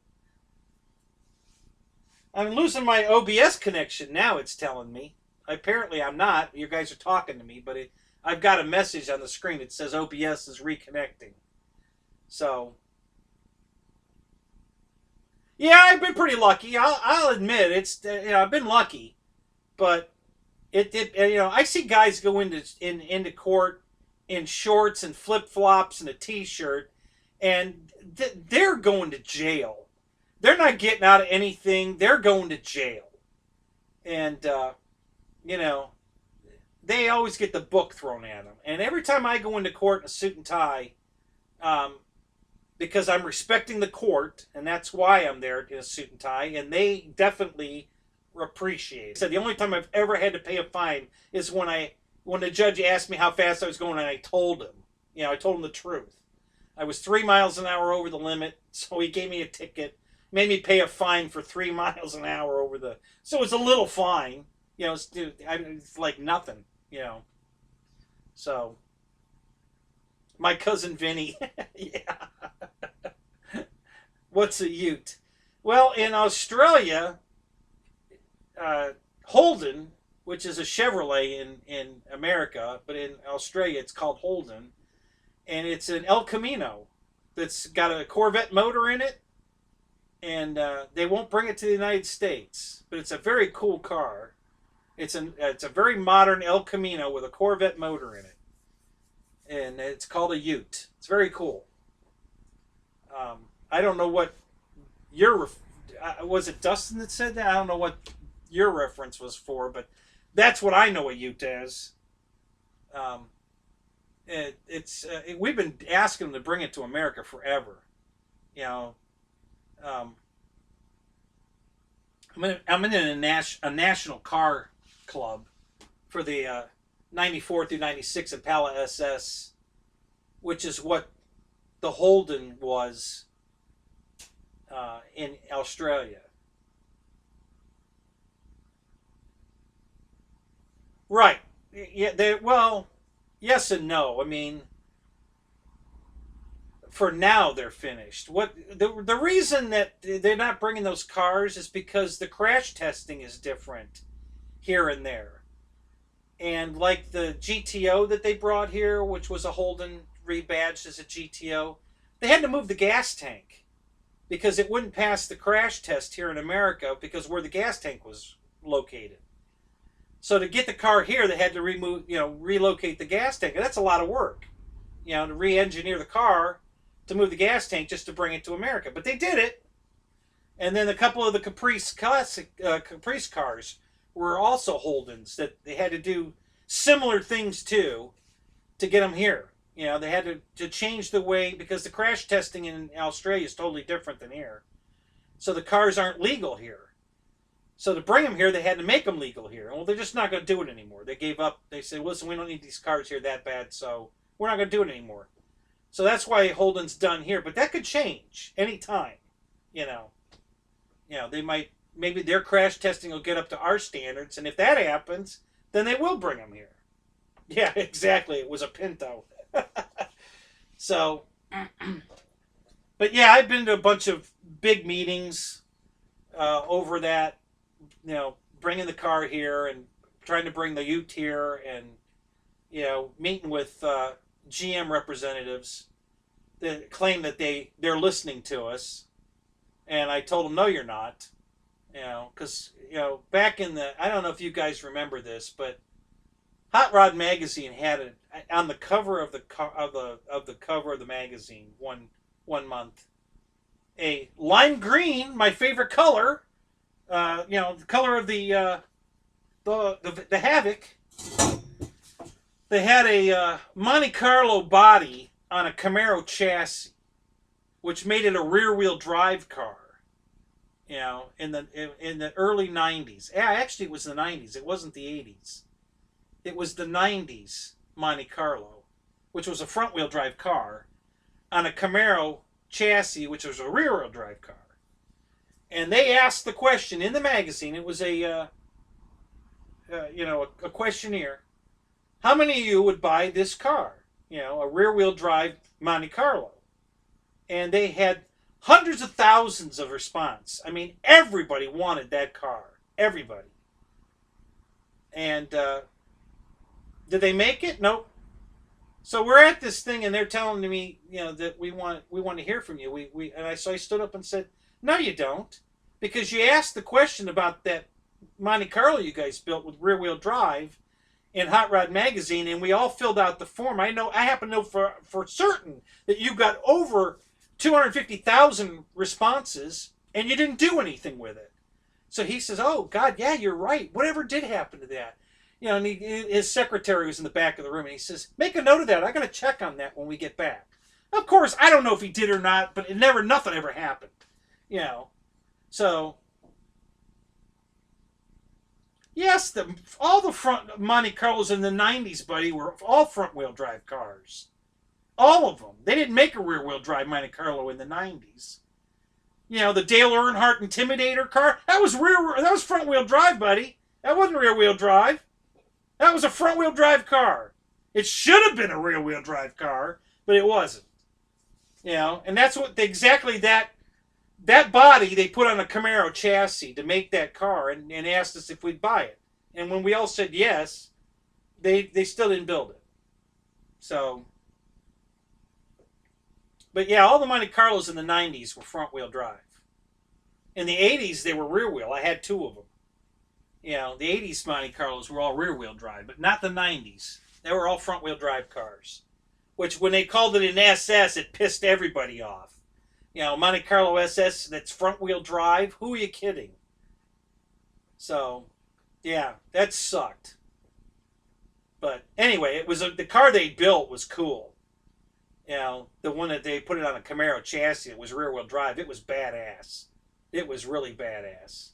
I'm losing my OBS connection now, it's telling me. Apparently, I'm not. You guys are talking to me, but I've got a message on the screen that says OBS is reconnecting. So, yeah, I've been pretty lucky. I'll admit I've been lucky, but I see guys go into court in shorts and flip flops and a t-shirt, and they're going to jail. They're not getting out of anything. They're going to jail, and you know they always get the book thrown at them. And every time I go into court in a suit and tie, um, because I'm respecting the court, and that's why I'm there in a suit and tie, and they definitely appreciate it. So the only time I've ever had to pay a fine is when the judge asked me how fast I was going, and I told him. I told him the truth. I was 3 miles an hour over the limit, so he gave me a ticket, made me pay a fine for 3 miles an hour over the. So it's a little fine, it's like nothing, So my cousin Vinny, yeah. What's a ute? Well, in Australia, Holden, which is a Chevrolet in America, but in Australia it's called Holden, and it's an El Camino that's got a Corvette motor in it, and they won't bring it to the United States, but it's a very cool car. It's a very modern El Camino with a Corvette motor in it, and it's called a Ute. It's very cool. I don't know what your was it Dustin that said that? I don't know what your reference was for, but that's what I know a Ute as. Um, we've been asking them to bring it to America forever. You know, um, I'm in a national car club for the 94 through 96 Impala SS, which is what the Holden was in Australia. Right. Yeah. Well, yes and no. I mean, for now they're finished. The reason that they're not bringing those cars is because the crash testing is different here and there. And like the GTO that they brought here, which was a Holden rebadged as a GTO, they had to move the gas tank because it wouldn't pass the crash test here in America because where the gas tank was located. So to get the car here, they had to relocate the gas tank. And that's a lot of work, to re-engineer the car to move the gas tank just to bring it to America. But they did it. And then a couple of the Caprice cars were also Holdens that they had to do similar things to get them here. They had to change the way because the crash testing in Australia is totally different than here. So the cars aren't legal here. So to bring them here, they had to make them legal here. Well, they're just not going to do it anymore. They gave up. They said, listen, we don't need these cars here that bad, so we're not going to do it anymore. So that's why Holden's done here. But that could change anytime. They might, maybe their crash testing will get up to our standards. And if that happens, then they will bring them here. Yeah, exactly. It was a Pinto. So, but yeah, I've been to a bunch of big meetings over that. Bringing the car here and trying to bring the Ute here and, meeting with GM representatives that claim that they're listening to us. And I told them, no, you're not. Because, back in I don't know if you guys remember this, but Hot Rod Magazine had on the cover of the cover of the magazine one month, a lime green, my favorite color, The color of the Havoc. They had a Monte Carlo body on a Camaro chassis, which made it a rear-wheel drive car. In the early '90s. Yeah, actually, it was the '90s. It wasn't the '80s. It was the '90s Monte Carlo, which was a front-wheel drive car on a Camaro chassis, which was a rear-wheel drive car. And they asked the question in the magazine. It was a questionnaire. How many of you would buy this car? A rear-wheel drive Monte Carlo. And they had hundreds of thousands of response. I mean, everybody wanted that car. Everybody. And did they make it? Nope. So we're at this thing, and they're telling me, that we want to hear from you. So I stood up and said, no, you don't, because you asked the question about that Monte Carlo you guys built with rear-wheel drive in Hot Rod Magazine, and we all filled out the form. I happen to know for certain that you got over 250,000 responses, and you didn't do anything with it. So he says, oh, God, yeah, you're right. Whatever did happen to that? And his secretary was in the back of the room, and he says, make a note of that. I'm going to check on that when we get back. Of course, I don't know if he did or not, but nothing ever happened. So, yes, all the front Monte Carlos in the '90s, buddy, were all front-wheel drive cars. All of them. They didn't make a rear-wheel drive Monte Carlo in the '90s. The Dale Earnhardt Intimidator car, that was front-wheel drive, buddy. That wasn't rear-wheel drive. That was a front-wheel drive car. It should have been a rear-wheel drive car, but it wasn't. And that's exactly that body they put on a Camaro chassis to make that car, and asked us if we'd buy it. And when we all said yes, they still didn't build it. So, but yeah, all the Monte Carlos in the '90s were front-wheel drive. In the '80s, they were rear-wheel. I had two of them. The '80s Monte Carlos were all rear-wheel drive, but not the '90s. They were all front-wheel drive cars. Which, when they called it an SS, it pissed everybody off. Monte Carlo SS that's front-wheel drive? Who are you kidding? So, yeah, that sucked. But anyway, it was the car they built was cool. The one that they put it on a Camaro chassis, it was rear-wheel drive. It was badass. It was really badass.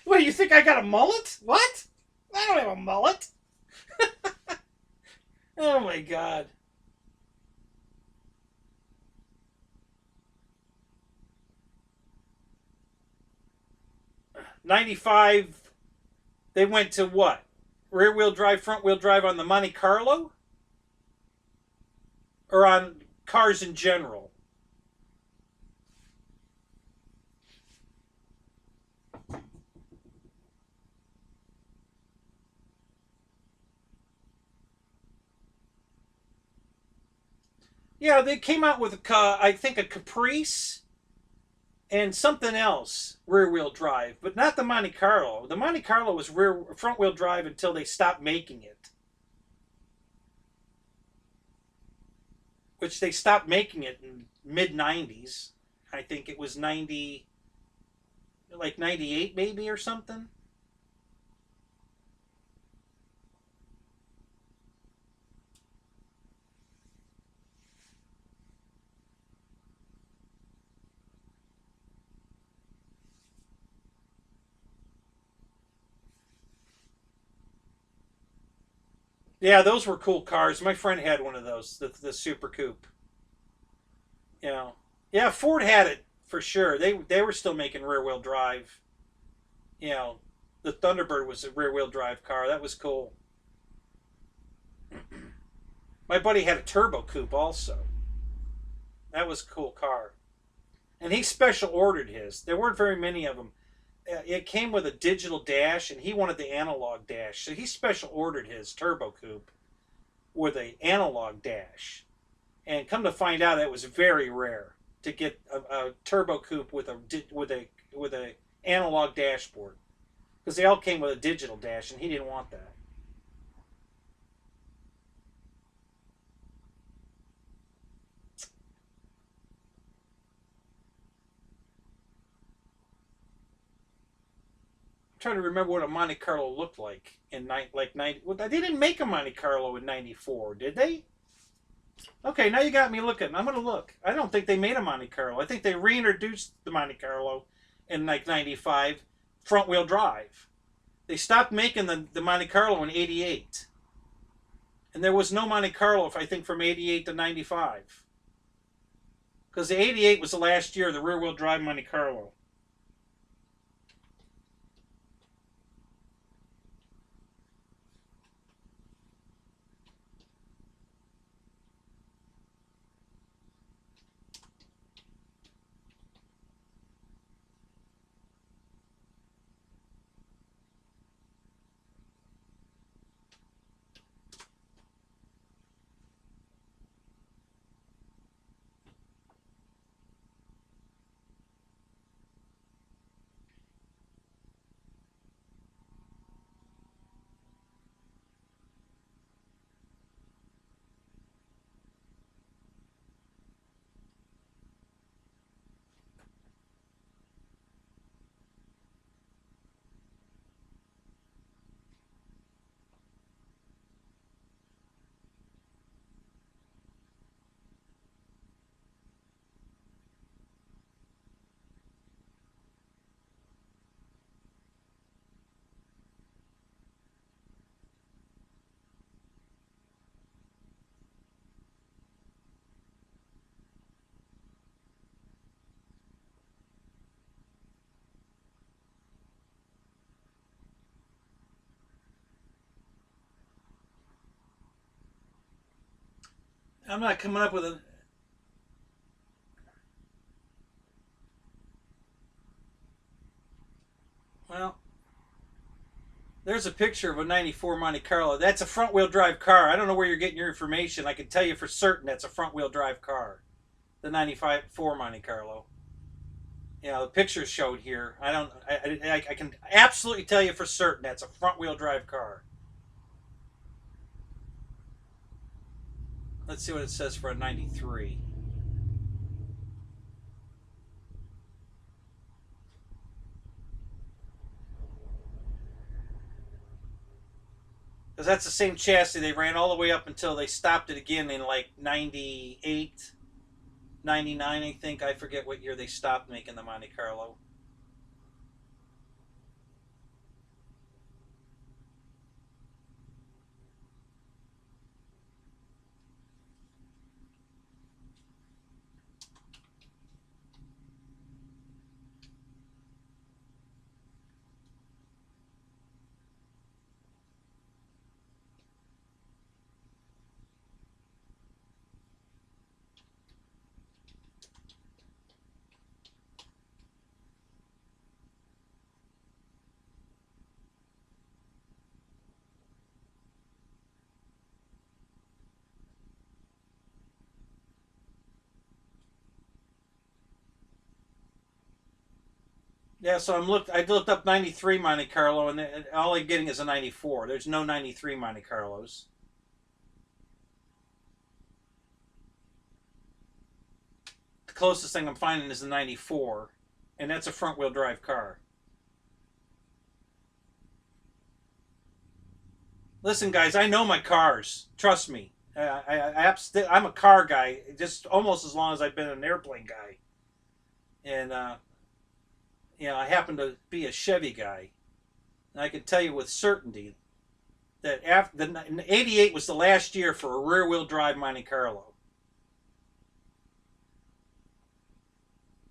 What, you think I got a mullet? What? I don't have a mullet. Oh my God. '95, they went to what? Rear wheel drive, front wheel drive on the Monte Carlo? Or on cars in general? Yeah, they came out with I think a Caprice and something else rear wheel drive, but not the Monte Carlo. The Monte Carlo was front wheel drive until they stopped making it, which they stopped making it in mid '90s. I think it was like '98 maybe or something. Yeah, those were cool cars. My friend had one of those, the Super Coupe. Yeah, Ford had it for sure. They were still making rear wheel drive. You know, the Thunderbird was a rear wheel drive car. That was cool. My buddy had a Turbo Coupe also. That was a cool car. And he special ordered his. There weren't very many of them. It came with a digital dash, and he wanted the analog dash. So he special ordered his Turbo Coupe with a analog dash. And come to find out, it was very rare to get a Turbo Coupe with a analog dashboard. because they all came with a digital dash, and he didn't want that. I'm trying to remember what a Monte Carlo looked like in like 90. Well, they didn't make a Monte Carlo in '94, did they? Okay, now you got me looking. I'm gonna look. I don't think they made a Monte Carlo. I think they reintroduced the Monte Carlo in like '95, front wheel drive. They stopped making the Monte Carlo in '88, and there was no Monte Carlo, I think, from '88 to '95, because the '88 was the last year of the rear wheel drive Monte Carlo. I'm not coming up with a. Well, there's a picture of a '94 Monte Carlo. That's a front wheel drive car. I don't know where you're getting your information. I can tell you for certain that's a front wheel drive car. The '95 4 Monte Carlo. You know, the pictures showed here. I don't. I can absolutely tell you for certain that's a front wheel drive car. Let's see what it says for a '93. Because that's the same chassis they ran all the way up until they stopped it again in like '98, '99, I think. I forget what year they stopped making the Monte Carlo. Yeah, so I looked up '93 Monte Carlo, and all I'm getting is a '94. There's no '93 Monte Carlos. The closest thing I'm finding is the '94, and that's a front wheel drive car. Listen, guys, I know my cars. Trust me. I'm a car guy, just almost as long as I've been an airplane guy. And I happen to be a Chevy guy. And I can tell you with certainty that after the '88 was the last year for a rear wheel drive Monte Carlo.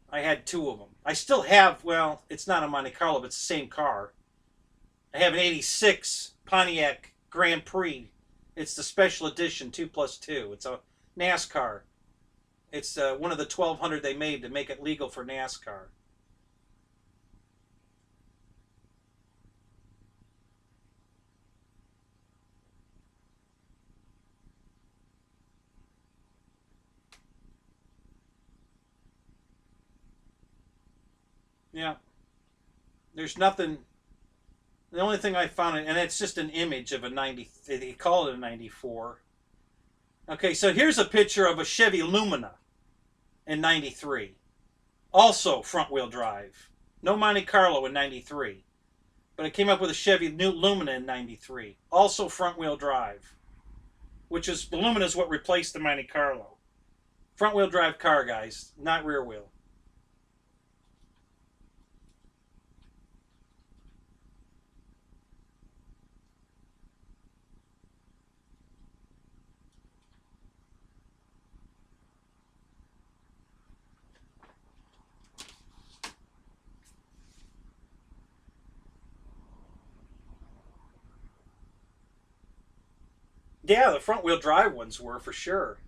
I had two of them. I still have. Well, it's not a Monte Carlo, but it's the same car. I have an '86 Pontiac Grand Prix. It's the special edition 2+2. It's a NASCAR. It's one of the 1,200 they made to make it legal for NASCAR. Yeah, there's nothing. The only thing I found, and it's just an image of a 90. They call it a 94. Okay, so here's a picture of a Chevy Lumina in 93. Also front wheel drive. No Monte Carlo in 93. But it came up with a Chevy Lumina in 93. Also front wheel drive. Which is, the Lumina is what replaced the Monte Carlo. Front wheel drive car, guys, not rear wheel. Yeah, the front wheel drive ones were for sure.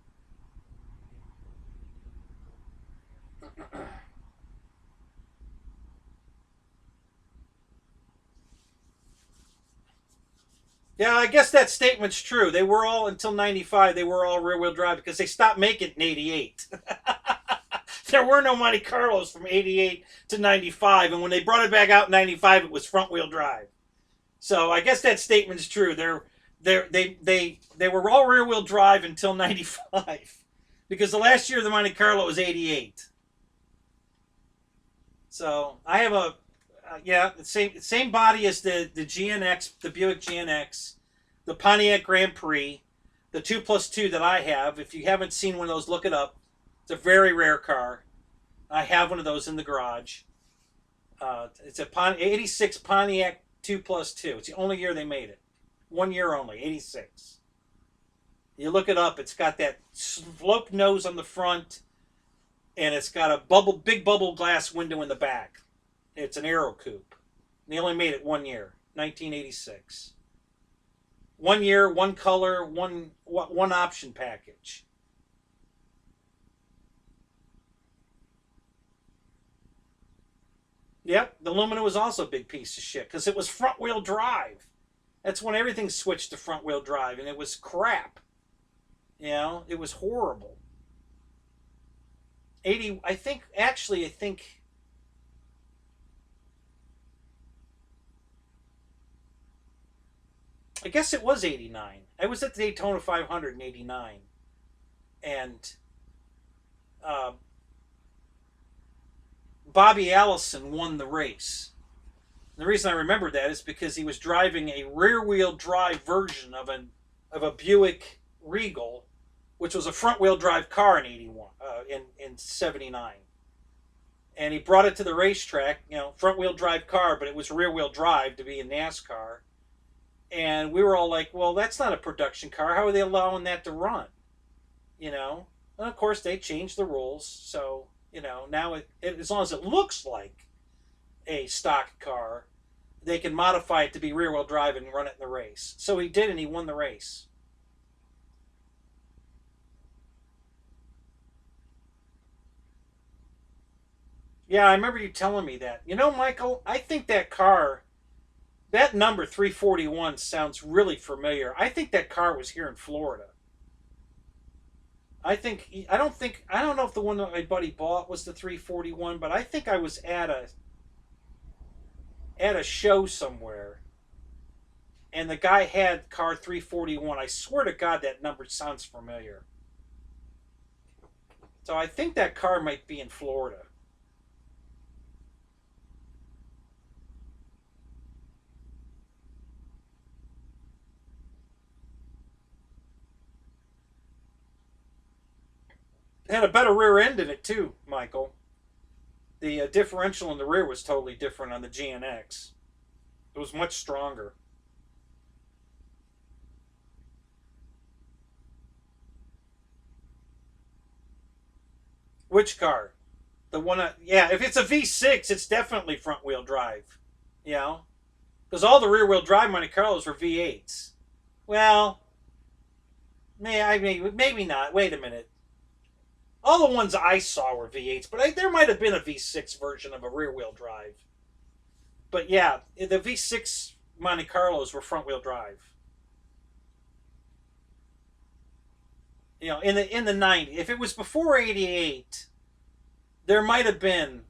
Yeah, I guess that statement's true. They were all, until 95, they were all rear wheel drive because they stopped making it in 88. There were no Monte Carlos from 88 to 95, and when they brought it back out in 95, it was front wheel drive. So I guess that statement's true. They were all rear wheel drive until 95 because the last year of the Monte Carlo was 88. So I have a yeah, the same body as the GNX, the Buick GNX, the Pontiac Grand Prix, the 2+2 that I have. If you haven't seen one of those, look it up. It's a very rare car. I have one of those in the garage. It's a 86 Pontiac 2+2. It's the only year they made it. 1 year only, 86. You look it up. It's got that sloped nose on the front, and it's got a big bubble glass window in the back. It's an Aero coupe. They only made it 1 year, 1986. 1 year, one color, one option package. Yep, the Lumina was also a big piece of shit because it was front wheel drive. That's when everything switched to front wheel drive, and it was crap. You know, it was horrible. 80, I think, actually, I think I guess it was 89. I was at the Daytona 500 in 89. And uh, Bobby Allison won the race. And the reason I remember that is because he was driving a rear-wheel drive version of a Buick Regal, which was a front-wheel drive car in 81, in 79. And he brought it to the racetrack, front-wheel drive car, but it was rear-wheel drive to be in NASCAR. And we were all like, well, that's not a production car. How are they allowing that to run? And of course, they changed the rules. So, now as long as it looks like a stock car, they can modify it to be rear wheel drive and run it in the race. So he did, and he won the race. Yeah, I remember you telling me that. Michael, I think that car, that number 341 sounds really familiar. I think that car was here in Florida. I don't know if the one that my buddy bought was the 341, but I think I was at a show somewhere, and the guy had car 341. I swear to God that number sounds familiar. So I think that car might be in Florida. It had a better rear end in it too, Michael. The differential in the rear was totally different on the GNX. It was much stronger. Which car? The one, yeah. If it's a V6, it's definitely front wheel drive. You know, because all the rear wheel drive Monte Carlos were V8s. Well, maybe not. Wait a minute. All the ones I saw were V8s, but there might have been a V6 version of a rear wheel drive. But yeah, the V6 Monte Carlos were front wheel drive. In the 90s, if it was before 88, there might have been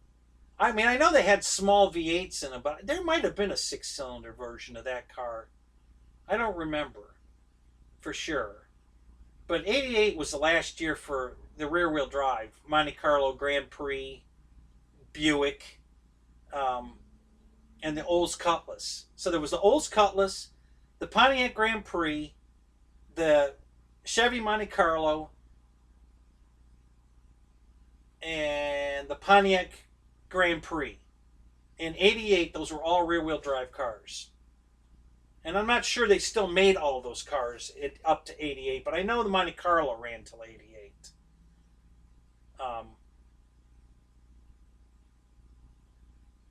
I mean, I know they had small V8s in them, but there might have been a six-cylinder version of that car. I don't remember for sure. But 88 was the last year for the rear-wheel drive. Monte Carlo Grand Prix, Buick, um, and the Olds Cutlass. So there was the Olds Cutlass, the Pontiac Grand Prix, the Chevy Monte Carlo, and the Pontiac Grand Prix. In 88, those were all rear-wheel drive cars. And I'm not sure they still made all of those cars up to 88, but I know the Monte Carlo ran till 88. Um,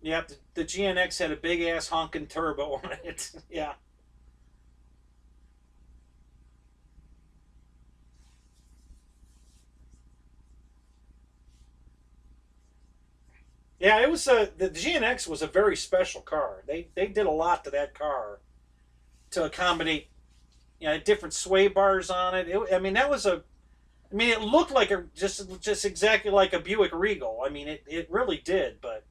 yeah, the GNX had a big ass honking turbo on it. Yeah. Yeah, it was the GNX was a very special car. They did a lot to that car to accommodate different sway bars on it. I mean that was a I mean it looked like a just exactly like a Buick Regal. I mean it really did, but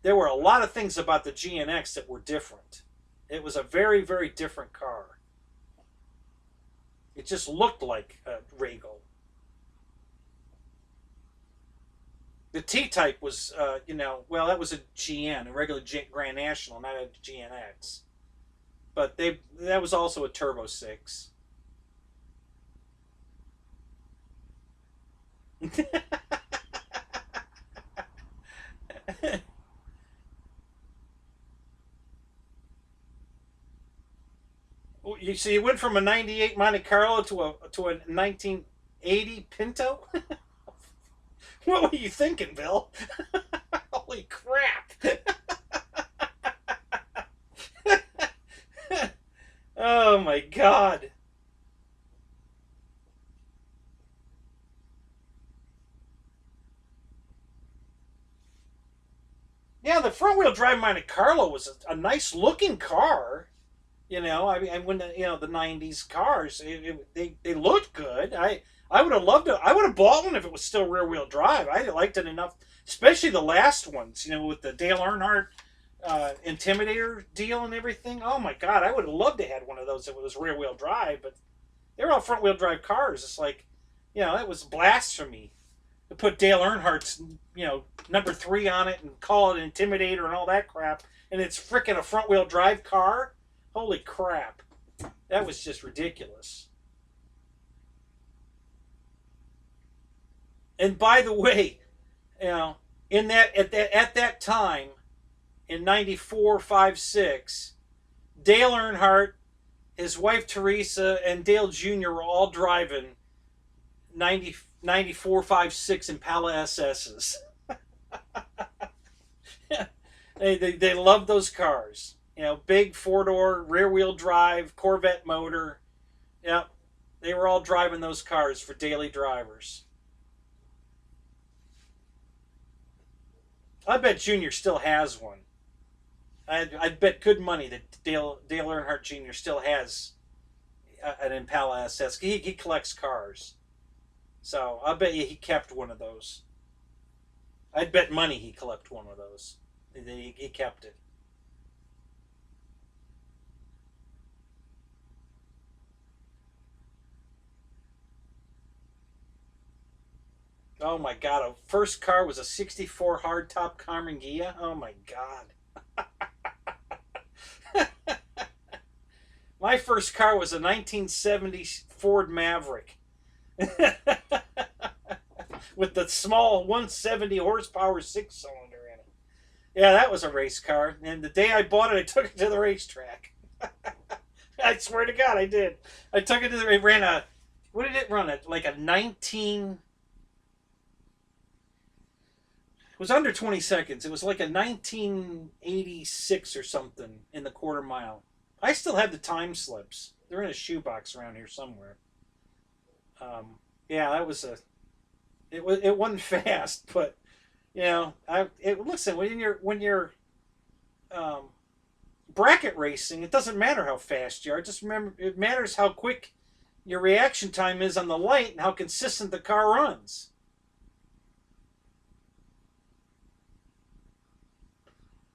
there were a lot of things about the GNX that were different. It was a very very different car. It just looked like a Regal. The T Type was, well, that was a GN, a regular Grand National, not a GNX. But that was also a Turbo 6. You see, you went from a '98 Monte Carlo to a 1980 Pinto. What were you thinking, Bill? Holy crap! Oh my god! Yeah, the front wheel drive Monte Carlo was a nice looking car. I mean, when the '90s cars, they looked good. I would have loved it. I would have bought one if it was still rear wheel drive. I liked it enough, especially the last ones. With the Dale Earnhardt Intimidator deal and everything. Oh my God, I would have loved to have had one of those if it was rear wheel drive. But they were all front wheel drive cars. It's like, it was blasphemy to put Dale Earnhardt's number 3 on it and call it an Intimidator and all that crap, and it's freaking a front wheel drive car. Holy crap. That was just ridiculous. And by the way, in that at that time in 94, 5, 6, Dale Earnhardt, his wife Teresa, and Dale Jr. were all driving 94, 5, 6 Impala SS's. They love those cars. Big 4-door, rear-wheel drive, Corvette motor. Yep, they were all driving those cars for daily drivers. I bet Junior still has one. I'd bet good money that Dale Earnhardt Jr. still has an Impala SS. He collects cars. So I bet you he kept one of those. I'd bet money he collected one of those. He kept it. Oh my God! A first car was a '64 hardtop Carmen Ghia. Oh my God! My first car was a 1970 Ford Maverick with the small 170 horsepower 6-cylinder in it. Yeah, that was a race car. And the day I bought it, I took it to the racetrack. I swear to God, I did. I took it to the. It ran a. What did it run? Like a 19. It was under 20 seconds. It was like a 1986 or something in the quarter mile. I still have the time slips. They're in a shoebox around here somewhere. Yeah, that was a. It wasn't fast, but listen, when you're um, bracket racing, it doesn't matter how fast you are. Just remember, it matters how quick your reaction time is on the light and how consistent the car runs.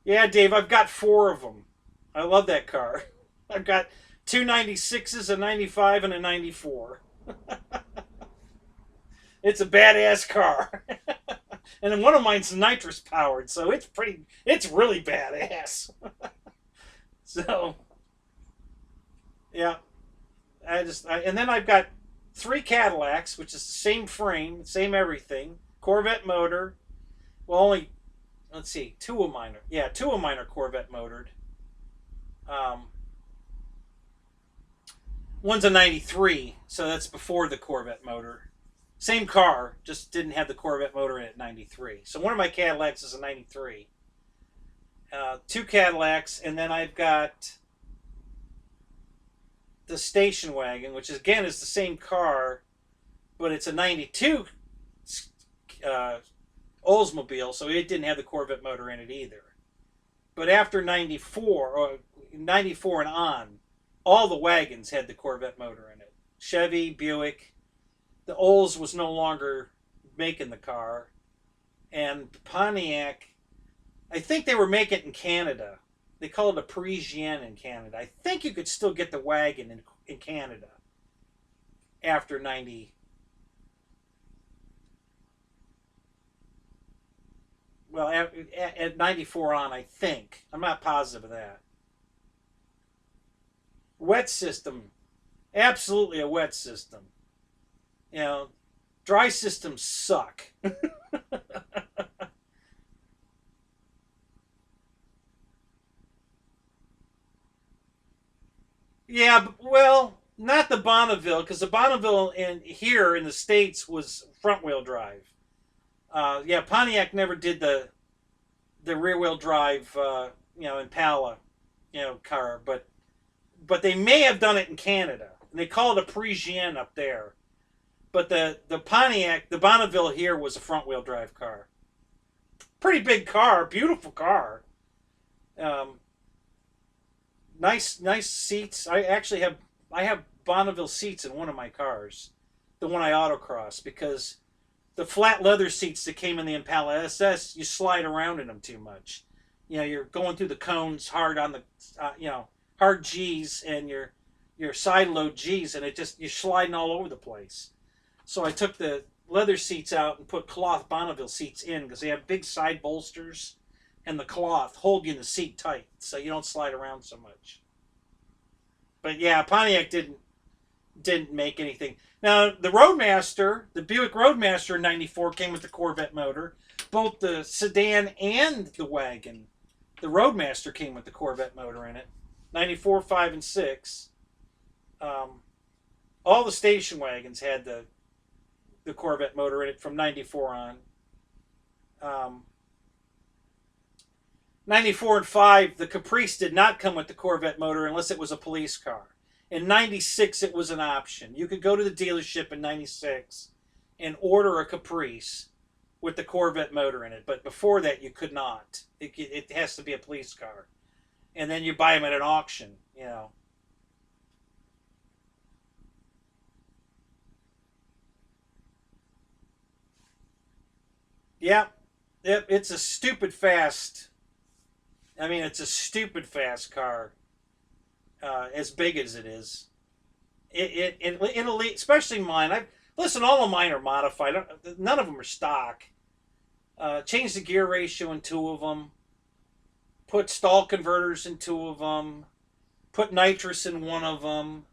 Yeah, Dave, I've got four of them. I love that car. I've got two 96s, a 95, and a 94. It's a badass car. And then one of mine's nitrous powered, so it's really badass. So, yeah, and then I've got three Cadillacs, which is the same frame, same everything, Corvette motor. Well, only, let's see, two of mine are Corvette motored. Um, One's a 93, so that's before the Corvette motor. Same car, just didn't have the Corvette motor in it 93. So one of my Cadillacs is a 93. Two Cadillacs, and then I've got the station wagon, which again is the same car, but it's a 92 uh, Oldsmobile, so it didn't have the Corvette motor in it either. But after 94, or 94 and on, all the wagons had the Corvette motor in it. Chevy, Buick. The Olds was no longer making the car. And Pontiac, I think they were making it in Canada. They call it a Parisienne in Canada. I think you could still get the wagon in Canada after 90. Well, at 94 on, I think. I'm not positive of that. Wet system. Absolutely a wet system. You know, dry systems suck. Yeah, well, not the Bonneville, because the Bonneville in here in the States was front wheel drive. Yeah, Pontiac never did the rear wheel drive, Impala, car, but they may have done it in Canada, and they call it a Parisienne up there. But the Pontiac, the Bonneville here was a front wheel drive car. Pretty big car, beautiful car. Um, nice seats. I have Bonneville seats in one of my cars, the one I autocross, because the flat leather seats that came in the Impala SS, you slide around in them too much. You're going through the cones hard on the, hard G's and your side load G's, and you're sliding all over the place. So I took the leather seats out and put cloth Bonneville seats in because they have big side bolsters, and the cloth hold you in the seat tight so you don't slide around so much. But yeah, Pontiac didn't make anything. Now the Roadmaster, the Buick Roadmaster in '94 came with the Corvette motor. Both the sedan and the wagon, the Roadmaster came with the Corvette motor in it. '94, 5, and 6. Um, all the station wagons had the Corvette motor in it from '94 on. Um, 94 and 5, the Caprice did not come with the Corvette motor unless it was a police car. In '96, it was an option. You could go to the dealership in '96 and order a Caprice with the Corvette motor in it. But before that, you could not. It has to be a police car. And then you buy them at an auction. Yeah, it's a stupid fast. I mean, it's a stupid fast car, as big as it is. It'll, especially mine. Listen, all of mine are modified. None of them are stock. Changed the gear ratio in two of them. Put stall converters in two of them. Put nitrous in one of them.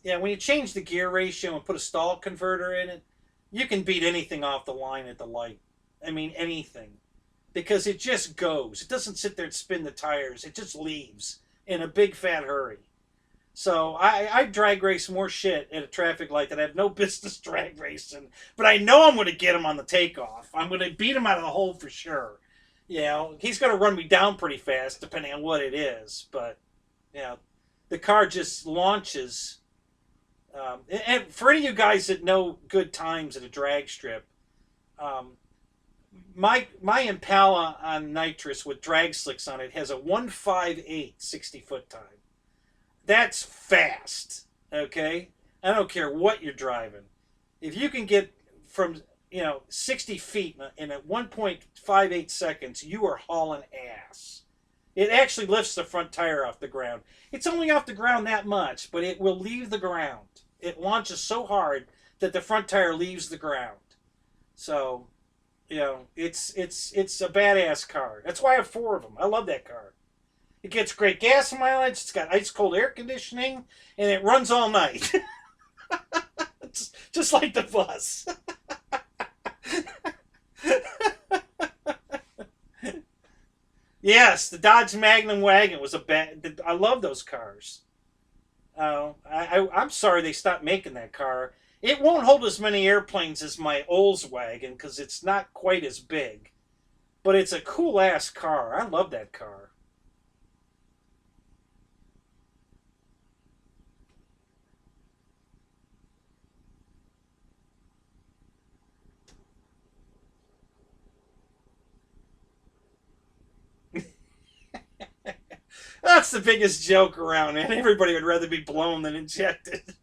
Yeah, when you change the gear ratio and put a stall converter in it, you can beat anything off the line at the light. I mean, anything. Because it just goes. It doesn't sit there and spin the tires. It just leaves in a big fat hurry. So I drag race more shit at a traffic light that I have no business drag racing. But I know I'm going to get him on the takeoff. I'm going to beat him out of the hole for sure. He's going to run me down pretty fast depending on what it is. But, the car just launches. And for any of you guys that know good times at a drag strip, um, my Impala on nitrous with drag slicks on it has a 158 60-foot time. That's fast, okay? I don't care what you're driving. If you can get from 60 feet in a 1.58 seconds, you are hauling ass. It actually lifts the front tire off the ground. It's only off the ground that much, but it will leave the ground. It launches so hard that the front tire leaves the ground. So, it's a badass car. That's why I have four of them. I love that car. It gets great gas mileage. It's got ice cold air conditioning, and it runs all night. It's just like the bus. Yes, the Dodge Magnum wagon was a bad. I love those cars. I'm sorry they stopped making that car. It won't hold as many airplanes as my Olds wagon because it's not quite as big. But it's a cool ass car. I love that car. That's the biggest joke around, and everybody would rather be blown than injected.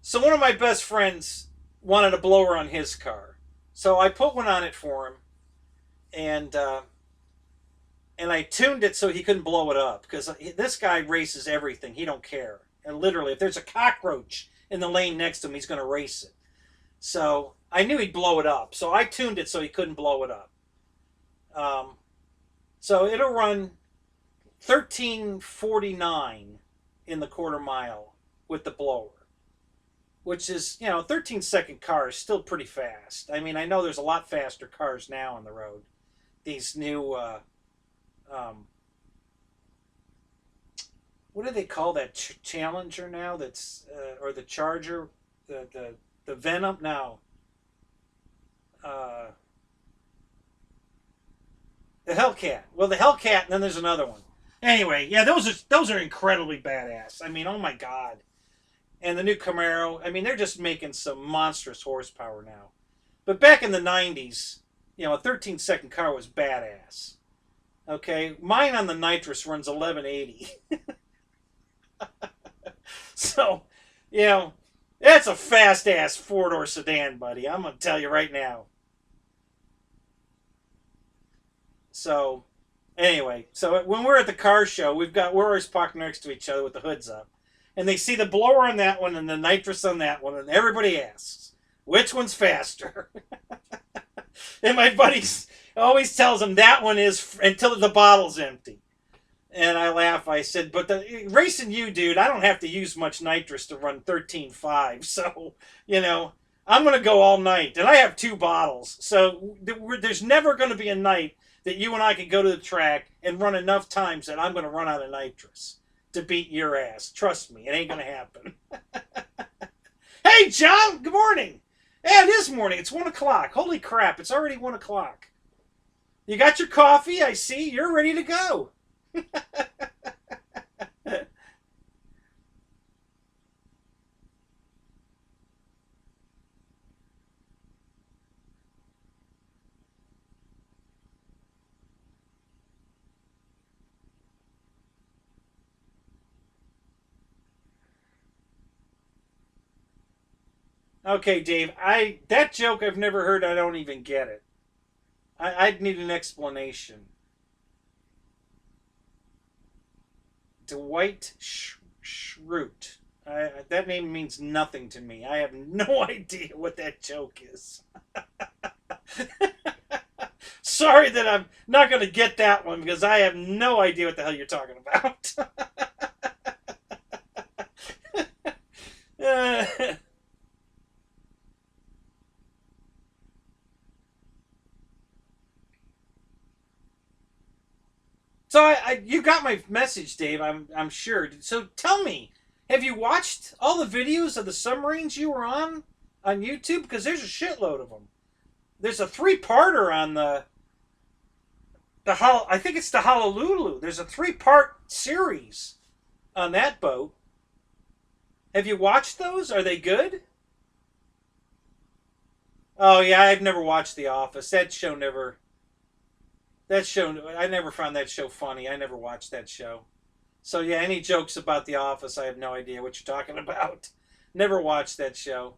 So one of my best friends wanted a blower on his car, so I put one on it for him, and I tuned it so he couldn't blow it up because this guy races everything. He don't care, and literally, if there's a cockroach in the lane next to him, he's going to race it. So I knew he'd blow it up, so I tuned it so he couldn't blow it up. Um, so it'll run 1349 in the quarter mile with the blower, which is, 13-second car is still pretty fast. I mean, I know there's a lot faster cars now on the road. These new, um, what do they call that Challenger now? That's or the Charger, the Venom now. Uh, the Hellcat. Well, the Hellcat, and then there's another one. Anyway, yeah, those are incredibly badass. I mean, oh my god. And the new Camaro. I mean, they're just making some monstrous horsepower now. But back in the 90s, a 13-second car was badass. Okay, mine on the nitrous runs 1180. So, that's a fast ass four-door sedan, buddy. I'm gonna tell you right now. So, anyway, so when we're at the car show, we're always parked next to each other with the hoods up, and they see the blower on that one and the nitrous on that one, and everybody asks, which one's faster? And my buddy always tells them that one is until the bottle's empty. And I laugh. I said, but racing you, dude, I don't have to use much nitrous to run 13.5. So, I'm going to go all night. And I have two bottles. So there's never going to be a night that you and I can go to the track and run enough times that I'm going to run out of nitrous to beat your ass. Trust me, it ain't going to happen. Hey, John, good morning. Yeah, it is morning. It's 1 o'clock. Holy crap, it's already 1 o'clock. You got your coffee, I see. You're ready to go. Okay, Dave. That joke I've never heard. I don't even get it. I'd need an explanation. Dwight Schrute. That name means nothing to me. I have no idea what that joke is. Sorry that I'm not going to get that one because I have no idea what the hell you're talking about. So you got my message, Dave. I'm sure. So tell me, have you watched all the videos of the submarines you were on YouTube? Because there's a shitload of them. There's a three-parter on I think it's the Honolulu. There's a three-part series on that boat. Have you watched those? Are they good? Oh yeah, I've never watched The Office. I never found that show funny. I never watched that show. So yeah, any jokes about The Office, I have no idea what you're talking about. Never watched that show.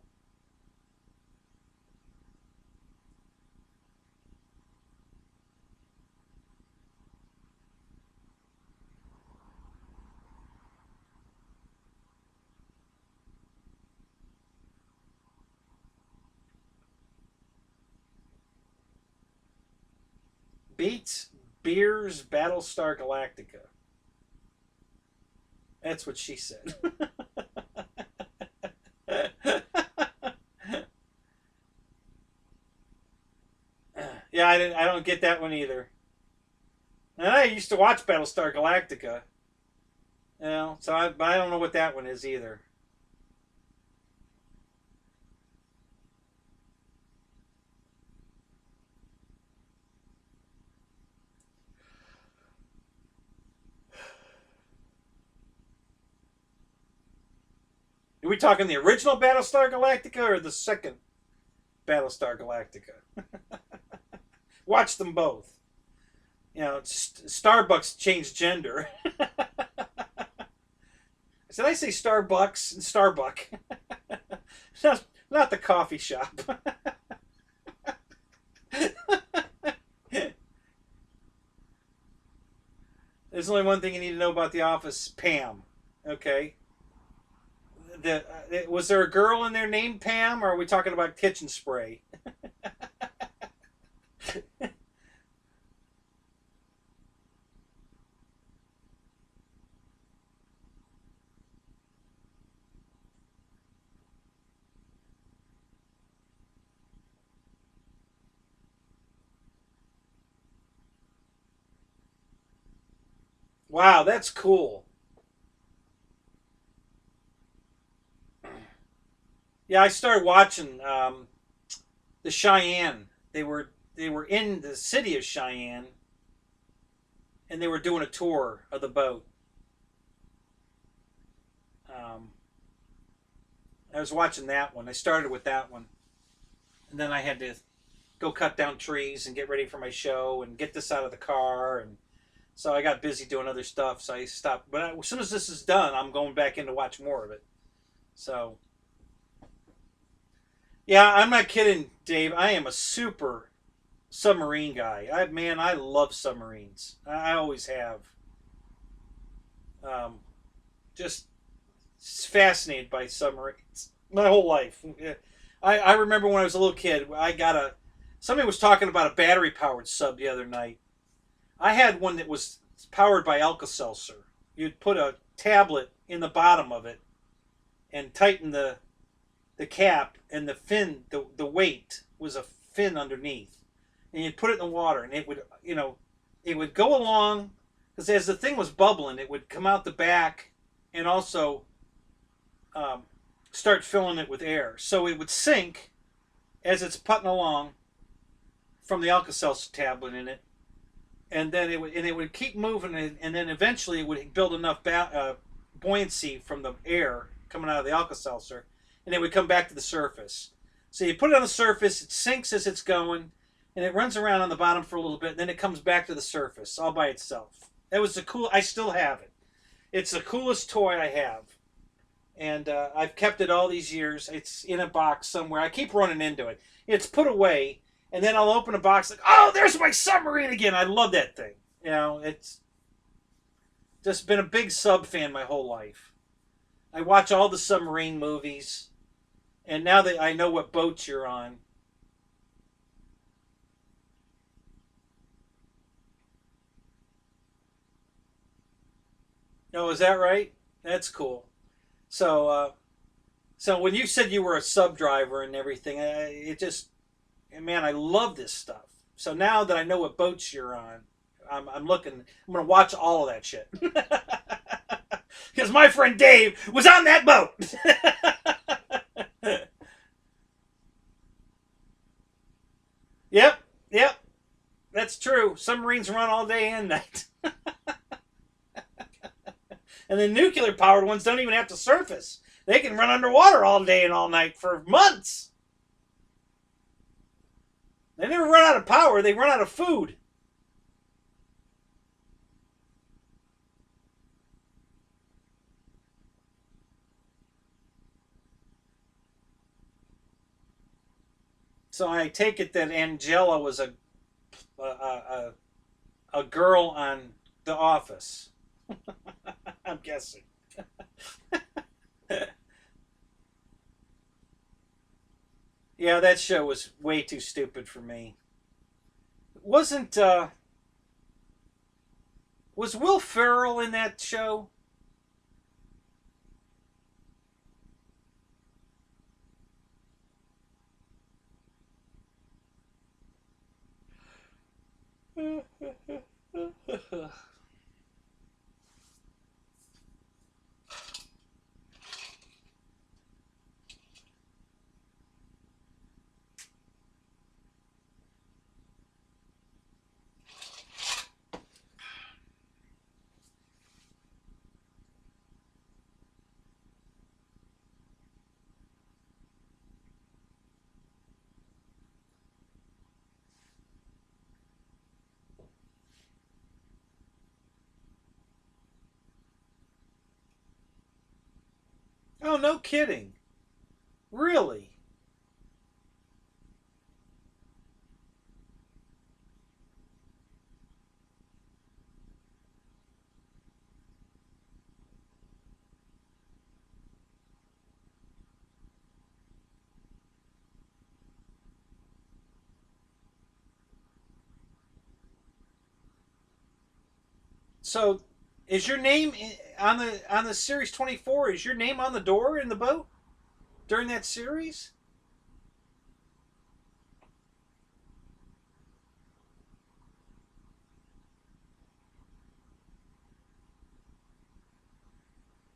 Beats Beers Battlestar Galactica. That's what she said. Yeah, I don't get that one either. And I used to watch Battlestar Galactica. You know, but I don't know what that one is either. Are we talking the original Battlestar Galactica or the second Battlestar Galactica? Watch them both. You know, Starbucks changed gender. Did I say Starbucks and Starbuck? Not the coffee shop. There's only one thing you need to know about The Office: Pam. Okay. Was there a girl in there named Pam, or are we talking about kitchen spray? Wow, that's cool. Yeah, I started watching the Cheyenne. They were in the city of Cheyenne, and they were doing a tour of the boat. Um, I was watching that one. I started with that one, and then I had to go cut down trees and get ready for my show and get this out of the car, and so I got busy doing other stuff. So I stopped. But as soon as this is done, I'm going back in to watch more of it. So yeah, I'm not kidding, Dave. I am a super submarine guy. I love submarines. I always have. Um, just fascinated by submarines my whole life. I remember when I was a little kid, somebody was talking about a battery powered sub the other night. I had one that was powered by Alka Seltzer. You'd put a tablet in the bottom of it and tighten the cap, and the weight was a fin underneath, and you'd put it in the water, and it would go along, because as the thing was bubbling, it would come out the back, and also um, start filling it with air, so it would sink as it's putting along from the Alka-Seltzer tablet in it, and then it would keep moving, and then eventually it would build enough buoyancy from the air coming out of the Alka-Seltzer, and it would come back to the surface. So you put it on the surface, it sinks as it's going, and it runs around on the bottom for a little bit, and then it comes back to the surface all by itself. That was the cool. I still have it. It's the coolest toy I have, and I've kept it all these years. It's in a box somewhere. I keep running into it. It's put away, and then I'll open a box like, oh, there's my submarine again. I love that thing. It's just been a big sub fan my whole life. I watch all the submarine movies, and now that I know what boats you're on. Oh, is that right? That's cool. So, so when you said you were a sub driver and everything, it just, man, I love this stuff. So now that I know what boats you're on, I'm looking. I'm gonna watch all of that shit because my friend Dave was on that boat. Yep, yep, that's true. Submarines run all day and night, and the nuclear powered ones don't even have to surface. They can run underwater all day and all night for months. They never run out of power. They run out of food. So I take it that Angela was a, a girl on The Office. I'm guessing. Yeah, that show was way too stupid for me. Wasn't was Will Ferrell in that show? Oh, no kidding. Really? So, is your name on the series 24? Is your name on the door in the boat during that series?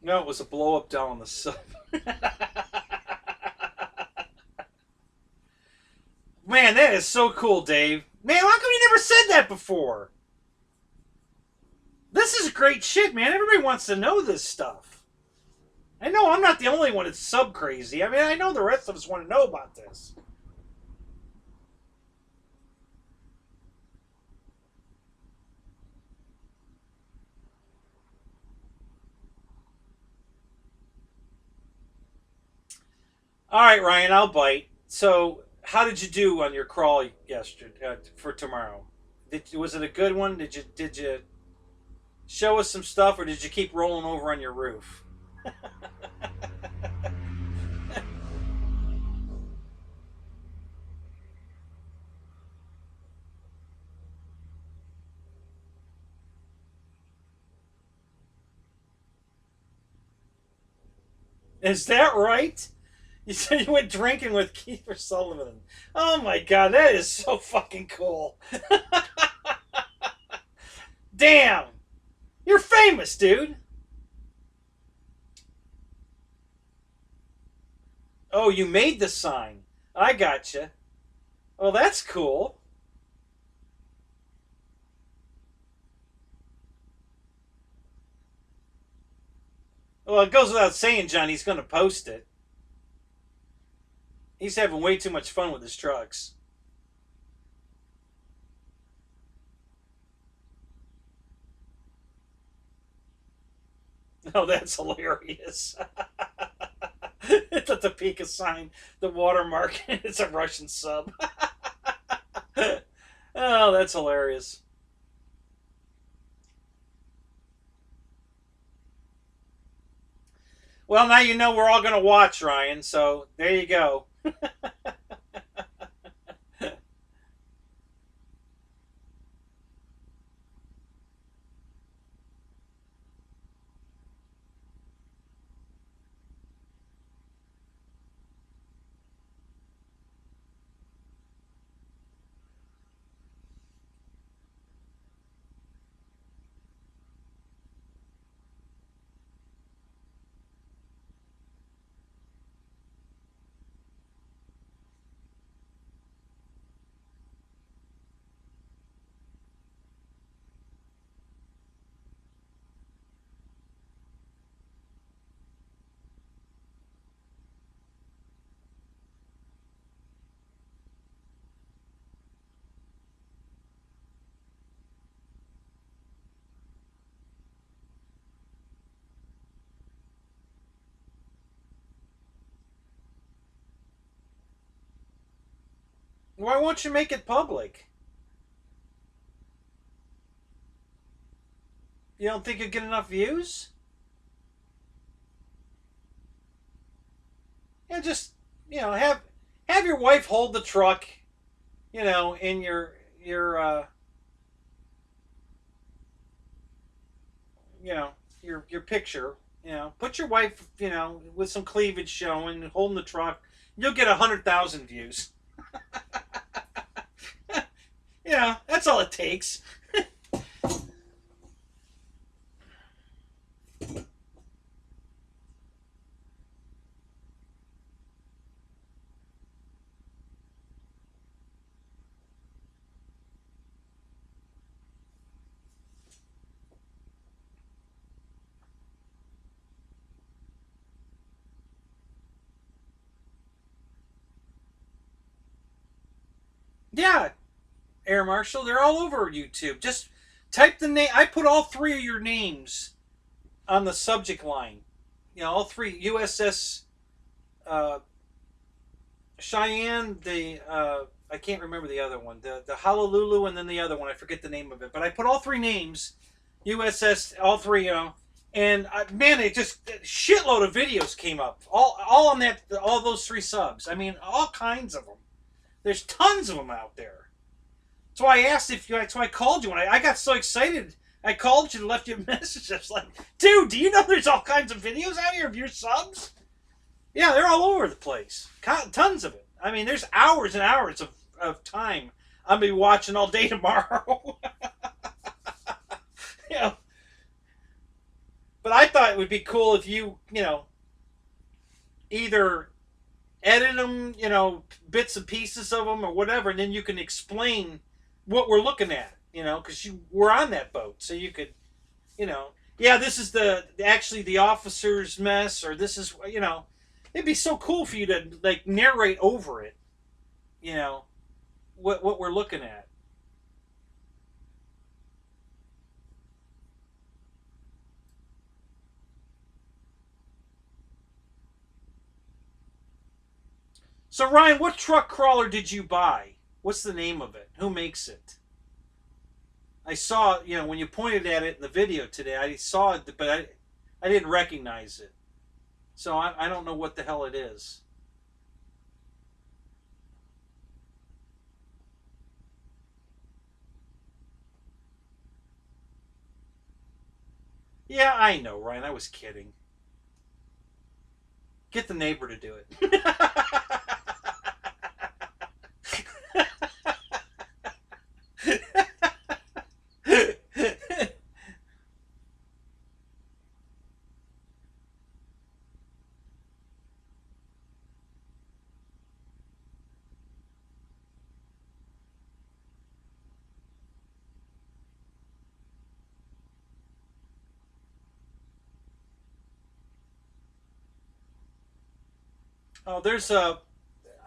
No, it was a blow up down on the sub. Man, that is so cool, Dave. Man, how come you never said that before? This is great shit, man. Everybody wants to know this stuff. I know I'm not the only one that's sub crazy. I mean, I know the rest of us want to know about this. All right, Ryan, I'll bite. So, how did you do on your crawl yesterday for tomorrow? Was it a good one? Did you show us some stuff, or did you keep rolling over on your roof? Is that right? You said you went drinking with Keith Sullivan. Oh my god, that is so fucking cool. Damn, you're famous, dude. Oh, you made the sign. I gotcha. Well, that's cool. Well, it goes without saying, John, he's going to post it. He's having way too much fun with his trucks. Oh, that's hilarious. It's a Topeka sign, the watermark, it's a Russian sub. Oh, that's hilarious. Well, now you know we're all going to watch, Ryan, so there you go. Why won't you make it public? You don't think you'd get enough views? Yeah, just have your wife hold the truck, in your you know your picture. Put your wife, with some cleavage showing, holding the truck. You'll get 100,000 views. Yeah, that's all it takes. Yeah, Air Marshal, they're all over YouTube. Just type the name. I put all three of your names on the subject line. All three: USS uh, Cheyenne, the I can't remember the other one, the Honolulu, and then the other one. I forget the name of it, but I put all three names, USS, all three, and man, it just shitload of videos came up, all on that, all those three subs. I mean, all kinds of them. There's tons of them out there. So I asked if you. That's why I called you. When I got so excited, I called you and left you a message. I was like, dude, do you know there's all kinds of videos out here of your subs? Yeah, they're all over the place. Tons of it. I mean, there's hours and hours of time I'll be watching all day tomorrow. you know, but I thought it would be cool if you either edit them, bits and pieces of them or whatever, and then you can explain what we're looking at, because you were on that boat, so you could, yeah, this is actually the officer's mess, or this is, it'd be so cool for you to like narrate over it, you know, what we're looking at. So Ryan, what truck crawler did you buy? What's the name of it? Who makes it? I saw, when you pointed at it in the video today, I saw it, but I didn't recognize it. So I don't know what the hell it is. Yeah, I know, Ryan. I was kidding. Get the neighbor to do it. Oh, there's a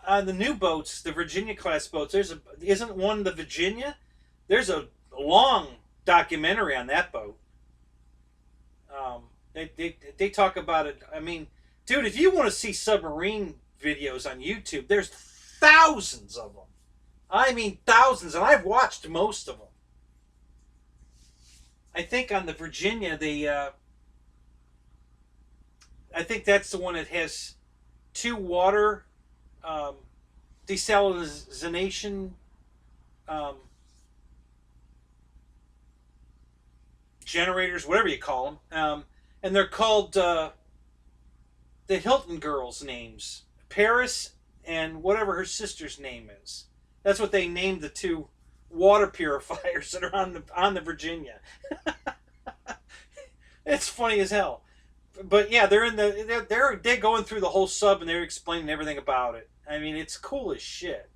on the new boats, the Virginia class boats. Isn't one the Virginia? There's a long documentary on that boat. They talk about it. I mean, dude, if you want to see submarine videos on YouTube, there's thousands of them. I mean, thousands, and I've watched most of them. I think on the Virginia, I think that's the one that has two water um, desalination um, generators, whatever you call them, and they're called the Hilton girls' names, Paris and whatever her sister's name is. That's what they named the two water purifiers that are on the Virginia. It's funny as hell. But yeah, they're going through the whole sub and they're explaining everything about it. I mean, it's cool as shit.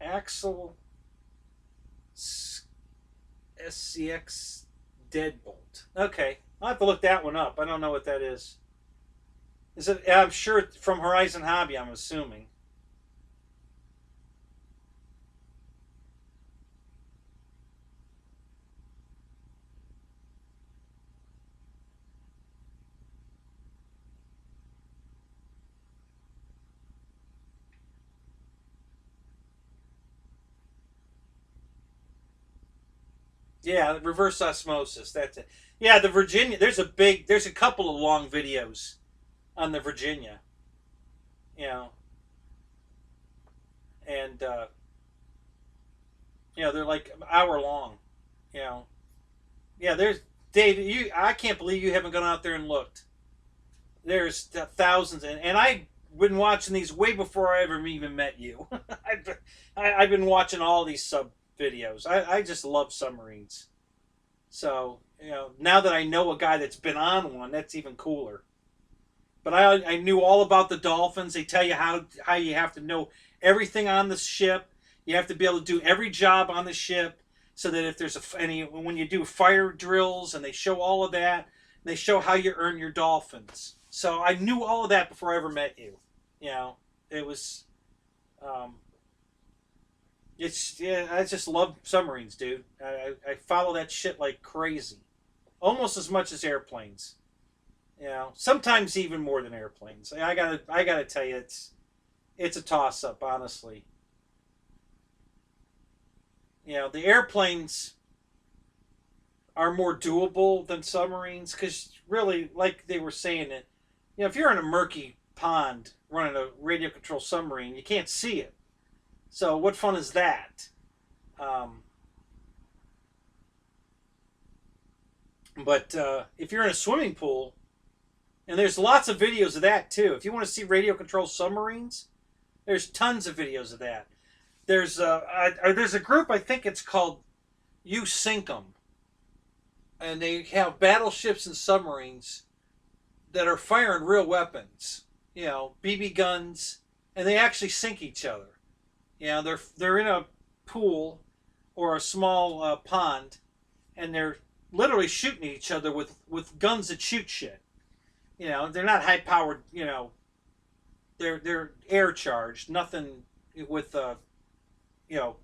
Axle SCX Deadbolt. Okay, I'll have to look that one up. I don't know what that is. Is it? I'm sure it's from Horizon Hobby. I'm assuming. Yeah, reverse osmosis. That's it. Yeah, the Virginia. There's a couple of long videos on the Virginia. You know, and they're like an hour long. You know, yeah. There's Dave. I can't believe you haven't gone out there and looked. There's thousands, and I've been watching these way before I ever even met you. I've been watching all these sub videos. I just love submarines. So now that I know a guy that's been on one, that's even cooler. But I knew all about the dolphins. They tell you how you have to know everything on the ship. You have to be able to do every job on the ship, so that if there's any when you do fire drills, and they show all of that, they show how you earn your dolphins. So I knew all of that before I ever met you. You know, it was um, it's yeah. I just love submarines, dude. I follow that shit like crazy, almost as much as airplanes. Sometimes even more than airplanes. I gotta tell you, it's a toss up, honestly. The airplanes are more doable than submarines because really, like they were saying it, if you're in a murky pond running a radio control submarine, you can't see it. So what fun is that? Um, but if you're in a swimming pool, and there's lots of videos of that too. If you want to see radio control submarines, there's tons of videos of that. There's a group, I think it's called You Sink 'em, and they have battleships and submarines that are firing real weapons, BB guns, and they actually sink each other. They're in a pool or a small pond, and they're literally shooting each other with guns that shoot shit. They're not high powered. They're air charged, nothing with you know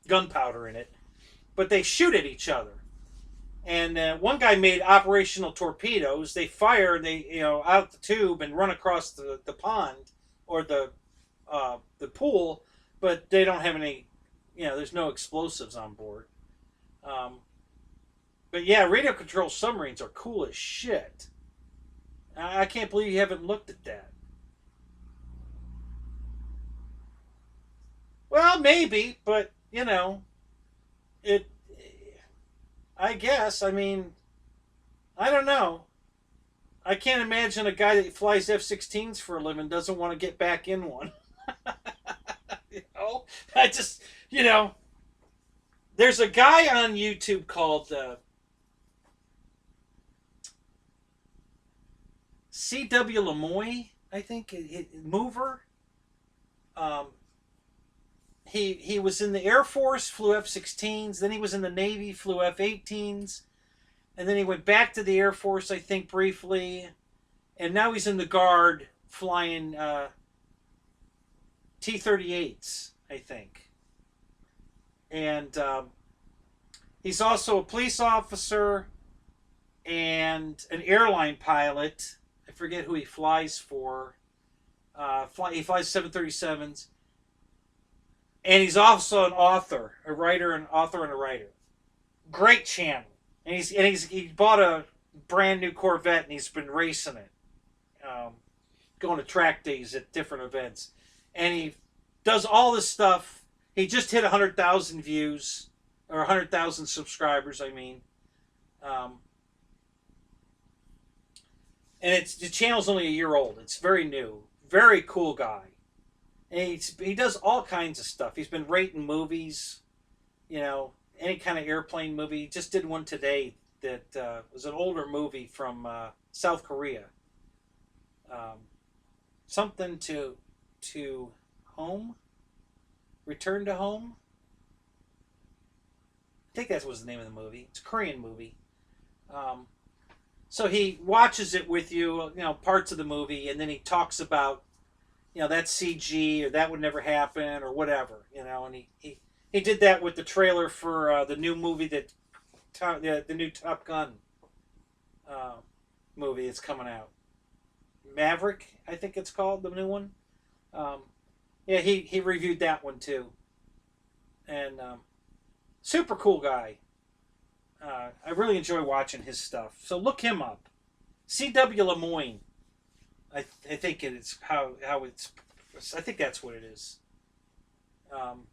gunpowder in it, but they shoot at each other. And one guy made operational torpedoes. They fire, they out the tube and run across the pond or the pool, but they don't have any. There's no explosives on board. Um, but yeah, radio control submarines are cool as shit. I can't believe you haven't looked at that. Well, maybe, but it. I guess. I mean, I don't know. I can't imagine a guy that flies F-16s for a living doesn't want to get back in one. I just, there's a guy on YouTube called C.W. Lemoy, I think, mover. Um, he was in the Air Force, flew F-16s. Then he was in the Navy, flew F-18s, and then he went back to the Air Force, I think, briefly, and now he's in the Guard, flying T-38s, I think, and he's also a police officer and an airline pilot. I forget who he flies for. He flies 737s, and he's also an author, a writer, an author, and a writer. Great channel, and he bought a brand new Corvette, and he's been racing it, um, going to track days at different events, and he does all this stuff. He just hit 100,000 views or 100,000 subscribers. I mean, um, and the channel's only a year old. It's very new. Very cool guy. And he does all kinds of stuff. He's been rating movies, any kind of airplane movie. He just did one today that was an older movie from South Korea. Um, something to home, return to home. I think that was the name of the movie. It's a Korean movie. Um, so he watches it with you, parts of the movie, and then he talks about, that's CG or that would never happen or whatever, and he did that with the trailer for the new movie the new Top Gun uh, movie that's coming out. Maverick, I think it's called, the new one. Um, yeah, he reviewed that one too, and super cool guy. I really enjoy watching his stuff. So look him up. C.W. Lemoyne. I think it's how it's. I think that's what it is. Um,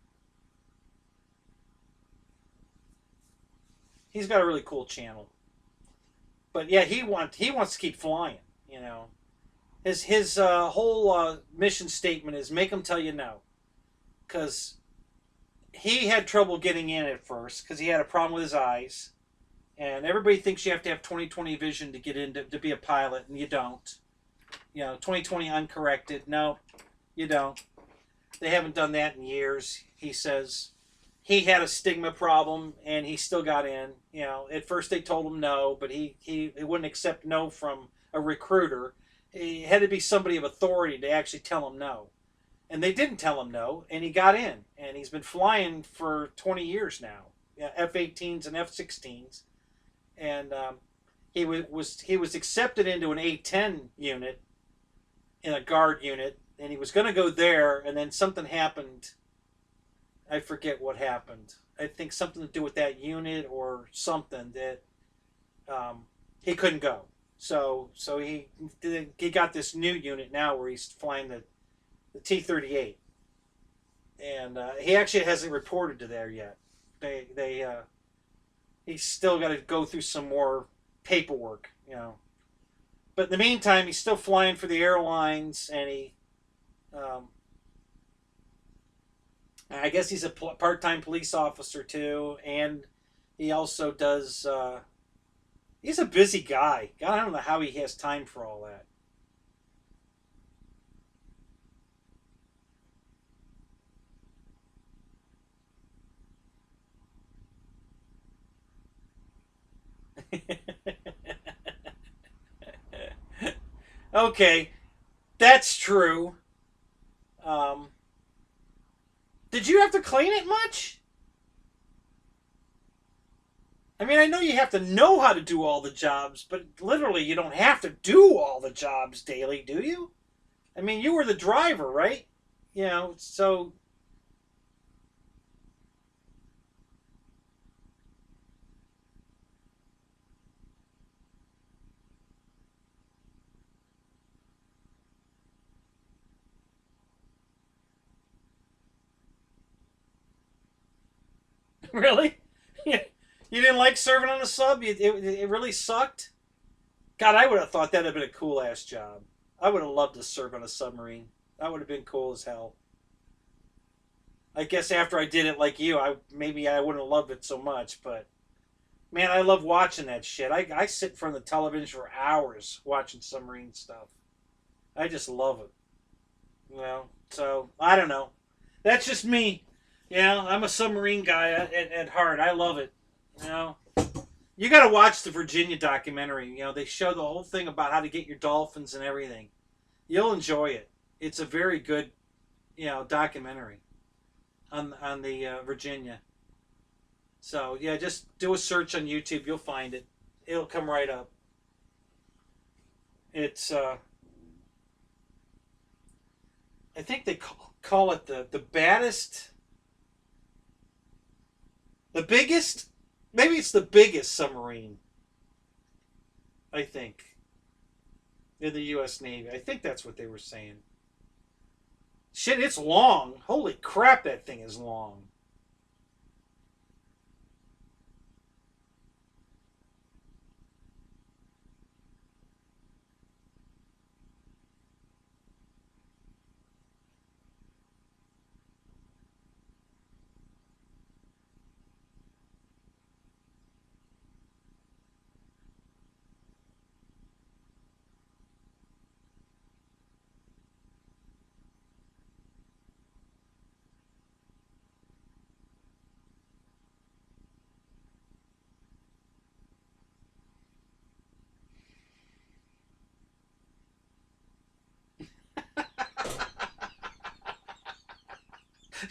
he's got a really cool channel. But yeah, he wants to keep flying. You know, his whole mission statement is make them tell you no, because he had trouble getting in at first because he had a problem with his eyes, and everybody thinks you have to have 20/20 vision to get in to be a pilot, and you don't. You know, 20/20 uncorrected. No, you don't. They haven't done that in years. He says he had a stigma problem and he still got in. You know, at first they told him no, but he wouldn't accept no from a recruiter. It had to be somebody of authority to actually tell him no. And they didn't tell him no, and he got in. And he's been flying for 20 years now, F-18s and F-16s. And he was accepted into an A-10 unit in a guard unit, and he was going to go there, and then something happened. I forget what happened. I think something to do with that unit or something that he couldn't go. So he got this new unit now where he's flying the T-38, and he actually hasn't reported to there yet. He's still got to go through some more paperwork, you know. But in the meantime, he's still flying for the airlines, and um, I guess he's a part-time police officer too, and he also does. He's a busy guy. God, I don't know how he has time for all that. Okay, that's true. Um, did you have to clean it much? I mean, I know you have to know how to do all the jobs, but literally, you don't have to do all the jobs daily, do you? I mean, you were the driver, right? You know, so really, you didn't like serving on a sub. It really sucked. God, I would have thought that'd have been a cool ass job. I would have loved to serve on a submarine. That would have been cool as hell. I guess after I did it like you, I wouldn't have loved it so much, but man, I love watching that shit. I sit in front of the television for hours watching submarine stuff. I just love it. You know, so I don't know. That's just me. Yeah, I'm a submarine guy at heart. I love it. You know, you got to watch the Virginia documentary. You know, they show the whole thing about how to get your dolphins and everything. You'll enjoy it. It's a very good, documentary on the Virginia. So yeah, just do a search on YouTube. You'll find it. It'll come right up. It's I think they call it the baddest, the biggest. Maybe it's the biggest submarine. I think in the U.S. Navy. I think that's what they were saying. Shit, it's long. Holy crap, that thing is long.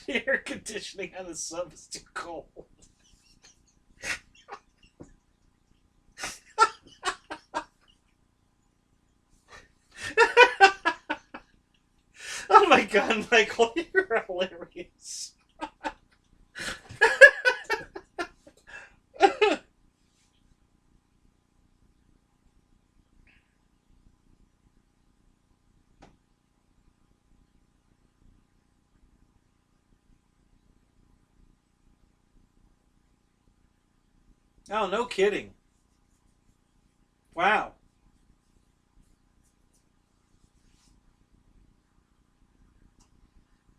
The air conditioning on the sub is too cold. Oh my god, Michael, you're hilarious. Oh, no kidding. Wow.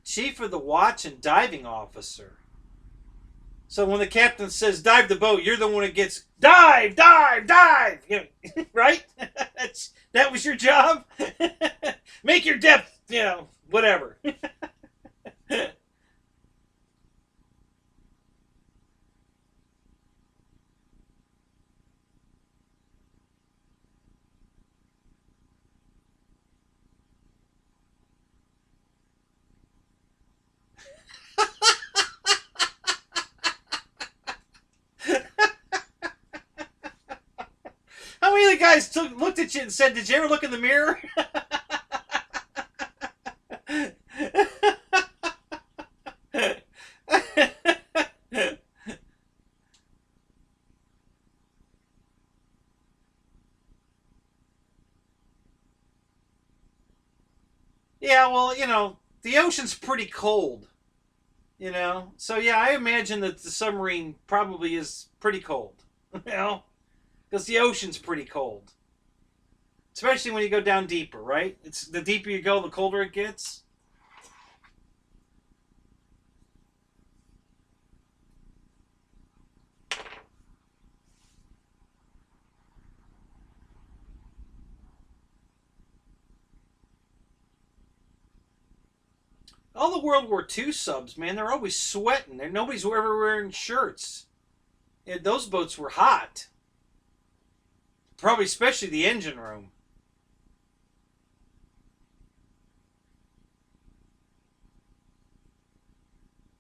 Chief of the watch and diving officer. So when the captain says dive the boat, you're the one that gets dive, dive, dive. You know, right? That was your job. Make your depth, whatever. How many of the guys looked at you and said, "Did you ever look in the mirror?" Yeah, well, the ocean's pretty cold, So yeah, I imagine that the submarine probably is pretty cold, you know, because the ocean's pretty cold, especially when you go down deeper, right? It's the deeper you go, the colder it gets. All the World War II subs, man, they're always sweating. Nobody's ever wearing shirts. And those boats were hot. Probably especially the engine room.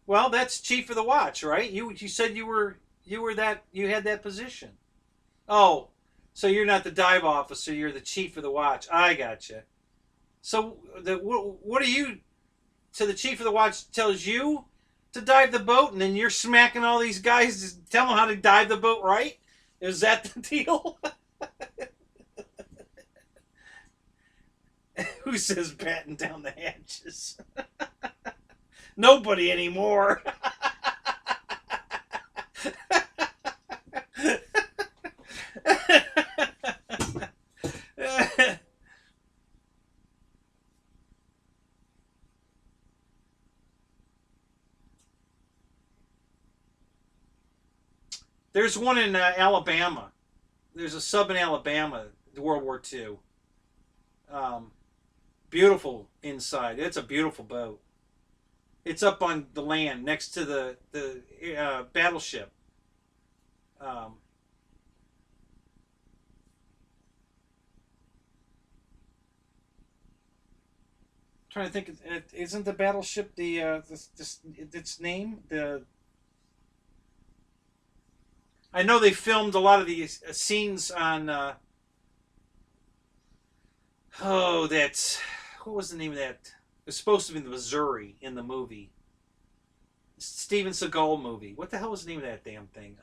Well, that's chief of the watch, right? You said you had that position. Oh, so you're not the dive officer. You're the chief of the watch. I gotcha. So what are you? So the chief of the watch tells you to dive the boat, and then you're smacking all these guys to tell them how to dive the boat right. Is that the deal? Who says batten down the hatches? Nobody anymore. There's one in Alabama. There's a sub in Alabama, World War II. Um, Beautiful inside. It's a beautiful boat. It's up on the land next to the battleship. Um, Trying to think, isn't the battleship its name? I know they filmed a lot of these scenes on. That's what was the name of that? It was supposed to be the Missouri in the movie. Steven Seagal movie. What the hell was the name of that damn thing?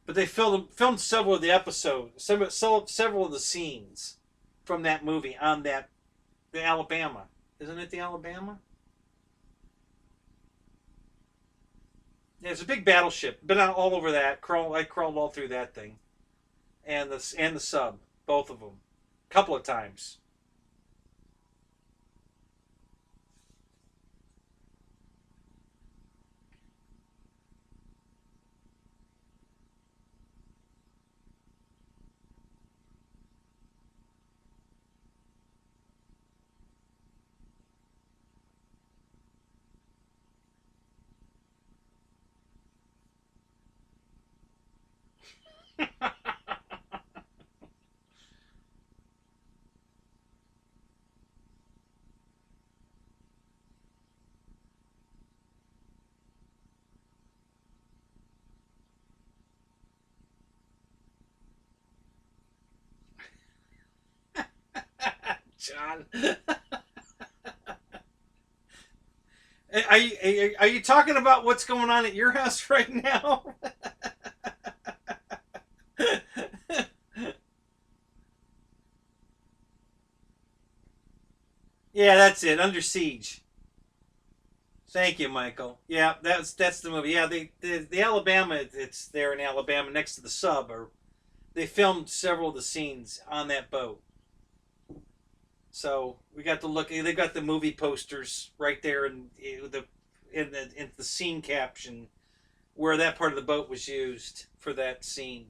But they filmed several of the episodes, several of the scenes from that movie on the Alabama. Isn't it the Alabama? Yeah, it's a big battleship. Been all over that. I crawled all through that thing, and the sub, both of them, a couple of times. John, are you talking about what's going on at your house right now? Yeah, that's it. Under siege. Thank you, Michael. Yeah, that's the movie. Yeah, the Alabama. It's there in Alabama next to the sub, or they filmed several of the scenes on that boat. So we got to look. They got the movie posters right there in the scene caption where that part of the boat was used for that scene.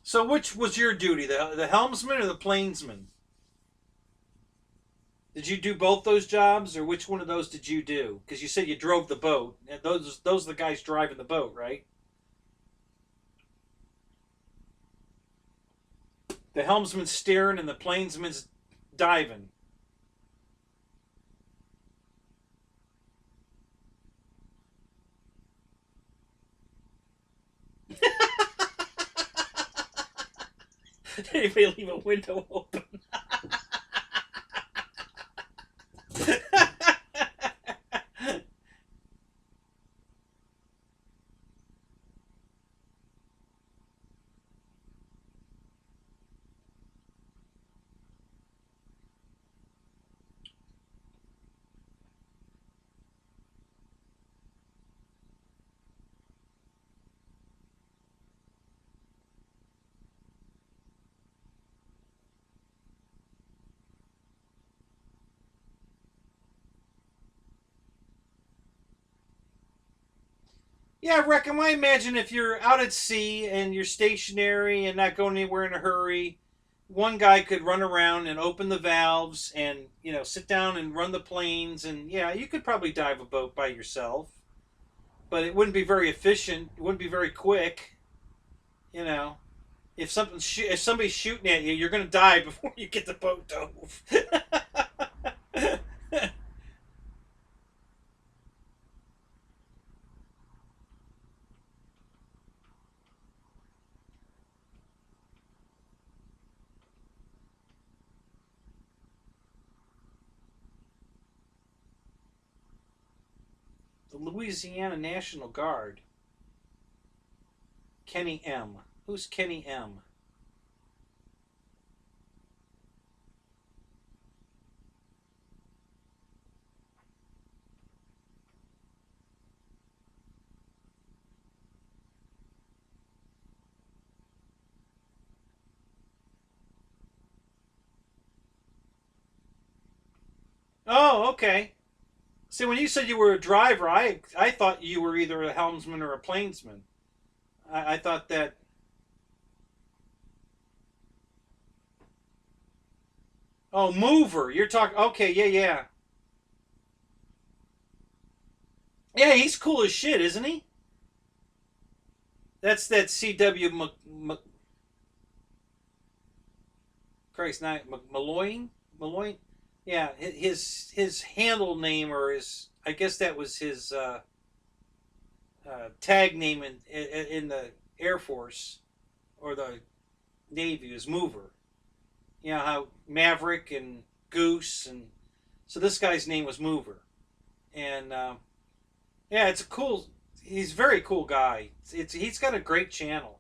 So which was your duty, the helmsman or the plainsman? Did you do both those jobs, or which one of those did you do? Because you said you drove the boat. And those are the guys driving the boat, right? The helmsman's steering and the plainsman's diving. Did anybody leave a window open? Yeah, I reckon. I imagine if you're out at sea and you're stationary and not going anywhere in a hurry, one guy could run around and open the valves and sit down and run the planes, and yeah, you could probably dive a boat by yourself, but it wouldn't be very efficient. It wouldn't be very quick. You know, if somebody's shooting at you, you're gonna die before you get the boat dove. The Louisiana National Guard. Kenny M. Who's Kenny M? Oh, okay. See, when you said you were a driver, I thought you were either a helmsman or a plainsman. I thought that. Oh, mover. You're talking. Okay, yeah, yeah, yeah. He's cool as shit, isn't he? That's that C.W. Christ, not Malloy. Malloy. Yeah, his handle name, or his, I guess that was his tag name in the Air Force or the Navy, was Mover. You know how Maverick and Goose, and so this guy's name was Mover. And yeah, it's a cool. He's a very cool guy. He's got a great channel.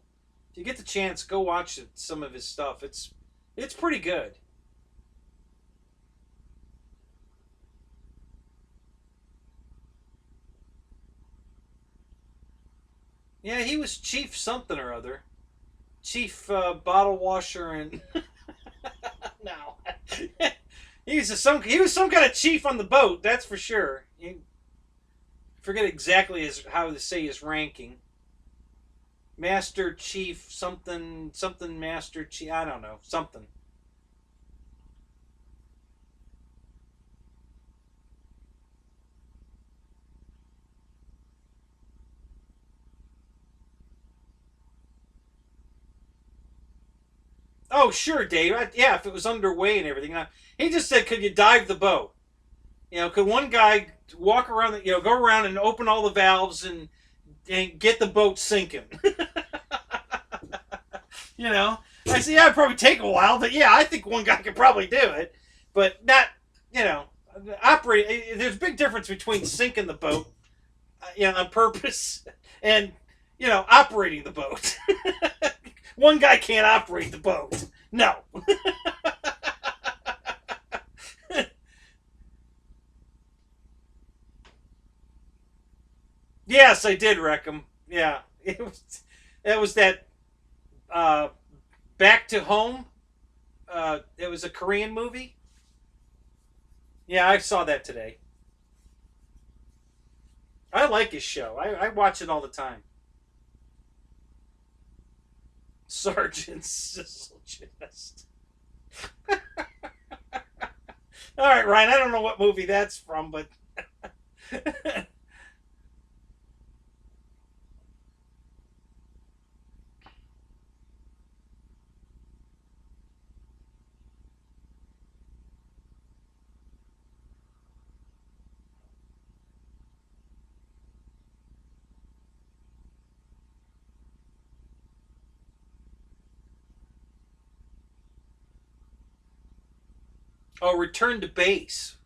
If you get the chance, go watch some of his stuff. It's pretty good. Yeah, he was chief something or other. Chief bottle washer and no, he was some kind of chief on the boat. That's for sure. You forget exactly how to say his ranking. Master Chief something something Master Chief. I don't know something. Oh sure, Dave. Yeah, if it was underway and everything. He just said, "Could you dive the boat?" Could one guy walk around, go around and open all the valves and get the boat sinking? You know, I said, yeah, it'd probably take a while, but yeah, I think one guy could probably do it, but not, you know, operate. There's a big difference between sinking the boat, on purpose, and operating the boat. One guy can't operate the boat. No. Yes, I did wreck him. Yeah, it was that uh, Back to Home. It was a Korean movie. Yeah, I saw that today. I like his show. I watch it all the time. Sergeant Sizzle Chest. All right, Ryan. I don't know what movie that's from, but oh, Return to Base.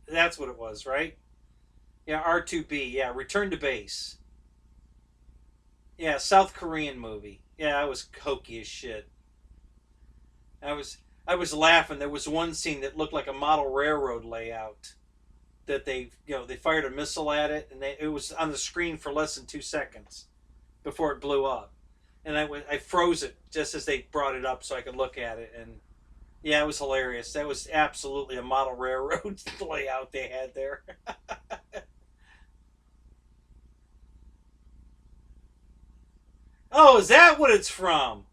That's what it was, right? Yeah, R2B. Yeah, Return to Base. Yeah, South Korean movie. Yeah, it was hokey as shit. I was I was laughing. There was one scene that looked like a model railroad layout that they fired a missile at it, and it was on the screen for less than 2 seconds before it blew up. And I froze it just as they brought it up so I could look at it. And yeah, it was hilarious. That was absolutely a model railroad layout they had there. Oh, is that what it's from?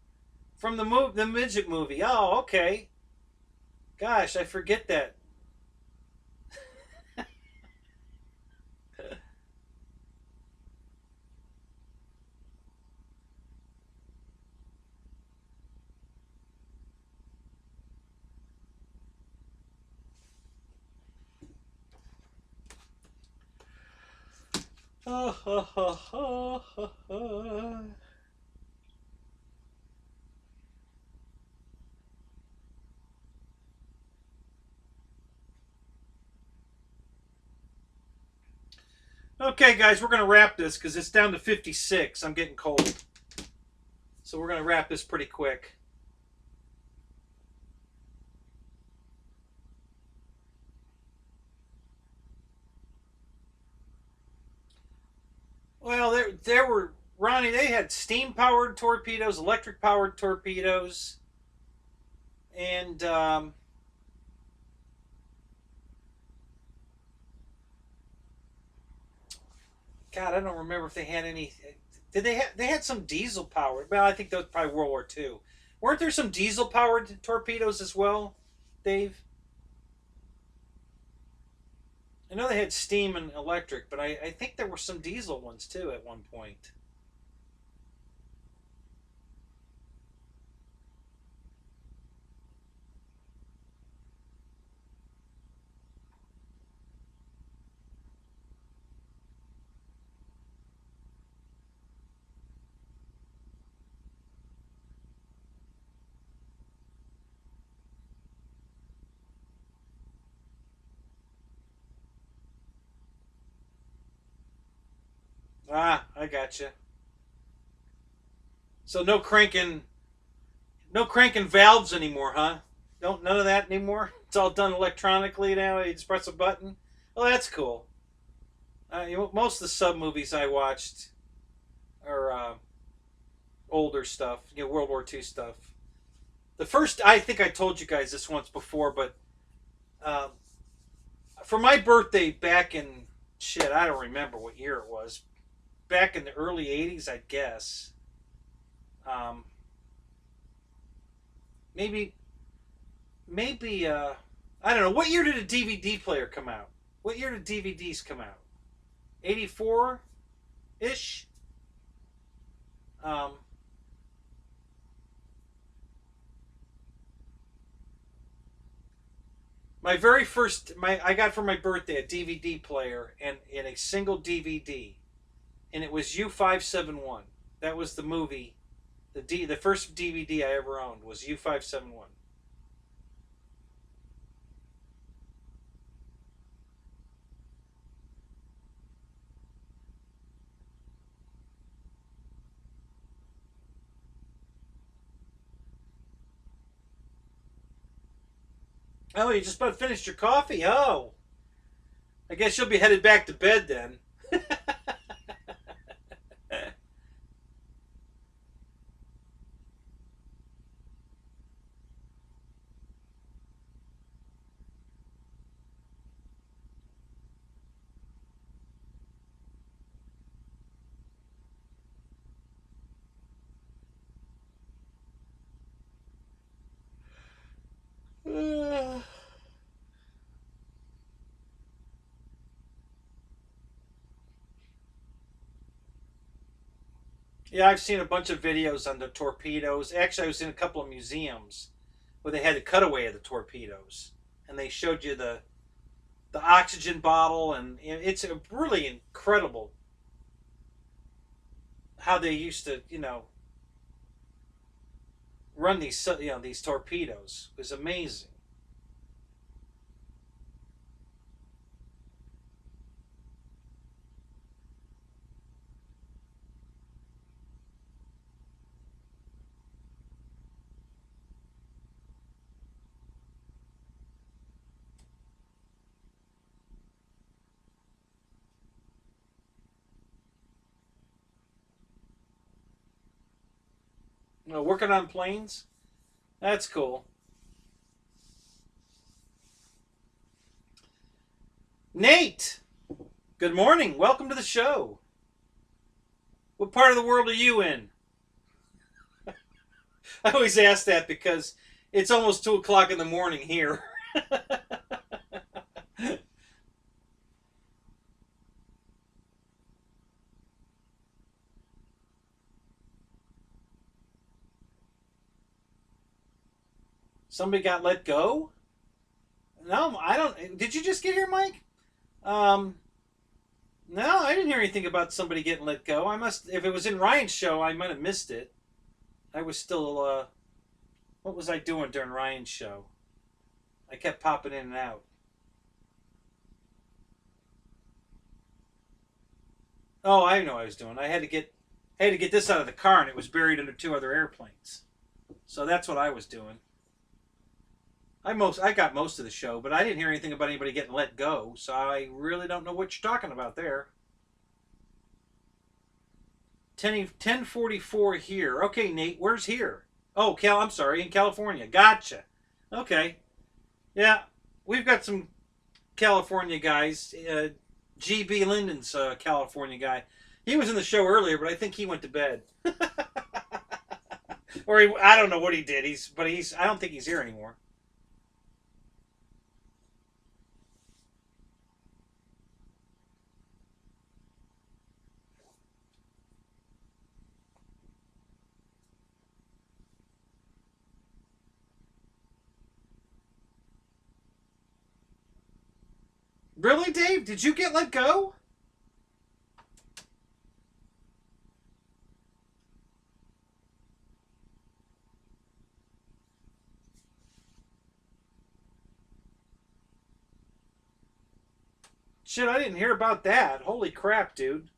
From the midget movie. Oh, okay. Gosh, I forget that. Okay, guys, we're gonna wrap this because it's down to 56. I'm getting cold, so we're gonna wrap this pretty quick. Well, there were Ronnie. They had steam powered torpedoes, electric powered torpedoes, and God, I don't remember if they had any. Did they had some diesel powered? Well, I think that was probably World War II. Weren't there some diesel powered torpedoes as well, Dave? I know they had steam and electric, but I think there were some diesel ones too at one point. Ah, I gotcha. So no cranking valves anymore, huh? Don't none of that anymore. It's all done electronically now. You just press a button. Well, that's cool. Most of the sub movies I watched are older stuff. World War II stuff. The first, I think I told you guys this once before, but uh, for my birthday back in shit, I don't remember what year it was. Back in the early '80s, I guess. Um, maybe maybe I don't know. What year did a DVD player come out? What year did DVDs come out? 84 ish. Um, my very first my I got for my birthday a DVD player and in a single DVD, and it was U571. That was the movie The first DVD I ever owned was U-571. Oh, you just about finished your coffee? Oh, I guess you'll be headed back to bed then. Yeah, I've seen a bunch of videos on the torpedoes. Actually, I was in a couple of museums where they had a cutaway of the torpedoes, and they showed you the oxygen bottle, and it's a really incredible how they used to, run these torpedoes. It was amazing. Working on planes, that's cool. Nate, good morning. Welcome to the show. What part of the world are you in? I always ask that because it's almost 2 o'clock in the morning here. Somebody got let go? No, I don't. Did you just get here, Mike? Um, no, I didn't hear anything about somebody getting let go. I must. If it was in Ryan's show, I might have missed it. I was still. What was I doing during Ryan's show? I kept popping in and out. Oh, I know what I was doing. I had to get this out of the car, and it was buried under two other airplanes. So that's what I was doing. I got most of the show, but I didn't hear anything about anybody getting let go. So I really don't know what you're talking about there. 10:44 here. Okay, Nate, where's here? Oh, I'm sorry, in California. Gotcha. Okay. Yeah, we've got some California guys. GB Linden's a California guy. He was in the show earlier, but I think he went to bed. Or I don't know what he did. I don't think he's here anymore. Really, Dave? Did you get let go? Shit, I didn't hear about that. Holy crap, dude.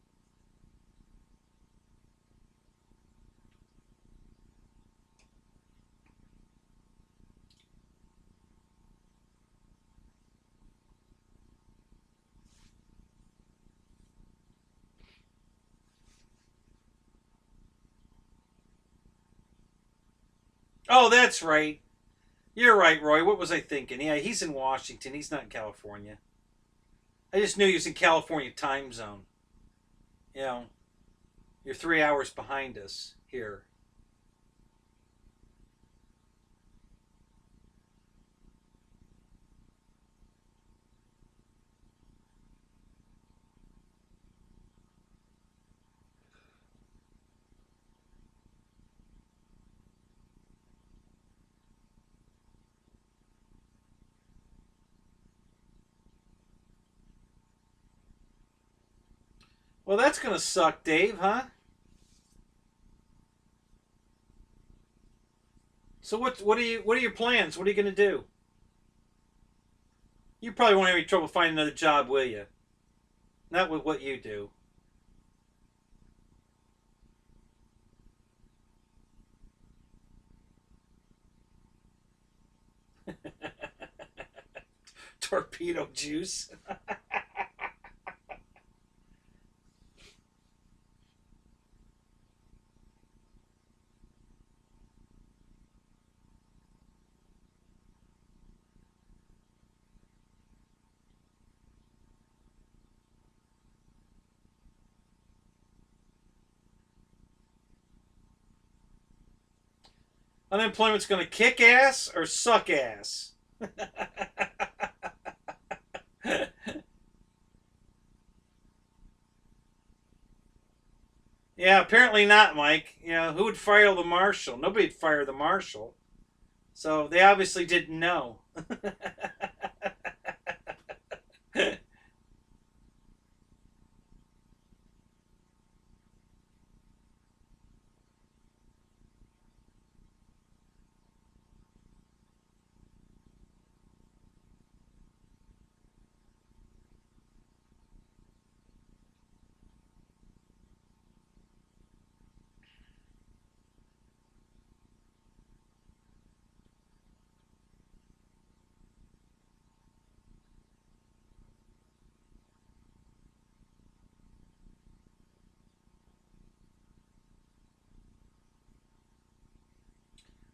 Oh, that's right. You're right, Roy. What was I thinking? Yeah, he's in Washington. He's not in California. I just knew he was in California time zone. You know, you're 3 hours behind us here. Well, that's gonna suck, Dave, huh? So what are your plans? What are you going to do? You probably won't have any trouble finding another job, will you? Not with what you do. Torpedo juice. Unemployment's going to kick ass or suck ass. Yeah, apparently not, Mike. You know, who would fire the marshal? Nobody'd fire the marshal. So they obviously didn't know.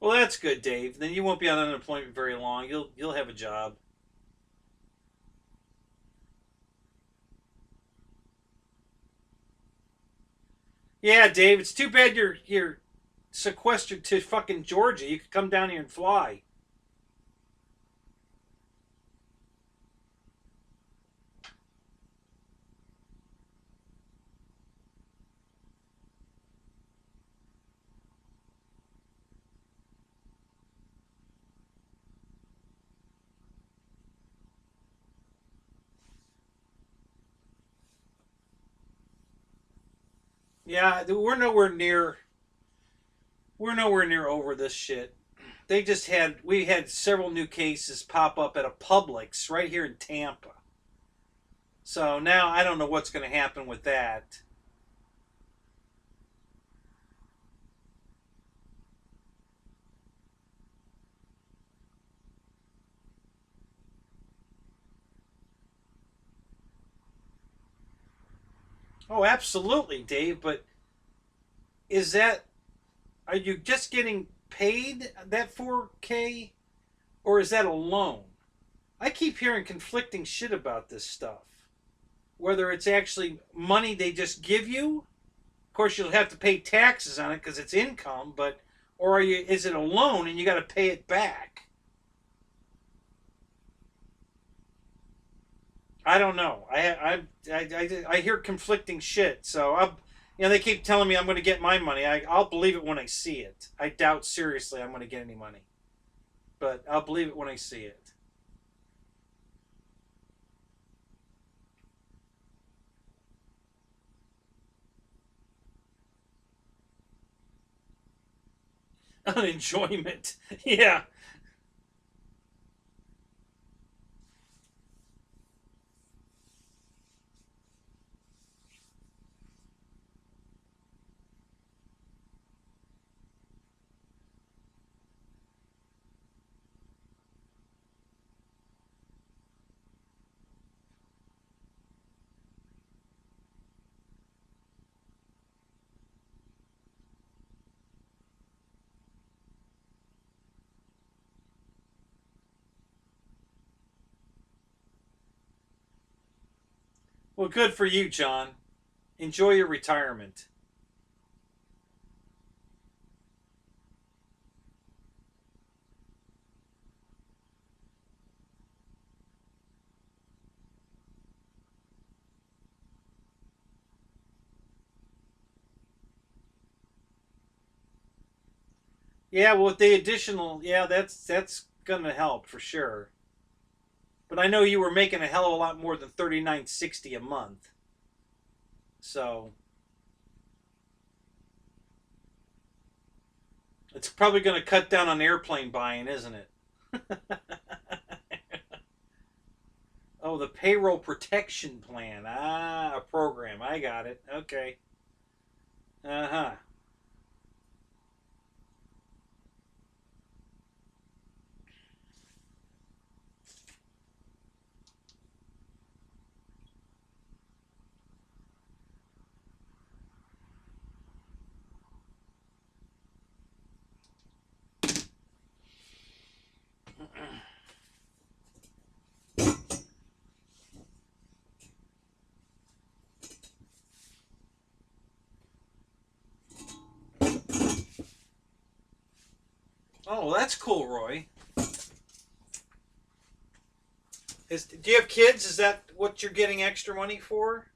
Well, that's good, Dave. Then you won't be on unemployment very long. You'll have a job. Yeah, Dave. It's too bad you're sequestered to fucking Georgia. You could come down here and fly. Yeah, we're nowhere near over this shit. We had several new cases pop up at a Publix right here in Tampa. So now I don't know what's going to happen with that. Oh, absolutely, Dave. But is that are you just getting paid that 4K or is that a loan? I keep hearing conflicting shit about this stuff. Whether it's actually money they just give you, of course you'll have to pay taxes on it because it's income, but or are you is it a loan and you got to pay it back? I don't know. I hear conflicting shit. So they keep telling me I'm going to get my money. I'll believe it when I see it. I doubt seriously I'm going to get any money, but I'll believe it when I see it. Unenjoyment. Yeah. Well, good for you, John. Enjoy your retirement. Yeah, well, with the additional, yeah, that's gonna help for sure. But I know you were making a hell of a lot more than 39.60 a month. So It's probably going to cut down on airplane buying, isn't it? Oh, the payroll protection plan. Ah, a program. I got it. Okay. Uh huh. Oh, well, that's cool, Roy. Do you have kids? Is that what you're getting extra money for?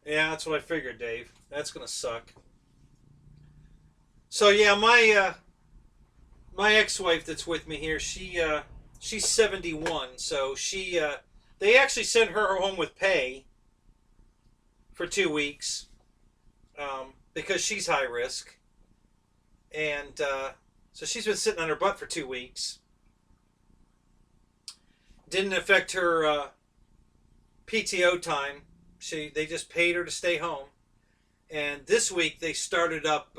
Yeah, that's what I figured, Dave. That's gonna suck. So yeah, my ex-wife that's with me here, she's 71, so they actually sent her home with pay for 2 weeks because she's high risk, and so she's been sitting on her butt for 2 weeks. Didn't affect her PTO time. They just paid her to stay home, and this week they started up.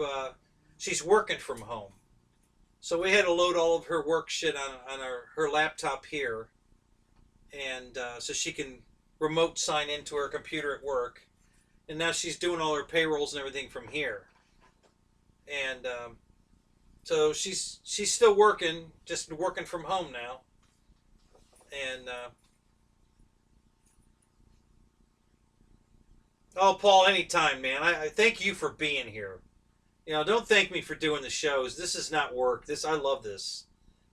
She's working from home, so we had to load all of her work shit on her laptop here, and so she can remote sign into her computer at work. And now she's doing all her payrolls and everything from here. And so she's still working, just working from home now. And oh, Paul, anytime, man. I thank you for being here. Don't thank me for doing the shows. This is not work. I love this.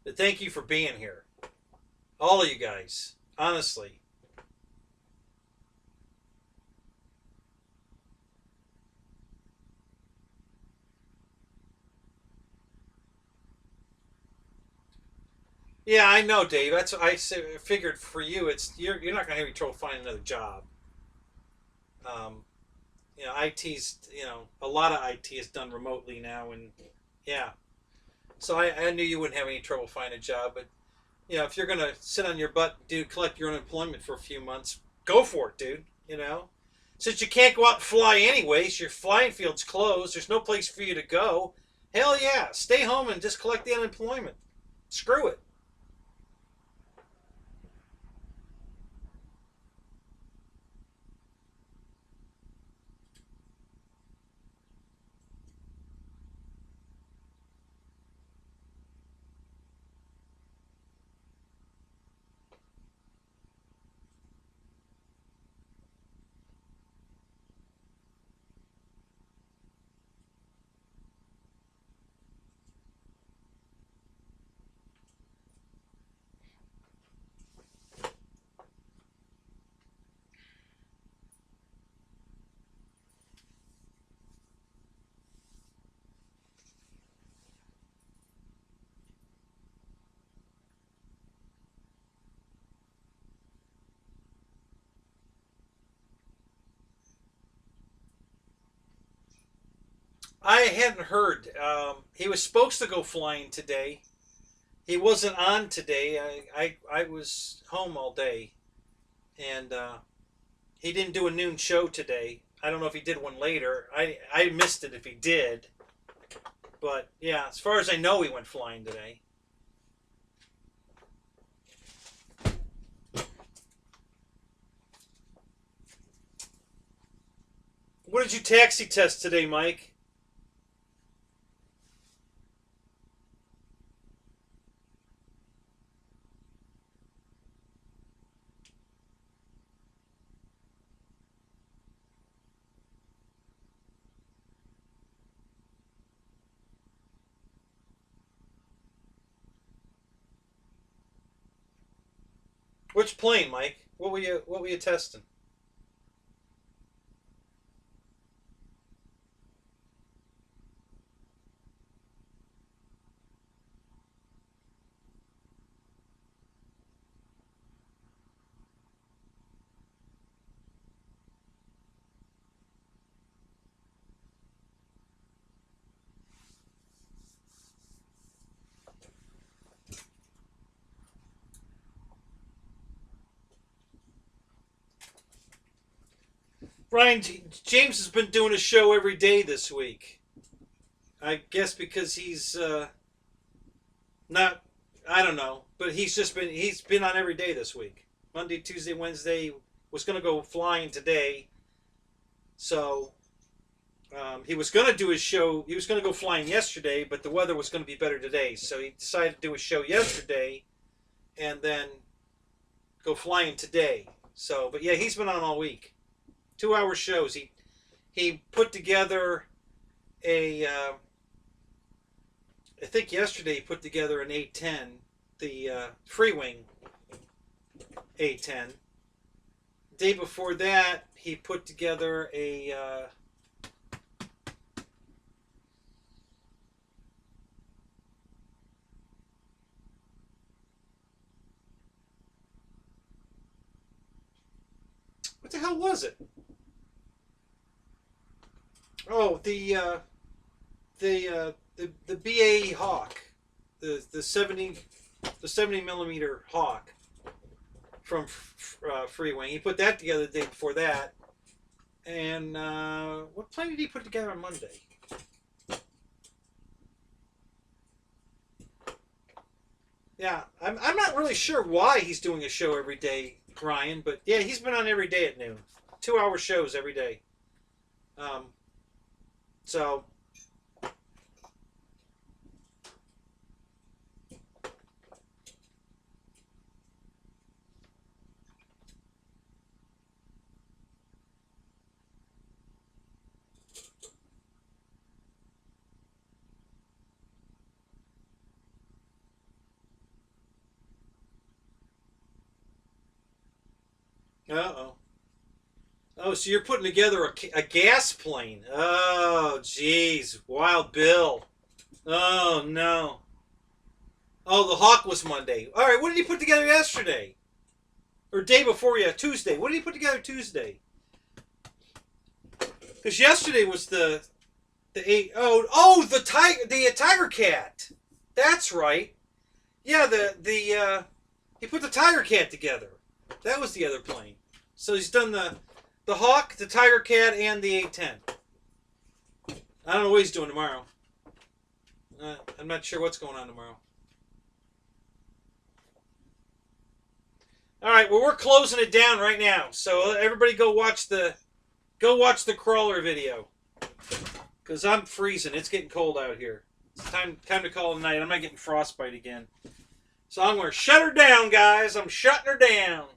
But thank you for being here, all of you guys. Honestly. Yeah, I know, Dave. That's what figured for you. You're not gonna have any trouble finding another job. Um, IT's a lot of IT is done remotely now, and yeah. So I knew you wouldn't have any trouble finding a job, but if you're gonna sit on your butt, dude, collect your unemployment for a few months, go for it, dude. Since you can't go out and fly anyways, your flying field's closed. There's no place for you to go. Hell yeah, stay home and just collect the unemployment. Screw it. I hadn't heard. He was supposed to go flying today. He wasn't on today. I was home all day, and he didn't do a noon show today. I don't know if he did one later. I missed it if he did. But yeah, as far as I know, he went flying today. What did you taxi test today, Mike? Which plane, Mike? What were you testing? Brian, James has been doing a show every day this week. I guess because he's not, I don't know, but he's been on every day this week. Monday, Tuesday, Wednesday. Was going to go flying today, so he was going to do his show. He was going to go flying yesterday, but the weather was going to be better today, so he decided to do a show yesterday, and then go flying today. So, but yeah, he's been on all week. 2-hour shows. He put together a. I think yesterday he put together an A10, the Freewing A10. Day before that, he put together a. What the hell was it? Oh, the BAE Hawk, the 70 millimeter Hawk from Freewing. He put that together the day before that. And what plane did he put together on Monday? Yeah, I'm not really sure why he's doing a show every day, Ryan, but yeah, he's been on every day at noon. 2-hour shows every day. So. Uh-oh. Oh, so you're putting together a gas plane. Oh, jeez. Wild Bill. Oh, no. Oh, the Hawk was Monday. All right, what did he put together yesterday? Or day before, yeah, Tuesday. What did he put together Tuesday? Because yesterday was the Tiger Cat. That's right. Yeah, he put the Tiger Cat together. That was the other plane. So he's done the Hawk, the Tiger Cat, and the A-10. I don't know what he's doing tomorrow. I'm not sure what's going on tomorrow. All right, well, we're closing it down right now. So everybody go watch the crawler video. Because I'm freezing. It's getting cold out here. It's time to call it a night. I'm not getting frostbite again. So I'm going to shut her down, guys. I'm shutting her down.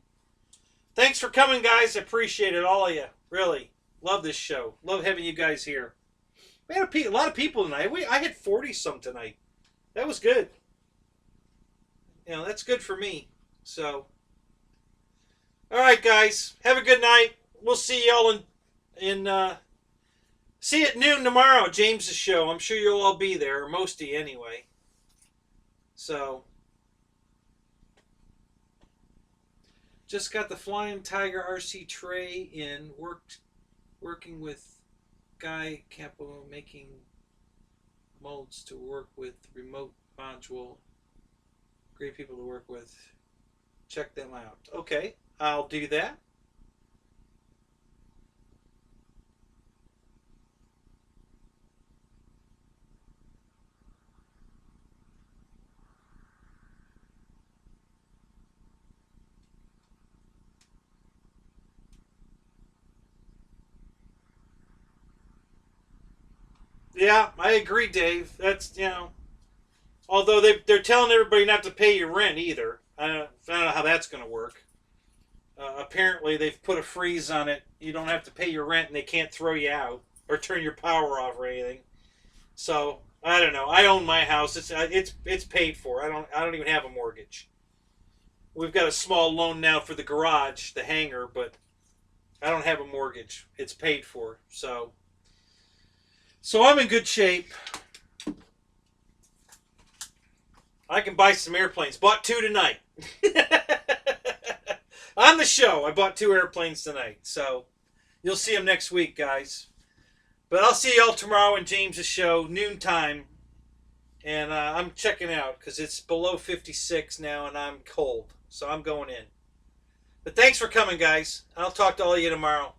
Thanks for coming, guys. I appreciate it, all of you. Really. Love this show. Love having you guys here. We had a lot of people tonight. I had 40-some tonight. That was good. You know, that's good for me. So, all right, guys. Have a good night. We'll see y'all see you at noon tomorrow, James's show. I'm sure you'll all be there, or most of you anyway. So, just got the Flying Tiger RC tray in. Working with Guy Capo, making molds to work with remote module. Great people to work with. Check them out. Okay, I'll do that. Yeah, I agree, Dave. That's, although they're telling everybody not to pay your rent either. I don't know how that's going to work. Apparently, they've put a freeze on it. You don't have to pay your rent, and they can't throw you out or turn your power off or anything. So I don't know. I own my house. It's paid for. I don't even have a mortgage. We've got a small loan now for the garage, the hangar, but I don't have a mortgage. It's paid for. So I'm in good shape. I can buy some airplanes. Bought 2 tonight. On the show, I bought 2 airplanes tonight. So you'll see them next week, guys. But I'll see y'all tomorrow in James's show, noontime. And I'm checking out because it's below 56 now and I'm cold. So I'm going in. But thanks for coming, guys. I'll talk to all of you tomorrow.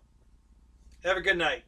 Have a good night.